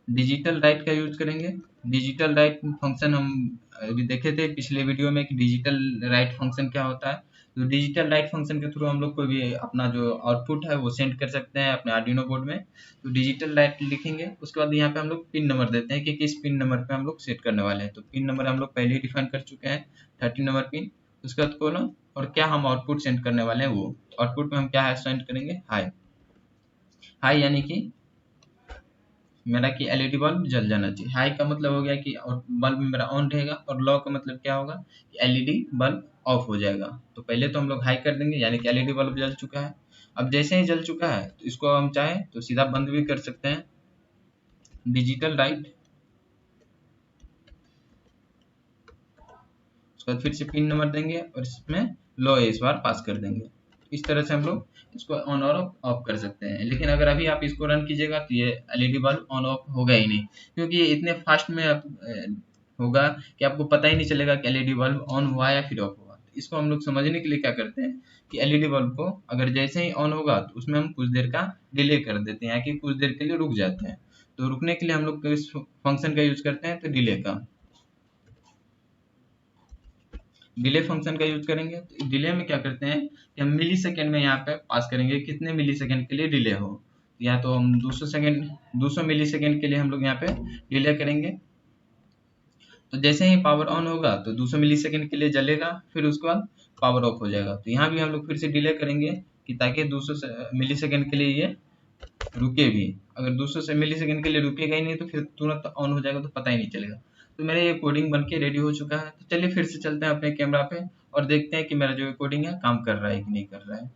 डिजिटल राइट का यूज करेंगे। डिजिटल राइट फंक्शन हम अभी देखे थे पिछले वीडियो में कि डिजिटल राइट फंक्शन क्या होता है। तो डिजिटल राइट फंक्शन के थ्रू हम लोग कोई भी अपना जो आउटपुट है वो सेंड कर सकते हैं अपने आर्डिनो बोर्ड में। तो डिजिटल राइट लिखेंगे। उसके बाद यहाँ पे हम लोग पिन नंबर देते हैं कि किस पिन नंबर पे हम लोग सेट करने वाले हैं। तो पिन नंबर हम लोग पहले ही डिफाइन कर चुके हैं, 13 नंबर पिन। उसके बाद कॉलम, और क्या हम आउटपुट सेंड करने वाले हैं वो। आउटपुट में हम क्या है सेंड करेंगे, हाई। हाई यानी कि मेरा कि LED बल्ब जल जाना चाहिए। हाई का मतलब हो गया कि बल्ब मेरा ऑन रहेगा, और लो का मतलब क्या होगा कि LED बल्ब ऑफ हो जाएगा। तो पहले तो हम लोग हाई कर देंगे, यानी कि LED बल्ब जल चुका है। अब जैसे ही जल चुका है तो इसको हम चाहे तो सीधा बंद भी कर सकते हैं, डिजिटल राइट। उसके बाद फिर से पिन नंबर देंगे और इसमें लो इस बार पास कर देंगे। इस तरह से हम लोग इसको ऑन और ऑफ कर सकते हैं। लेकिन अगर अभी आप इसको रन कीजिएगा तो ये LED बल्ब ऑन ऑफ होगा ही नहीं, क्योंकि ये इतने फास्ट में होगा कि आपको पता ही नहीं चलेगा कि LED बल्ब ऑन हुआ या फिर ऑफ हुआ। इसको हम लोग समझने के लिए क्या करते हैं कि LED बल्ब को अगर जैसे ही ऑन होगा तो उसमें हम कुछ देर का डिले कर देते हैं, या कि कुछ देर के लिए रुक जाते हैं। तो रुकने के लिए हम लोग इस फंक्शन का यूज करते हैं, तो डिले का डिले फंक्शन का यूज करेंगे। तो डिले में क्या करते हैं कि हम मिली सेकेंड में यहाँ पे पास करेंगे कितने मिली सेकेंड के लिए डिले हो। या तो हम 200 मिली सेकेंड के लिए हम लोग यहाँ पे डिले करेंगे। तो जैसे ही पावर ऑन होगा तो 200 मिली सेकेंड के लिए जलेगा, फिर उसके बाद पावर ऑफ हो जाएगा। तो यहाँ भी हम लोग फिर से डिले करेंगे कि ताकि 200 मिली सेकेंड के लिए ये रुके भी। अगर 200 मिली सेकेंड के लिए रुकेगा ही नहीं तो फिर तुरंत ऑन हो जाएगा, तो पता ही नहीं चलेगा। तो मेरा ये कोडिंग बन के रेडी हो चुका है। तो चलिए फिर से चलते हैं अपने कैमरा पे और देखते हैं कि मेरा जो कोडिंग है काम कर रहा है कि नहीं कर रहा है।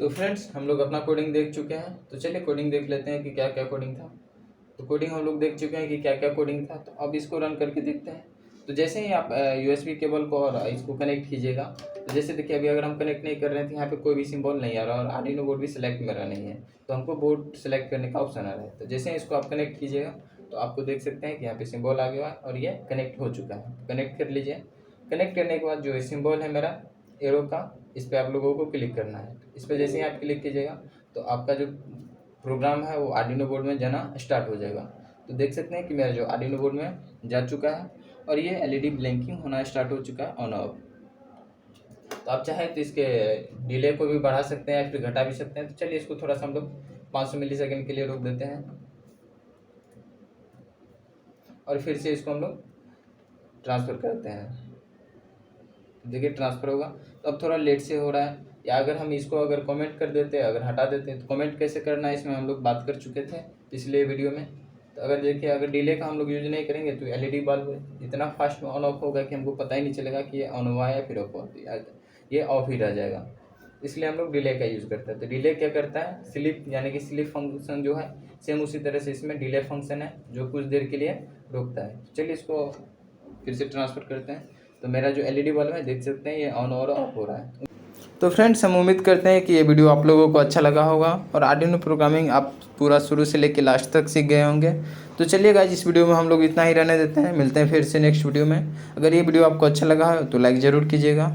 तो फ्रेंड्स हम लोग अपना कोडिंग देख चुके हैं, तो चलिए कोडिंग देख लेते हैं कि क्या क्या कोडिंग था। तो कोडिंग हम लोग देख चुके हैं कि क्या क्या कोडिंग था, तो अब इसको रन करके देखते हैं। तो जैसे ही आप USB केबल को और इसको कनेक्ट कीजिएगा, तो जैसे देखिए अभी अगर हम कनेक्ट नहीं कर रहे थे, यहाँ पे कोई भी सिंबल नहीं आ रहा और आर्डिनो बोर्ड भी सिलेक्ट मेरा नहीं है, तो हमको बोर्ड सेलेक्ट करने का ऑप्शन आ रहा है। तो जैसे ही इसको आप कनेक्ट कीजिएगा तो आपको देख सकते हैं कि यहाँ पे सिंबल आ गया है और ये कनेक्ट हो चुका है। कनेक्ट कर लीजिए। कनेक्ट करने के बाद जो सिंबल है मेरा एरो का, इस पर आप लोगों को क्लिक करना है। इस पर जैसे ही आप क्लिक कीजिएगा तो आपका जो प्रोग्राम है वो आर्डिनो बोर्ड में जाना स्टार्ट हो जाएगा। तो देख सकते हैं कि मेरा जो आर्डिनो बोर्ड में जा चुका है और ये LED ब्लिंकिंग होना स्टार्ट हो चुका है ऑन ऑफ। तो आप चाहे तो इसके डिले को भी बढ़ा सकते हैं या फिर घटा भी सकते हैं। तो चलिए इसको थोड़ा सा हम लोग 500 मिलीसेकंड के लिए रोक देते हैं और फिर से इसको हम लोग ट्रांसफ़र करते हैं। देखिए ट्रांसफ़र होगा, तो अब थोड़ा लेट से हो रहा है। या अगर हम इसको अगर कमेंट कर देते हैं, अगर हटा देते हैं, तो कमेंट कैसे करना है इसमें हम लोग बात कर चुके थे पिछले वीडियो में। तो अगर देखिए अगर डिले का हम लोग यूज़ नहीं करेंगे तो LED बल्ब इतना फास्ट ऑन ऑफ होगा कि हमको पता ही नहीं चलेगा कि ये ऑन हुआ है या फिर ऑफ हुआ, ये ऑफ ही रह जाएगा। इसलिए हम लोग डिले का यूज़ करते हैं। तो डिले क्या करता है, स्लिप यानी कि स्लिप फंक्शन जो है सेम उसी तरह से इसमें डिले फंक्शन है जो कुछ देर के लिए रोकता है। चलिए इसको फिर से ट्रांसफ़र करते हैं। तो मेरा जो LED बल्ब है देख सकते हैं ये ऑन और ऑफ हो रहा है। तो फ्रेंड्स हम उम्मीद करते हैं कि ये वीडियो आप लोगों को अच्छा लगा होगा और आर्डिनो प्रोग्रामिंग आप पूरा शुरू से लेकर लास्ट तक सीख गए होंगे। तो चलिए गाइस इस वीडियो में हम लोग इतना ही रहने देते हैं। मिलते हैं फिर से नेक्स्ट वीडियो में। अगर ये वीडियो आपको अच्छा लगा हो तो लाइक ज़रूर कीजिएगा।